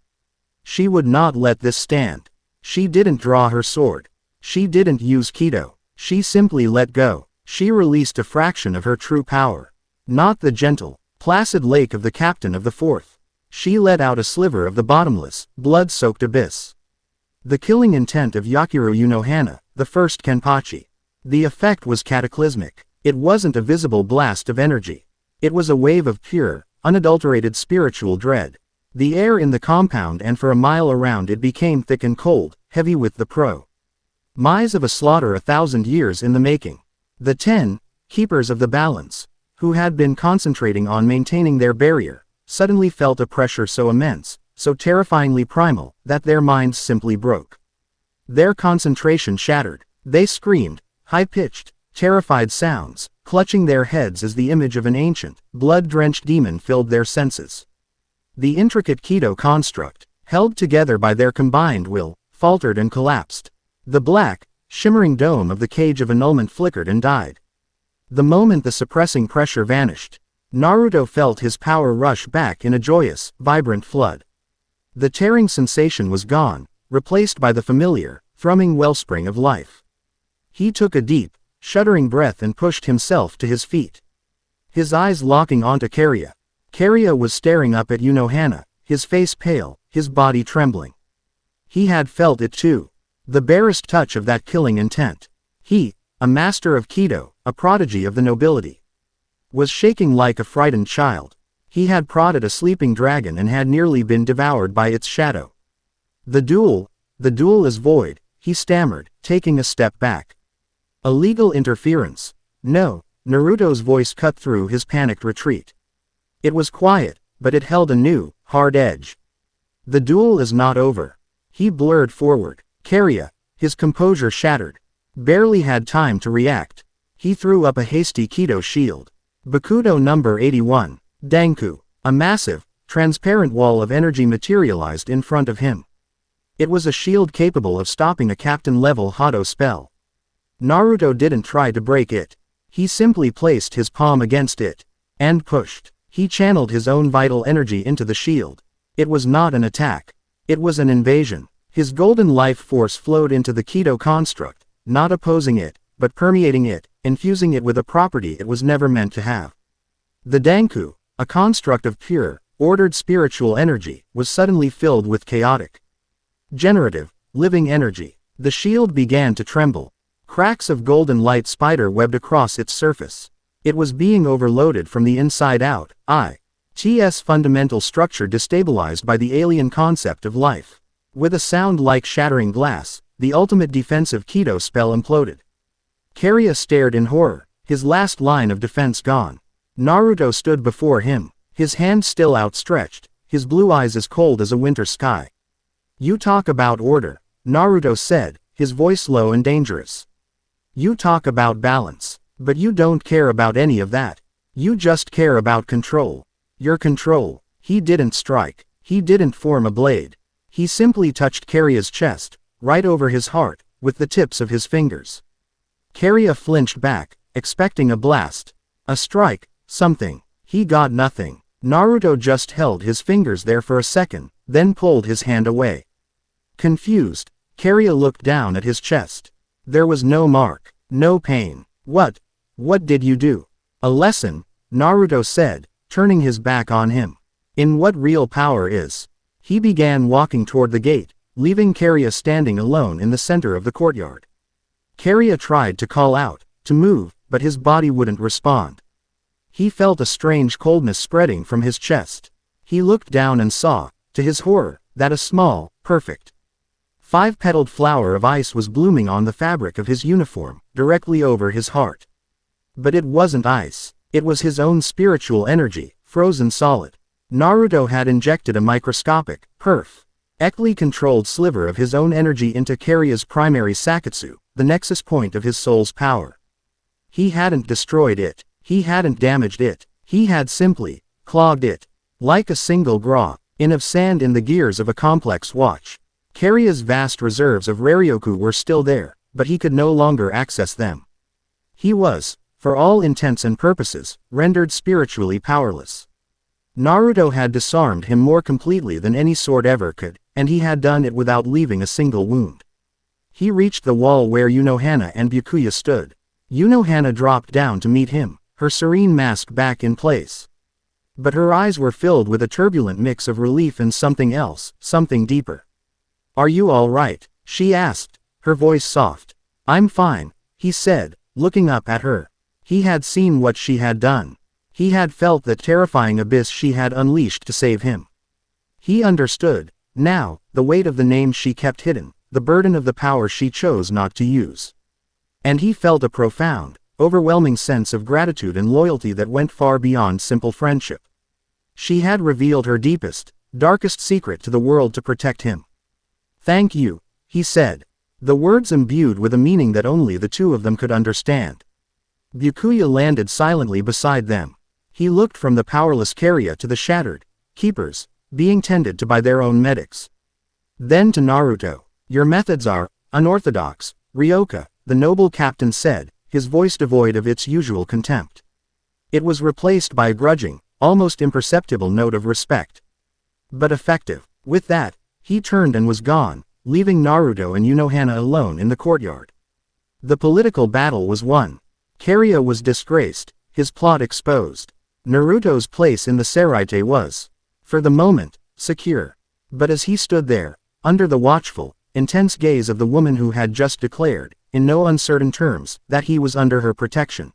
[SPEAKER 1] She would not let this stand. She didn't draw her sword. She didn't use Kido. She simply let go. She released a fraction of her true power. Not the gentle, placid lake of the captain of the fourth. She let out a sliver of the bottomless, blood-soaked abyss. The killing intent of Yakiru Unohana, the first Kenpachi. The effect was cataclysmic. It wasn't a visible blast of energy. It was a wave of pure, unadulterated spiritual dread. The air in the compound and for a mile around it became thick and cold, heavy with the mize of a slaughter 1,000 years in the making. The 10 keepers of the balance, who had been concentrating on maintaining their barrier, suddenly felt a pressure so immense, so terrifyingly primal, that their minds simply broke. Their concentration shattered. They screamed, high-pitched, terrified sounds, clutching their heads as the image of an ancient, blood-drenched demon filled their senses. The intricate Kido construct, held together by their combined will, faltered and collapsed. The black, shimmering dome of the cage of annulment flickered and died. The moment the suppressing pressure vanished, Naruto felt his power rush back in a joyous, vibrant flood. The tearing sensation was gone, replaced by the familiar, thrumming wellspring of life. He took a deep, shuddering breath and pushed himself to his feet. His eyes locking onto Kariya. Kariya was staring up at Unohana, his face pale, his body trembling. He had felt it too. The barest touch of that killing intent. He, a master of Kido, a prodigy of the nobility, was shaking like a frightened child. He had prodded a sleeping dragon and had nearly been devoured by its shadow. The duel is void, he stammered, taking a step back. Illegal interference. No, Naruto's voice cut through his panicked retreat. It was quiet, but it held a new, hard edge. The duel is not over. He blurred forward. Kariya, his composure shattered, barely had time to react. He threw up a hasty Kido shield. Bakudo number 81. Danku. A massive, transparent wall of energy materialized in front of him. It was a shield capable of stopping a captain-level Hado spell. Naruto didn't try to break it. He simply placed his palm against it, and pushed. He channeled his own vital energy into the shield. It was not an attack. It was an invasion. His golden life force flowed into the Kido construct, not opposing it, but permeating it, infusing it with a property it was never meant to have. The Danku, a construct of pure, ordered spiritual energy, was suddenly filled with chaotic, generative, living energy. The shield began to tremble. Cracks of golden light spider-webbed across its surface. It was being overloaded from the inside out. IT's fundamental structure destabilized by the alien concept of life. With a sound like shattering glass, the ultimate defensive Kido spell imploded. Kariya stared in horror, his last line of defense gone. Naruto stood before him, his hand still outstretched, his blue eyes as cold as a winter sky. "You talk about order," Naruto said, his voice low and dangerous. "You talk about balance, but you don't care about any of that. You just care about control. Your control." He didn't strike. He didn't form a blade. He simply touched Kariya's chest, right over his heart, with the tips of his fingers. Kariya flinched back, expecting a blast. A strike, something. He got nothing. Naruto just held his fingers there for a second, then pulled his hand away. Confused, Kariya looked down at his chest. There was no mark, no pain. What did you do?" "A lesson," Naruto said, turning his back on him. "In what real power is." He began walking toward the gate, leaving Kariya standing alone in the center of the courtyard. Kariya tried to call out, to move, but his body wouldn't respond. He felt a strange coldness spreading from his chest. He looked down and saw, to his horror, that a small, perfect, five-petaled flower of ice was blooming on the fabric of his uniform, directly over his heart. But it wasn't ice. It was his own spiritual energy, frozen solid. Naruto had injected a microscopic, perfectly controlled sliver of his own energy into Kariya's primary Sakatsu, the nexus point of his soul's power. He hadn't destroyed it. He hadn't damaged it. He had simply clogged it. Like a single grain of sand in the gears of a complex watch. Kariya's vast reserves of Raryoku were still there, but he could no longer access them. He was, for all intents and purposes, rendered spiritually powerless. Naruto had disarmed him more completely than any sword ever could, and he had done it without leaving a single wound. He reached the wall where Unohana and Byakuya stood. Unohana dropped down to meet him, her serene mask back in place. But her eyes were filled with a turbulent mix of relief and something else, something deeper. "Are you all right?" she asked, her voice soft. "I'm fine," he said, looking up at her. He had seen what she had done. He had felt the terrifying abyss she had unleashed to save him. He understood, now, the weight of the name she kept hidden, the burden of the power she chose not to use. And he felt a profound, overwhelming sense of gratitude and loyalty that went far beyond simple friendship. She had revealed her deepest, darkest secret to the world to protect him. Thank you, he said. The words imbued with a meaning that only the two of them could understand. Byakuya landed silently beside them. He looked from the powerless Karya to the shattered keepers, being tended to by their own medics. Then to Naruto. Your methods are unorthodox, Ryoka, the noble captain said, his voice devoid of its usual contempt. It was replaced by a grudging, almost imperceptible note of respect. But effective. With that, he turned and was gone, leaving Naruto and Unohana alone in the courtyard. The political battle was won. Karya was disgraced, his plot exposed. Naruto's place in the Seraite was, for the moment, secure. But as he stood there, under the watchful, intense gaze of the woman who had just declared, in no uncertain terms, that he was under her protection,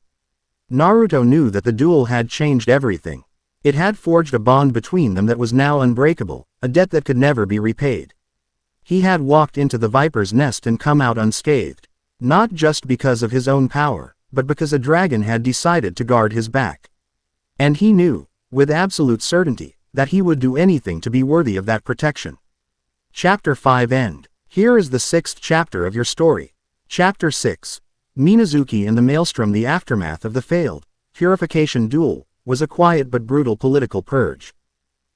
[SPEAKER 1] Naruto knew that the duel had changed everything. It had forged a bond between them that was now unbreakable, a debt that could never be repaid. He had walked into the viper's nest and come out unscathed, not just because of his own power, but because a dragon had decided to guard his back. And he knew, with absolute certainty, that he would do anything to be worthy of that protection. Chapter 5 End. Here is the 6th chapter of your story. Chapter 6. Minazuki and the Maelstrom. The aftermath of the failed purification duel was a quiet but brutal political purge.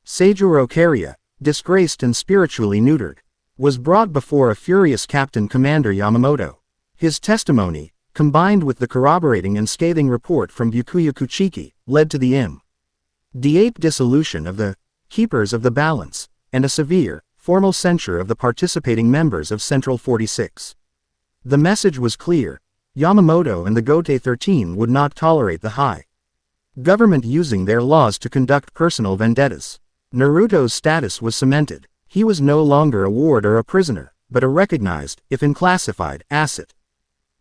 [SPEAKER 1] Seijuro Karya, disgraced and spiritually neutered, was brought before a furious Captain Commander Yamamoto. His testimony, combined with the corroborating and scathing report from Byakuya Kuchiki, led to the immediate dissolution of the Keepers of the Balance, and a severe, formal censure of the participating members of Central 46. The message was clear. Yamamoto and the Gote 13 would not tolerate the high government using their laws to conduct personal vendettas. Naruto's status was cemented. He was no longer a ward or a prisoner, but a recognized, if unclassified, asset.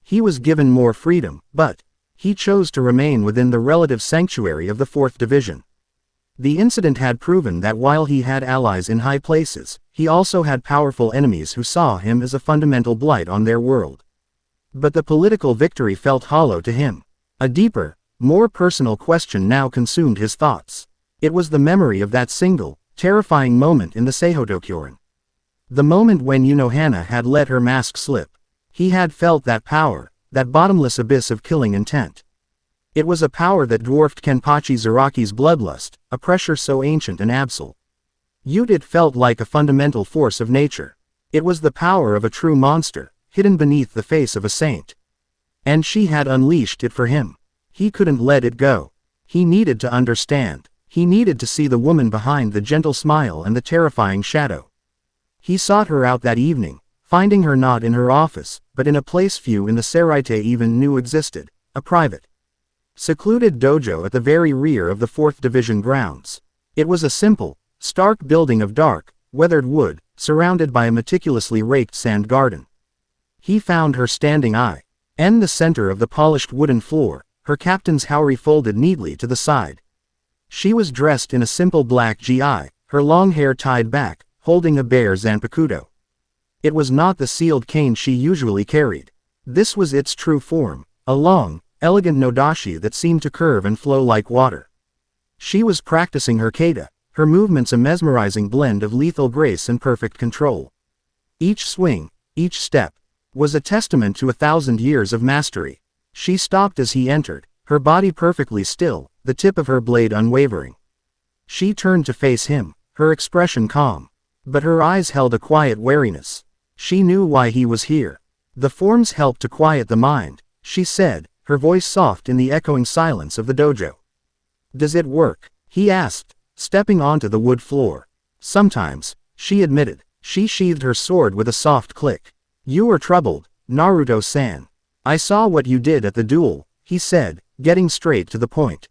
[SPEAKER 1] He was given more freedom, but he chose to remain within the relative sanctuary of the 4th Division. The incident had proven that while he had allies in high places, he also had powerful enemies who saw him as a fundamental blight on their world. But the political victory felt hollow to him. A deeper, more personal question now consumed his thoughts. It was the memory of that single, terrifying moment in the Seihotokyoran. The moment when Unohana had let her mask slip. He had felt that power, that bottomless abyss of killing intent. It was a power that dwarfed Kenpachi Zaraki's bloodlust, a pressure so ancient and absolute. It felt like a fundamental force of nature. It was the power of a true monster, hidden beneath the face of a saint. And she had unleashed it for him. He couldn't let it go. He needed to understand. He needed to see the woman behind the gentle smile and the terrifying shadow. He sought her out that evening, finding her not in her office, but in a place few in the Seraite even knew existed, a private, secluded dojo at the very rear of the 4th Division grounds. It was a simple, stark building of dark, weathered wood, surrounded by a meticulously raked sand garden. He found her standing in the center of the polished wooden floor, her captain's haori folded neatly to the side. She was dressed in a simple black gi, her long hair tied back, holding a bare zanpakuto. It was not the sealed cane she usually carried. This was its true form, a long, elegant nodashi that seemed to curve and flow like water. She was practicing her kata, her movements a mesmerizing blend of lethal grace and perfect control. Each swing, each step, was a testament to 1,000 years of mastery. She stopped as he entered, her body perfectly still, the tip of her blade unwavering. She turned to face him, her expression calm. But her eyes held a quiet wariness. She knew why he was here. The forms helped to quiet the mind, she said, her voice soft in the echoing silence of the dojo. Does it work? He asked, stepping onto the wood floor. Sometimes, she admitted. She sheathed her sword with a soft click. You were troubled, Naruto-san. I saw what you did at the duel, he said, getting straight to the point.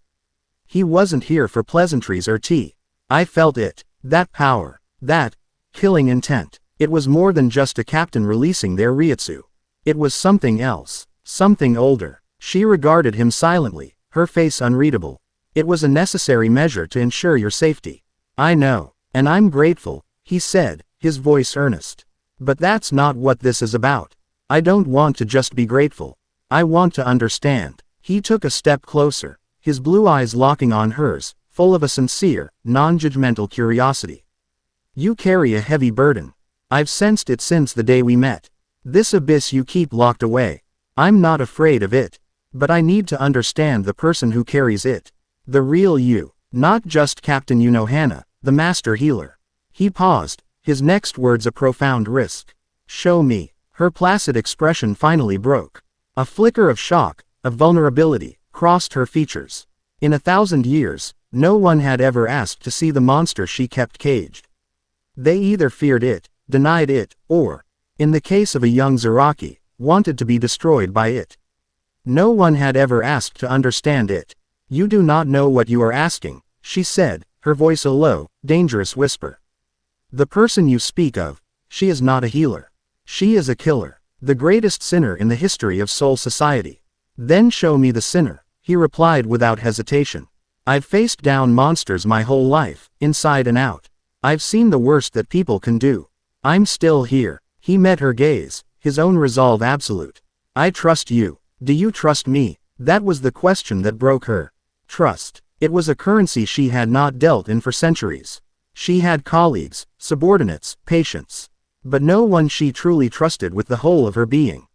[SPEAKER 1] He wasn't here for pleasantries or tea. I felt it. That power. That killing intent. It was more than just a captain releasing their ryutsu. It was something else. Something older. She regarded him silently, her face unreadable. It was a necessary measure to ensure your safety. I know. And I'm grateful, he said, his voice earnest. But that's not what this is about. I don't want to just be grateful. I want to understand. He took a step closer, his blue eyes locking on hers, full of a sincere, non-judgmental curiosity. You carry a heavy burden. I've sensed it since the day we met. This abyss you keep locked away. I'm not afraid of it. But I need to understand the person who carries it. The real you. Not just Captain Unohana, the master healer. He paused, his next words a profound risk. Show me. Her placid expression finally broke. A flicker of shock, of vulnerability, crossed her features. In 1,000 years, no one had ever asked to see the monster she kept caged. They either feared it, denied it, or, in the case of a young Zaraki, wanted to be destroyed by it. No one had ever asked to understand it. You do not know what you are asking, she said, her voice a low, dangerous whisper. The person you speak of, she is not a healer. She is a killer, the greatest sinner in the history of Soul Society. Then show me the sinner, he replied without hesitation. I've faced down monsters my whole life, inside and out. I've seen the worst that people can do. I'm still here. He met her gaze, his own resolve absolute. I trust you. Do you trust me? That was the question that broke her. Trust. It was a currency she had not dealt in for centuries. She had colleagues, subordinates, patients. But no one she truly trusted with the whole of her being.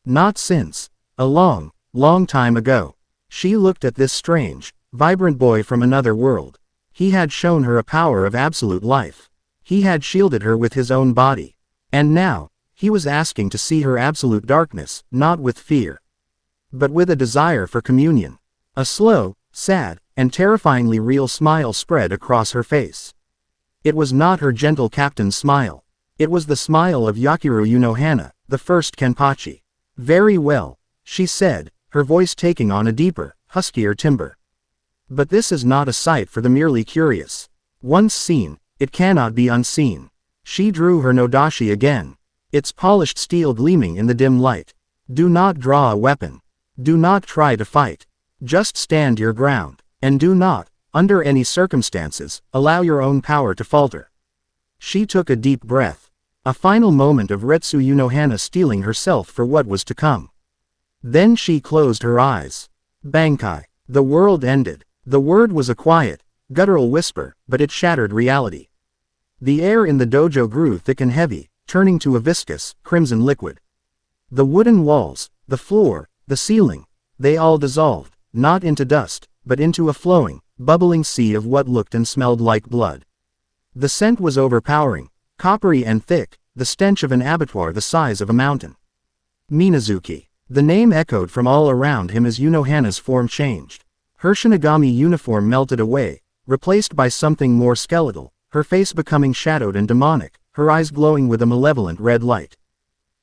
[SPEAKER 1] Not since. A long, long time ago. She looked at this strange, vibrant boy from another world. He had shown her a power of absolute life. He had shielded her with his own body. And now, he was asking to see her absolute darkness, not with fear, but with a desire for communion. A slow, sad, and terrifyingly real smile spread across her face. It was not her gentle captain's smile. It was the smile of Yakiru Unohana, the first Kenpachi. Very well, she said, her voice taking on a deeper, huskier timbre. But this is not a sight for the merely curious. Once seen, it cannot be unseen. She drew her nodashi again, its polished steel gleaming in the dim light. Do not draw a weapon. Do not try to fight. Just stand your ground, and do not, under any circumstances, allow your own power to falter. She took a deep breath. A final moment of Retsu Unohana steeling herself for what was to come. Then she closed her eyes. Bankai. The world ended. The word was a quiet, guttural whisper, but it shattered reality. The air in the dojo grew thick and heavy, turning to a viscous, crimson liquid. The wooden walls, the floor, the ceiling, they all dissolved, not into dust, but into a flowing, bubbling sea of what looked and smelled like blood. The scent was overpowering, coppery and thick, the stench of an abattoir the size of a mountain. Minazuki. The name echoed from all around him as Unohana's form changed. Her Shinigami uniform melted away, replaced by something more skeletal, her face becoming shadowed and demonic, her eyes glowing with a malevolent red light.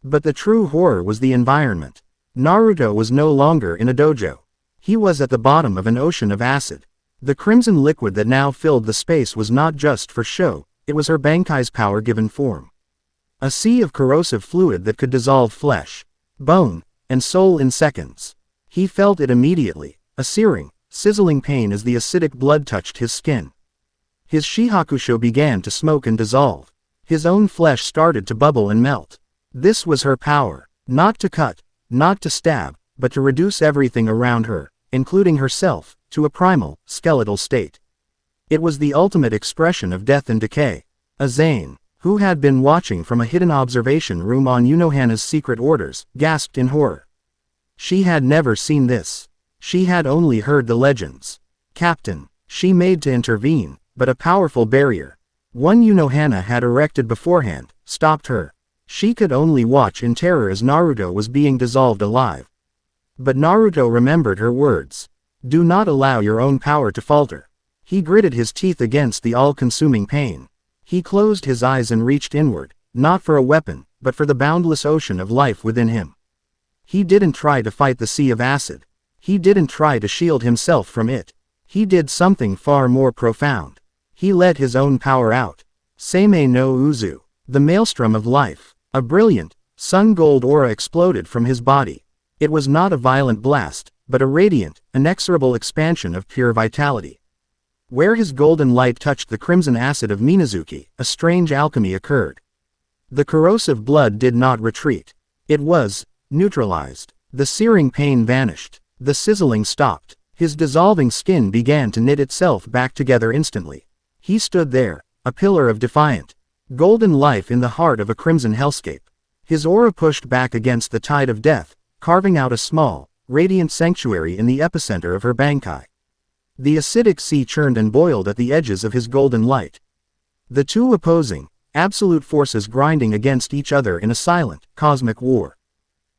[SPEAKER 1] But the true horror was the environment. Naruto was no longer in a dojo. He was at the bottom of an ocean of acid. The crimson liquid that now filled the space was not just for show, it was her Bankai's power-given form. A sea of corrosive fluid that could dissolve flesh, bone, and soul in seconds. He felt it immediately, a searing, sizzling pain as the acidic blood touched his skin. His Shihakusho began to smoke and dissolve. His own flesh started to bubble and melt. This was her power, not to cut, not to stab, but to reduce everything around her, including herself, to a primal, skeletal state. It was the ultimate expression of death and decay. Azane, who had been watching from a hidden observation room on Unohana's secret orders, gasped in horror. She had never seen this. She had only heard the legends. Captain, she made to intervene, but a powerful barrier, one Unohana had erected beforehand, stopped her. She could only watch in terror as Naruto was being dissolved alive. But Naruto remembered her words. Do not allow your own power to falter. He gritted his teeth against the all-consuming pain. He closed his eyes and reached inward, not for a weapon, but for the boundless ocean of life within him. He didn't try to fight the sea of acid. He didn't try to shield himself from it. He did something far more profound. He let his own power out. Seimei no Uzu, the maelstrom of life. A brilliant, sun-gold aura exploded from his body. It was not a violent blast, but a radiant, inexorable expansion of pure vitality. Where his golden light touched the crimson acid of Minazuki, a strange alchemy occurred. The corrosive blood did not retreat. It was neutralized. The searing pain vanished. The sizzling stopped. His dissolving skin began to knit itself back together instantly. He stood there, a pillar of defiant, golden life in the heart of a crimson hellscape. His aura pushed back against the tide of death, carving out a small, radiant sanctuary in the epicenter of her Bankai. The acidic sea churned and boiled at the edges of his golden light. The two opposing, absolute forces grinding against each other in a silent, cosmic war.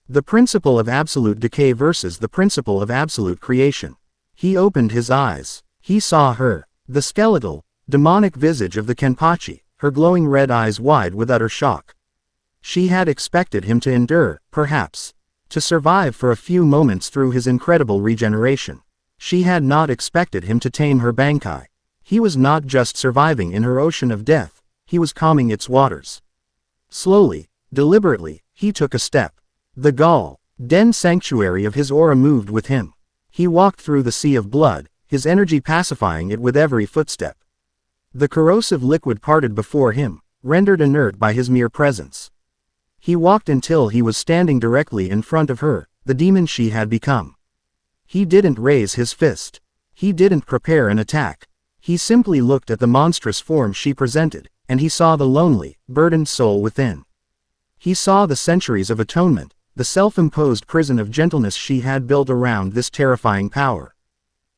[SPEAKER 1] The principle of absolute decay versus the principle of absolute creation. He opened his eyes. He saw her, the skeletal, demonic visage of the Kenpachi, her glowing red eyes wide with utter shock. She had expected him to endure, perhaps, to survive for a few moments through his incredible regeneration. She had not expected him to tame her Bankai. He was not just surviving in her ocean of death, he was calming its waters. Slowly, deliberately, he took a step. The Gaul, den sanctuary of his aura moved with him. He walked through the sea of blood, his energy pacifying it with every footstep. The corrosive liquid parted before him, rendered inert by his mere presence. He walked until he was standing directly in front of her, the demon she had become. He didn't raise his fist. He didn't prepare an attack. He simply looked at the monstrous form she presented, and he saw the lonely, burdened soul within. He saw the centuries of atonement, the self-imposed prison of gentleness she had built around this terrifying power.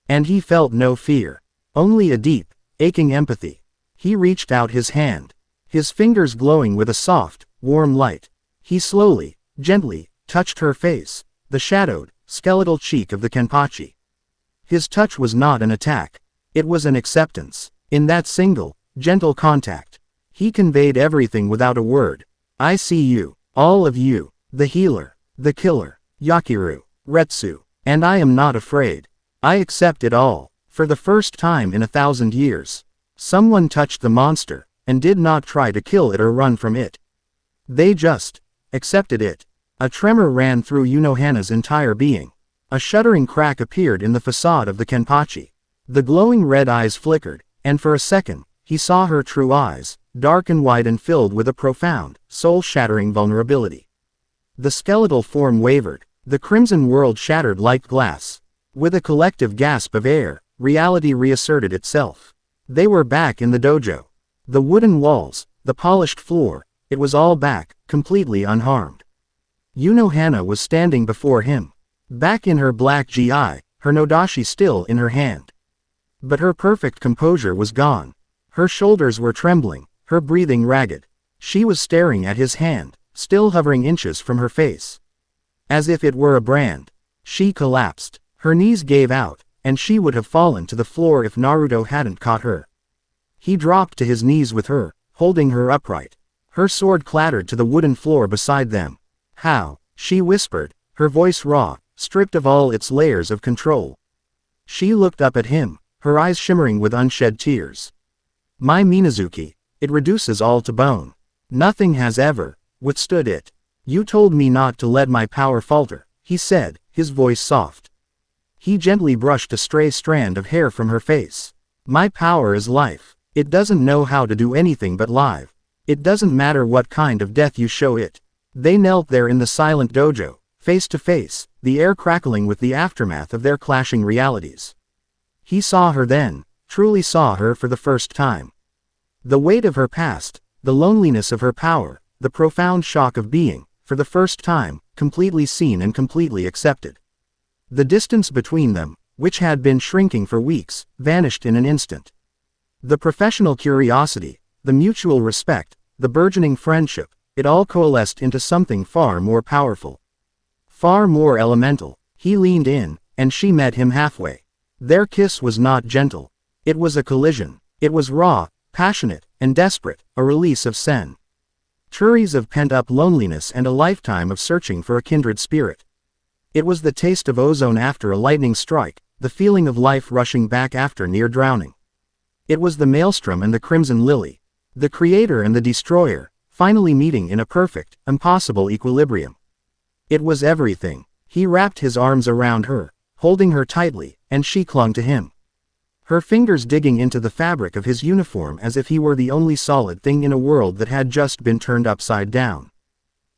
[SPEAKER 1] And he felt no fear, only a deep, aching empathy. He reached out his hand, his fingers glowing with a soft, warm light. He slowly, gently, touched her face, the shadowed, skeletal cheek of the Kenpachi. His touch was not an attack. It was an acceptance. In that single, gentle contact, he conveyed everything without a word. I see you, all of you, the healer, the killer, Yakiru, Retsu, and I am not afraid. I accept it all. For the first time in 1,000 years, someone touched the monster, and did not try to kill it or run from it. They just accepted it. A tremor ran through Unohana's entire being. A shuddering crack appeared in the facade of the Kenpachi. The glowing red eyes flickered, and for a second, he saw her true eyes, dark and wide and filled with a profound, soul-shattering vulnerability. The skeletal form wavered, the crimson world shattered like glass. With a collective gasp of air, reality reasserted itself. They were back in the dojo. The wooden walls, the polished floor, it was all back, completely unharmed. Unohana was standing before him. Back in her black gi, her nodashi still in her hand. But her perfect composure was gone. Her shoulders were trembling, her breathing ragged. She was staring at his hand, still hovering inches from her face. As if it were a brand. She collapsed. Her knees gave out, and she would have fallen to the floor if Naruto hadn't caught her. He dropped to his knees with her, holding her upright. Her sword clattered to the wooden floor beside them. How? She whispered, her voice raw, stripped of all its layers of control. She looked up at him, her eyes shimmering with unshed tears. My Minazuki, it reduces all to bone. Nothing has ever withstood it. You told me not to let my power falter, he said, his voice soft. He gently brushed a stray strand of hair from her face. My power is life. It doesn't know how to do anything but live. It doesn't matter what kind of death you show it. They knelt there in the silent dojo, face to face, the air crackling with the aftermath of their clashing realities. He saw her then, truly saw her for the first time. The weight of her past, the loneliness of her power, the profound shock of being, for the first time, completely seen and completely accepted. The distance between them, which had been shrinking for weeks, vanished in an instant. The professional curiosity, the mutual respect, the burgeoning friendship, it all coalesced into something far more powerful. Far more elemental. He leaned in, and she met him halfway. Their kiss was not gentle. It was a collision. It was raw, passionate, and desperate, a release of sen. Turies of pent-up loneliness and a lifetime of searching for a kindred spirit. It was the taste of ozone after a lightning strike, the feeling of life rushing back after near drowning. It was the maelstrom and the crimson lily. The creator and the destroyer, finally meeting in a perfect, impossible equilibrium. It was everything. He wrapped his arms around her, holding her tightly, and she clung to him. Her fingers digging into the fabric of his uniform as if he were the only solid thing in a world that had just been turned upside down.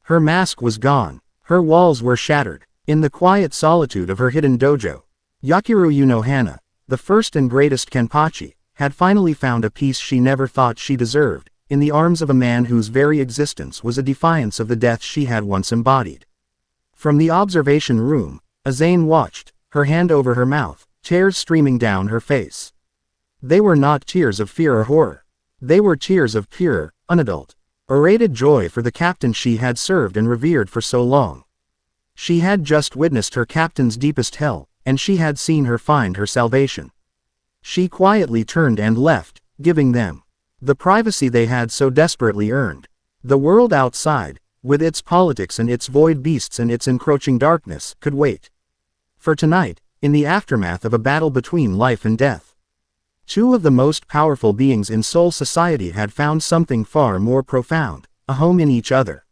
[SPEAKER 1] Her mask was gone. Her walls were shattered. In the quiet solitude of her hidden dojo, Yakiru Unohana, the first and greatest Kenpachi, had finally found a peace she never thought she deserved, in the arms of a man whose very existence was a defiance of the death she had once embodied. From the observation room, Azane watched, her hand over her mouth, tears streaming down her face. They were not tears of fear or horror. They were tears of pure, unadulterated joy for the captain she had served and revered for so long. She had just witnessed her captain's deepest hell, and she had seen her find her salvation. She quietly turned and left, giving them the privacy they had so desperately earned. The world outside, with its politics and its void beasts and its encroaching darkness, could wait. For tonight, in the aftermath of a battle between life and death, two of the most powerful beings in Soul Society had found something far more profound, a home in each other.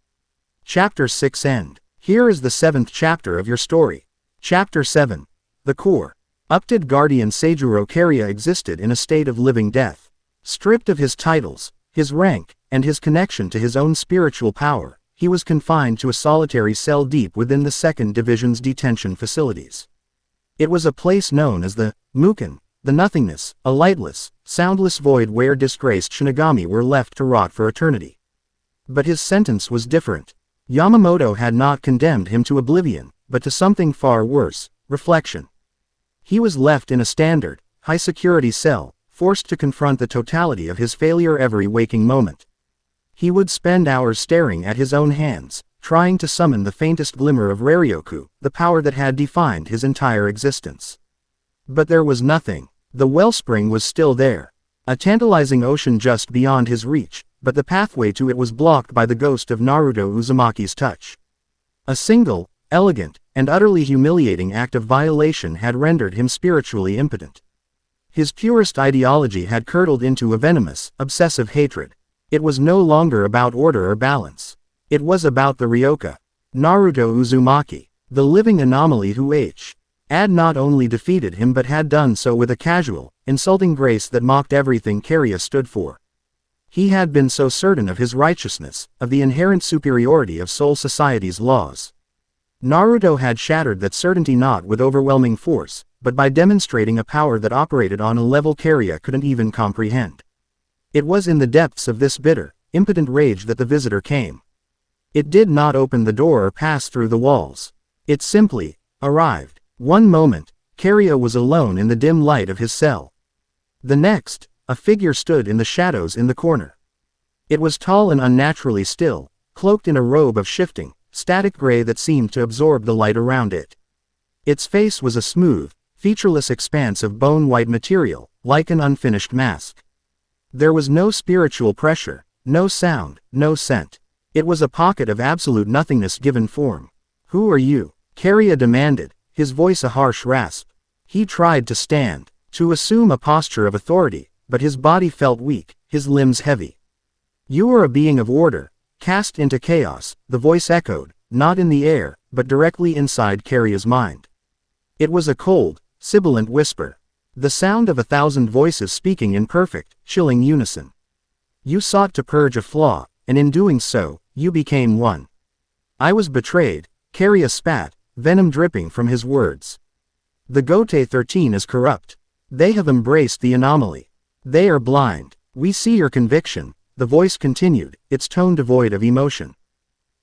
[SPEAKER 1] Chapter 6 End. Here is the 7th chapter of your story. Chapter 7. The Core. Update Guardian Seijuro Kariya existed in a state of living death. Stripped of his titles, his rank, and his connection to his own spiritual power, he was confined to a solitary cell deep within the 2nd Division's detention facilities. It was a place known as the Muken, the nothingness, a lightless, soundless void where disgraced Shinigami were left to rot for eternity. But his sentence was different. Yamamoto had not condemned him to oblivion, but to something far worse, reflection. He was left in a standard, high-security cell, forced to confront the totality of his failure every waking moment. He would spend hours staring at his own hands, trying to summon the faintest glimmer of Raryoku, the power that had defined his entire existence. But there was nothing. The wellspring was still there, a tantalizing ocean just beyond his reach, but the pathway to it was blocked by the ghost of Naruto Uzumaki's touch. A single, elegant, and utterly humiliating act of violation had rendered him spiritually impotent. His purest ideology had curdled into a venomous, obsessive hatred. It was no longer about order or balance. It was about the Ryoka. Naruto Uzumaki, the living anomaly who had not only defeated him but had done so with a casual, insulting grace that mocked everything Kariya stood for. He had been so certain of his righteousness, of the inherent superiority of Soul Society's laws. Naruto had shattered that certainty not with overwhelming force, but by demonstrating a power that operated on a level Kariya couldn't even comprehend. It was in the depths of this bitter, impotent rage that the visitor came. It did not open the door or pass through the walls. It simply arrived. One moment, Kariya was alone in the dim light of his cell. The next, a figure stood in the shadows in the corner. It was tall and unnaturally still, cloaked in a robe of shifting, static gray that seemed to absorb the light around it. Its face was a smooth, featureless expanse of bone-white material, like an unfinished mask. There was no spiritual pressure, no sound, no scent. It was a pocket of absolute nothingness given form. "Who are you?" Kariya demanded, his voice a harsh rasp. He tried to stand, to assume a posture of authority, but his body felt weak, his limbs heavy. "You are a being of order, cast into chaos," the voice echoed, not in the air, but directly inside Kariya's mind. It was a cold, sibilant whisper. The sound of 1,000 voices speaking in perfect, chilling unison. "You sought to purge a flaw, and in doing so, you became one." "I was betrayed," Kariya spat, venom dripping from his words. "The Gote 13 is corrupt. They have embraced the anomaly. They are blind. We see your conviction," the voice continued, its tone devoid of emotion.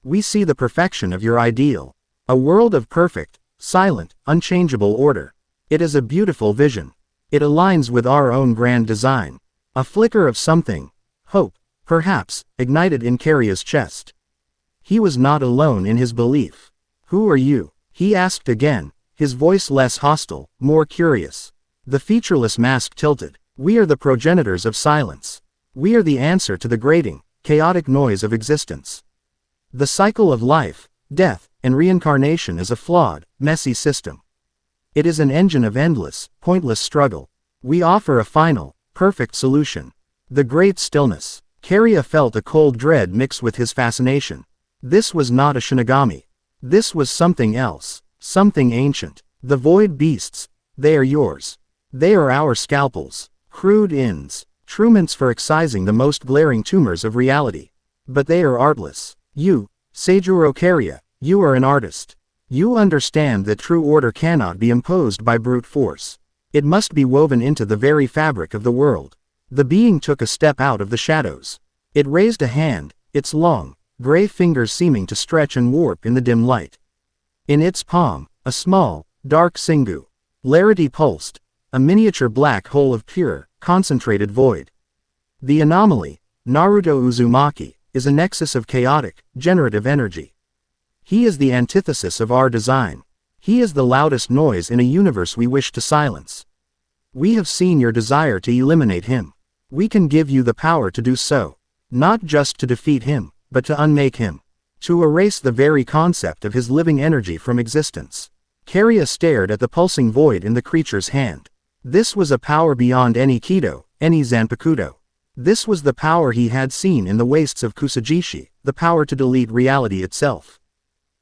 [SPEAKER 1] "We see the perfection of your ideal. A world of perfect, silent, unchangeable order. It is a beautiful vision. It aligns with our own grand design." A flicker of something, hope, perhaps, ignited in Kariya's chest. He was not alone in his belief. "Who are you?" he asked again, his voice less hostile, more curious. The featureless mask tilted. "We are the progenitors of silence. We are the answer to the grating, chaotic noise of existence. The cycle of life, death, and reincarnation is a flawed, messy system. It is an engine of endless, pointless struggle. We offer a final, perfect solution. The great stillness." Kariya felt a cold dread mix with his fascination. This was not a Shinigami. This was something else, something ancient. "The void beasts, they are yours. They are our scalpels, crude instruments for excising the most glaring tumors of reality. But they are artless. You, Seijuro Kariya, you are an artist. You understand that true order cannot be imposed by brute force. It must be woven into the very fabric of the world. The being took a step out of the shadows. It raised a hand, its long, gray fingers seeming to stretch and warp in the dim light. In its palm, a small, dark singularity pulsed, a miniature black hole of pure, concentrated void. The anomaly, Naruto Uzumaki, is a nexus of chaotic, generative energy. He is the antithesis of our design. He is the loudest noise in a universe we wish to silence. We have seen your desire to eliminate him. We can give you the power to do so. Not just to defeat him, but to unmake him. To erase the very concept of his living energy from existence. Kariya stared at the pulsing void in the creature's hand. This was a power beyond any Kido, any Zanpakuto. This was the power he had seen in the wastes of Kusajishi, the power to delete reality itself.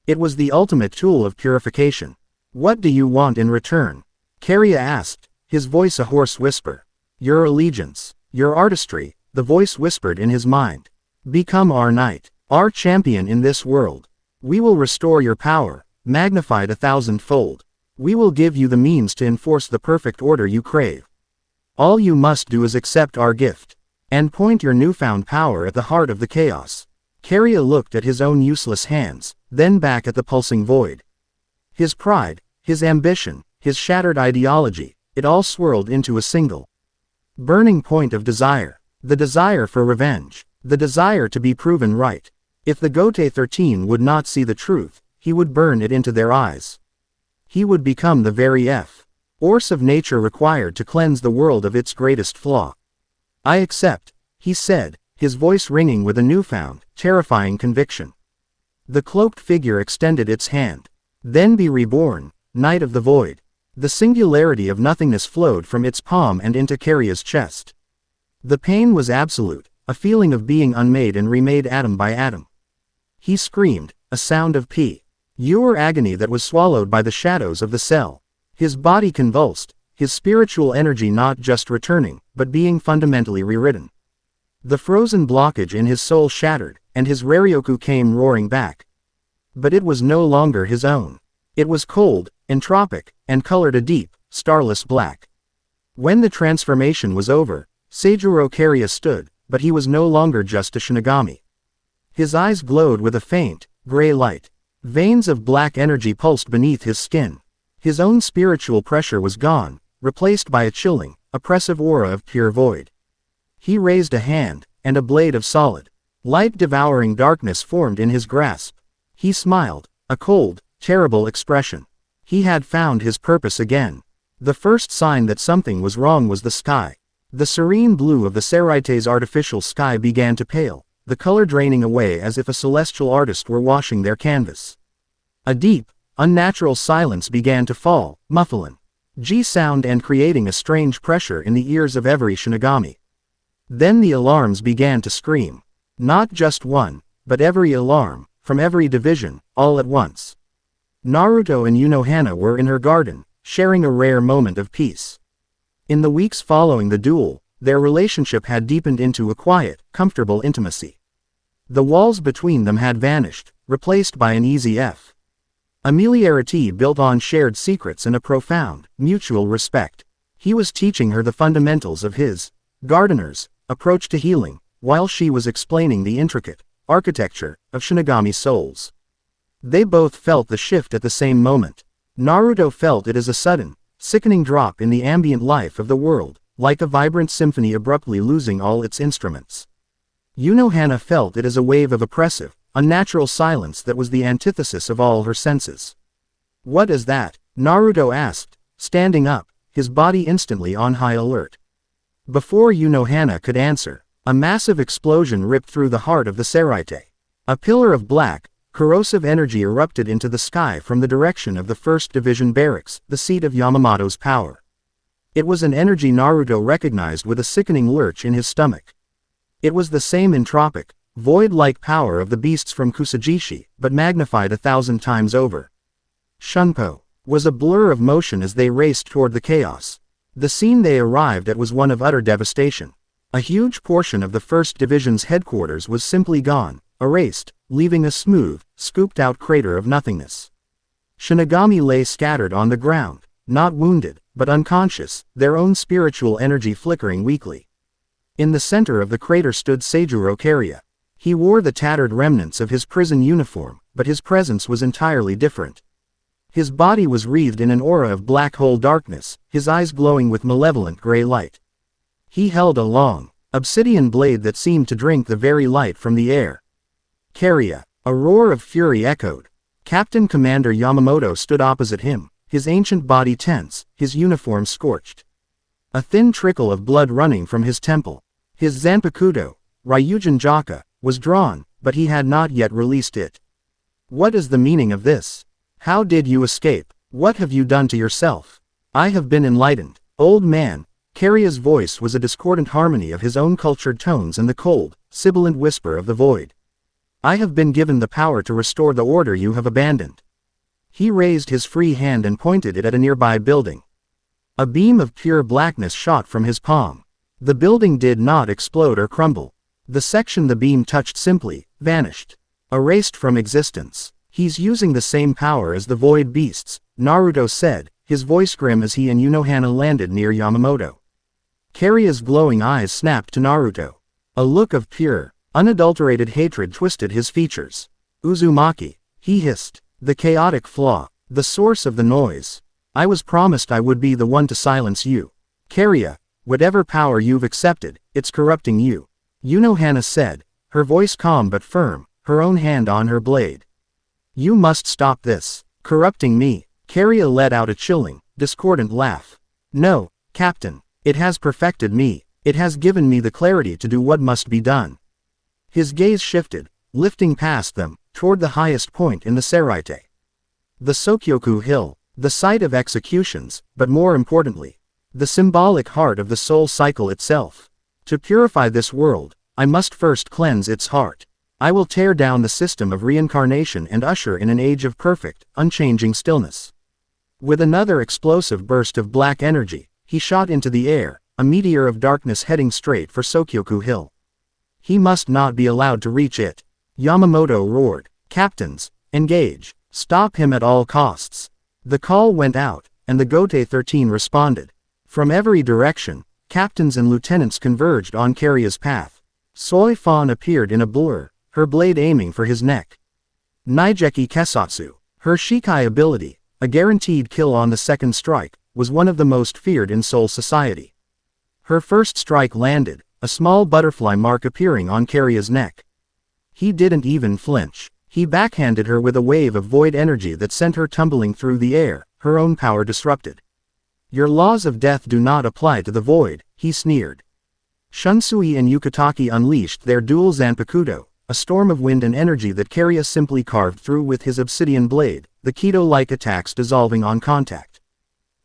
[SPEAKER 1] It was the ultimate tool of purification. What do you want in return? Kariya asked, his voice a hoarse whisper. Your allegiance, your artistry, the voice whispered in his mind. Become our knight, our champion in this world. We will restore your power, magnified 1,000-fold. We will give you the means to enforce the perfect order you crave. All you must do is accept our gift, and point your newfound power at the heart of the chaos. Kariya looked at his own useless hands, then back at the pulsing void. His pride, his ambition, his shattered ideology, it all swirled into a single burning point of desire. The desire for revenge. The desire to be proven right. If the Gote 13 would not see the truth, he would burn it into their eyes. He would become the very force of nature required to cleanse the world of its greatest flaw. I accept, he said, his voice ringing with a newfound, terrifying conviction. The cloaked figure extended its hand. Then be reborn, Knight of the Void. The singularity of nothingness flowed from its palm and into Kariya's chest. The pain was absolute, a feeling of being unmade and remade atom by atom. He screamed, a sound of pure agony that was swallowed by the shadows of the cell. His body convulsed, his spiritual energy not just returning, but being fundamentally rewritten. The frozen blockage in his soul shattered, and his Raryoku came roaring back. But it was no longer his own. It was cold, entropic, and colored a deep, starless black. When the transformation was over, Seijuro Kariya stood, but he was no longer just a Shinigami. His eyes glowed with a faint, gray light. Veins of black energy pulsed beneath his skin. His own spiritual pressure was gone, replaced by a chilling, oppressive aura of pure void. He raised a hand, and a blade of solid, light-devouring darkness formed in his grasp. He smiled, a cold, terrible expression. He had found his purpose again. The first sign that something was wrong was the sky. The serene blue of the Seraite's artificial sky began to pale, the color draining away as if a celestial artist were washing their canvas. A deep, unnatural silence began to fall, muffling G-sound and creating a strange pressure in the ears of every Shinigami. Then the alarms began to scream. Not just one, but every alarm, from every division, all at once. Naruto and Unohana were in her garden, sharing a rare moment of peace. In the weeks following the duel, their relationship had deepened into a quiet, comfortable intimacy. The walls between them had vanished, replaced by an easy familiarity built on shared secrets and a profound, mutual respect. He was teaching her the fundamentals of his gardener's approach to healing, while she was explaining the intricate architecture of Shinigami souls. They both felt the shift at the same moment. Naruto felt it as a sudden, sickening drop in the ambient life of the world, like a vibrant symphony abruptly losing all its instruments. Unohana felt it as a wave of oppressive, unnatural silence that was the antithesis of all her senses. What is that? Naruto asked, standing up, his body instantly on high alert. Before Unohana could answer, a massive explosion ripped through the heart of the Seraite. A pillar of black, corrosive energy erupted into the sky from the direction of the 1st Division Barracks, the seat of Yamamoto's power. It was an energy Naruto recognized with a sickening lurch in his stomach. It was the same entropic, void-like power of the beasts from Kusajishi, but magnified 1,000 times over. Shunpo was a blur of motion as they raced toward the chaos. The scene they arrived at was one of utter devastation. A huge portion of the 1st Division's headquarters was simply gone, erased, leaving a smooth, scooped-out crater of nothingness. Shinigami lay scattered on the ground, not wounded, but unconscious, their own spiritual energy flickering weakly. In the center of the crater stood Seijuro Kariya. He wore the tattered remnants of his prison uniform, but his presence was entirely different. His body was wreathed in an aura of black hole darkness, his eyes glowing with malevolent gray light. He held a long, obsidian blade that seemed to drink the very light from the air. Kariya. A roar of fury echoed. Captain Commander Yamamoto stood opposite him, his ancient body tense, his uniform scorched. A thin trickle of blood running from his temple. His Zanpakuto, Ryujin Jaka, was drawn, but he had not yet released it. What is the meaning of this? How did you escape? What have you done to yourself? I have been enlightened. Old man. Kariya's voice was a discordant harmony of his own cultured tones and the cold, sibilant whisper of the void. I have been given the power to restore the order you have abandoned. He raised his free hand and pointed it at a nearby building. A beam of pure blackness shot from his palm. The building did not explode or crumble. The section the beam touched simply vanished. Erased from existence. He's using the same power as the void beasts, Naruto said, his voice grim as he and Unohana landed near Yamamoto. Kariya's glowing eyes snapped to Naruto. A look of pure, unadulterated hatred twisted his features. Uzumaki, he hissed. The chaotic flaw, the source of the noise. I was promised I would be the one to silence you. Kariya, whatever power you've accepted, it's corrupting you. Unohana said, her voice calm but firm, her own hand on her blade. You must stop this. Corrupting me. Kariya let out a chilling, discordant laugh. No, Captain. It has perfected me. It has given me the clarity to do what must be done. His gaze shifted, lifting past them, toward the highest point in the Seraite. The Sokyoku Hill, the site of executions, but more importantly, the symbolic heart of the soul cycle itself. To purify this world, I must first cleanse its heart. I will tear down the system of reincarnation and usher in an age of perfect, unchanging stillness. With another explosive burst of black energy, he shot into the air, a meteor of darkness heading straight for Sokyoku Hill. He must not be allowed to reach it. Yamamoto roared, Captains, engage, stop him at all costs. The call went out, and the Gote 13 responded. From every direction, captains and lieutenants converged on Kariya's path. Soi Fan appeared in a blur, her blade aiming for his neck. Naijeki Kesatsu, her Shikai ability, a guaranteed kill on the second strike, was one of the most feared in Soul Society. Her first strike landed, a small butterfly mark appearing on Kariya's neck. He didn't even flinch. He backhanded her with a wave of void energy that sent her tumbling through the air, her own power disrupted. Your laws of death do not apply to the void, he sneered. Shunsui and Yukataki unleashed their dual Zanpakuto, a storm of wind and energy that Kariya simply carved through with his obsidian blade, the Kido-like attacks dissolving on contact.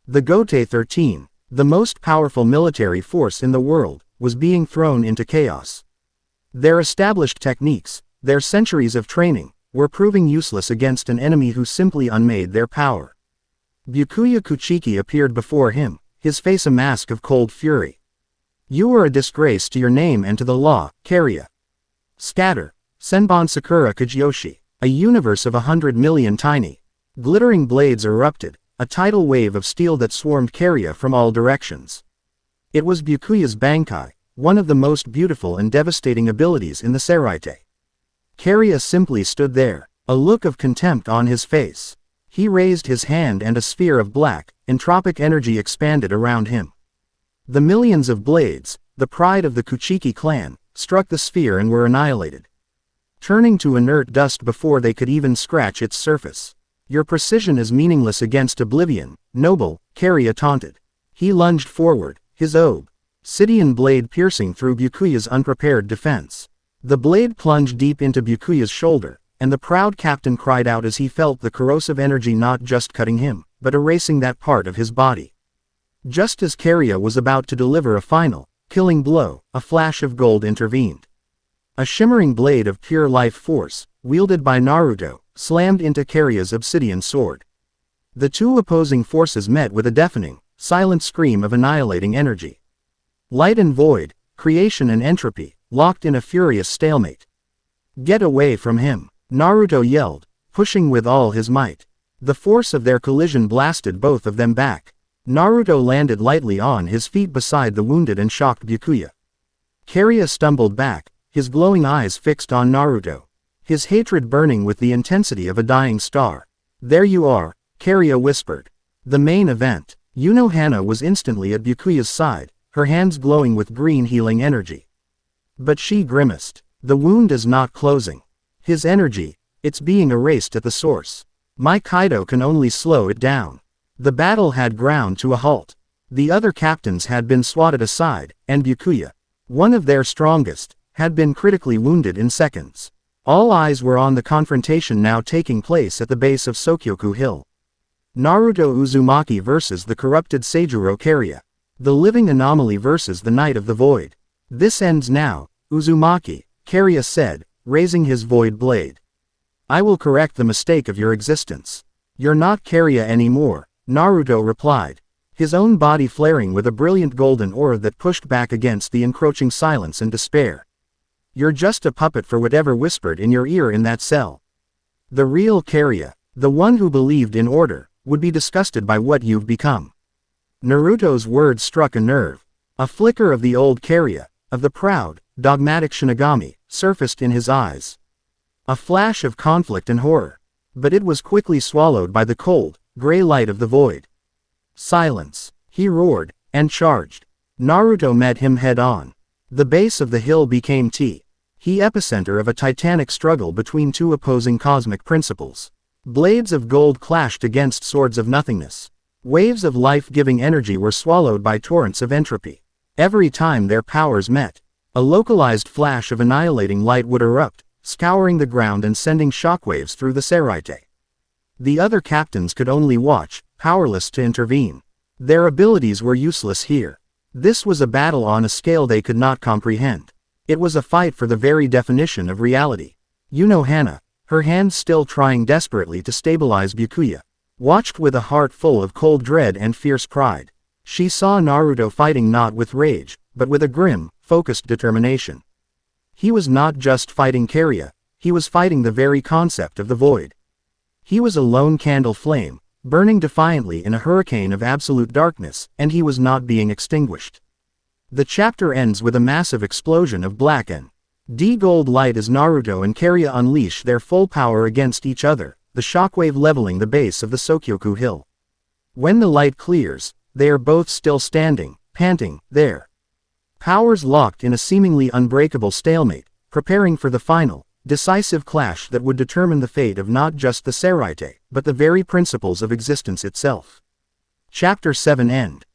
[SPEAKER 1] The Gote 13, the most powerful military force in the world, was being thrown into chaos. Their established techniques, their centuries of training, were proving useless against an enemy who simply unmade their power. Byakuya Kuchiki appeared before him, his face a mask of cold fury. You are a disgrace to your name and to the law, Kariya. Scatter, Senbon Sakura Kajiyoshi, a universe of 100 million tiny, glittering blades erupted, a tidal wave of steel that swarmed Kariya from all directions. It was Byakuya's Bankai, one of the most beautiful and devastating abilities in the Seraite. Kariya simply stood there, a look of contempt on his face. He raised his hand and a sphere of black, entropic energy expanded around him. The millions of blades, the pride of the Kuchiki clan, struck the sphere and were annihilated, turning to inert dust before they could even scratch its surface. Your precision is meaningless against oblivion, noble, Kariya taunted. He lunged forward, his obsidian blade piercing through Byakuya's unprepared defense. The blade plunged deep into Byakuya's shoulder, and the proud captain cried out as he felt the corrosive energy not just cutting him, but erasing that part of his body. Just as Kariya was about to deliver a final, killing blow, a flash of gold intervened. A shimmering blade of pure life force, wielded by Naruto, slammed into Kariya's obsidian sword. The two opposing forces met with a deafening, silent scream of annihilating energy. Light and void, creation and entropy, locked in a furious stalemate. Get away from him, Naruto yelled, pushing with all his might. The force of their collision blasted both of them back. Naruto landed lightly on his feet beside the wounded and shocked Byakuya. Kariya stumbled back, his glowing eyes fixed on Naruto. His hatred burning with the intensity of a dying star. There you are, Kariya whispered. The main event. Unohana was instantly at Byakuya's side, her hands glowing with green healing energy. But she grimaced. The wound is not closing. His energy, it's being erased at the source. My Kaido can only slow it down. The battle had ground to a halt. The other captains had been swatted aside, and Byakuya, one of their strongest, had been critically wounded in seconds. All eyes were on the confrontation now taking place at the base of Sokyoku Hill. Naruto Uzumaki versus the corrupted Seijuro Kariya. The living anomaly versus the Knight of the Void. This ends now, Uzumaki, Kariya said, raising his void blade. I will correct the mistake of your existence. You're not Kariya anymore, Naruto replied, his own body flaring with a brilliant golden aura that pushed back against the encroaching silence and despair. You're just a puppet for whatever whispered in your ear in that cell. The real Kariya, the one who believed in order, would be disgusted by what you've become. Naruto's words struck a nerve. A flicker of the old Kariya, of the proud, dogmatic Shinigami, surfaced in his eyes. A flash of conflict and horror. But it was quickly swallowed by the cold, gray light of the void. Silence, he roared, and charged. Naruto met him head-on. The base of the hill became the epicenter of a titanic struggle between two opposing cosmic principles. Blades of gold clashed against swords of nothingness. Waves of life-giving energy were swallowed by torrents of entropy. Every time their powers met, a localized flash of annihilating light would erupt, scouring the ground and sending shockwaves through the Seraite. The other captains could only watch, powerless to intervene. Their abilities were useless here. This was a battle on a scale they could not comprehend. It was a fight for the very definition of reality. Unohana, her hands still trying desperately to stabilize Byakuya, watched with a heart full of cold dread and fierce pride. She saw Naruto fighting not with rage, but with a grim, focused determination. He was not just fighting Kariya, he was fighting the very concept of the void. He was a lone candle flame, burning defiantly in a hurricane of absolute darkness, and he was not being extinguished. The chapter ends with a massive explosion of black and gold light as Naruto and Kariya unleash their full power against each other, the shockwave leveling the base of the Sokyoku Hill. When the light clears, they are both still standing, panting, their powers locked in a seemingly unbreakable stalemate, preparing for the final, decisive clash that would determine the fate of not just the Seraite, but the very principles of existence itself. Chapter 7 End.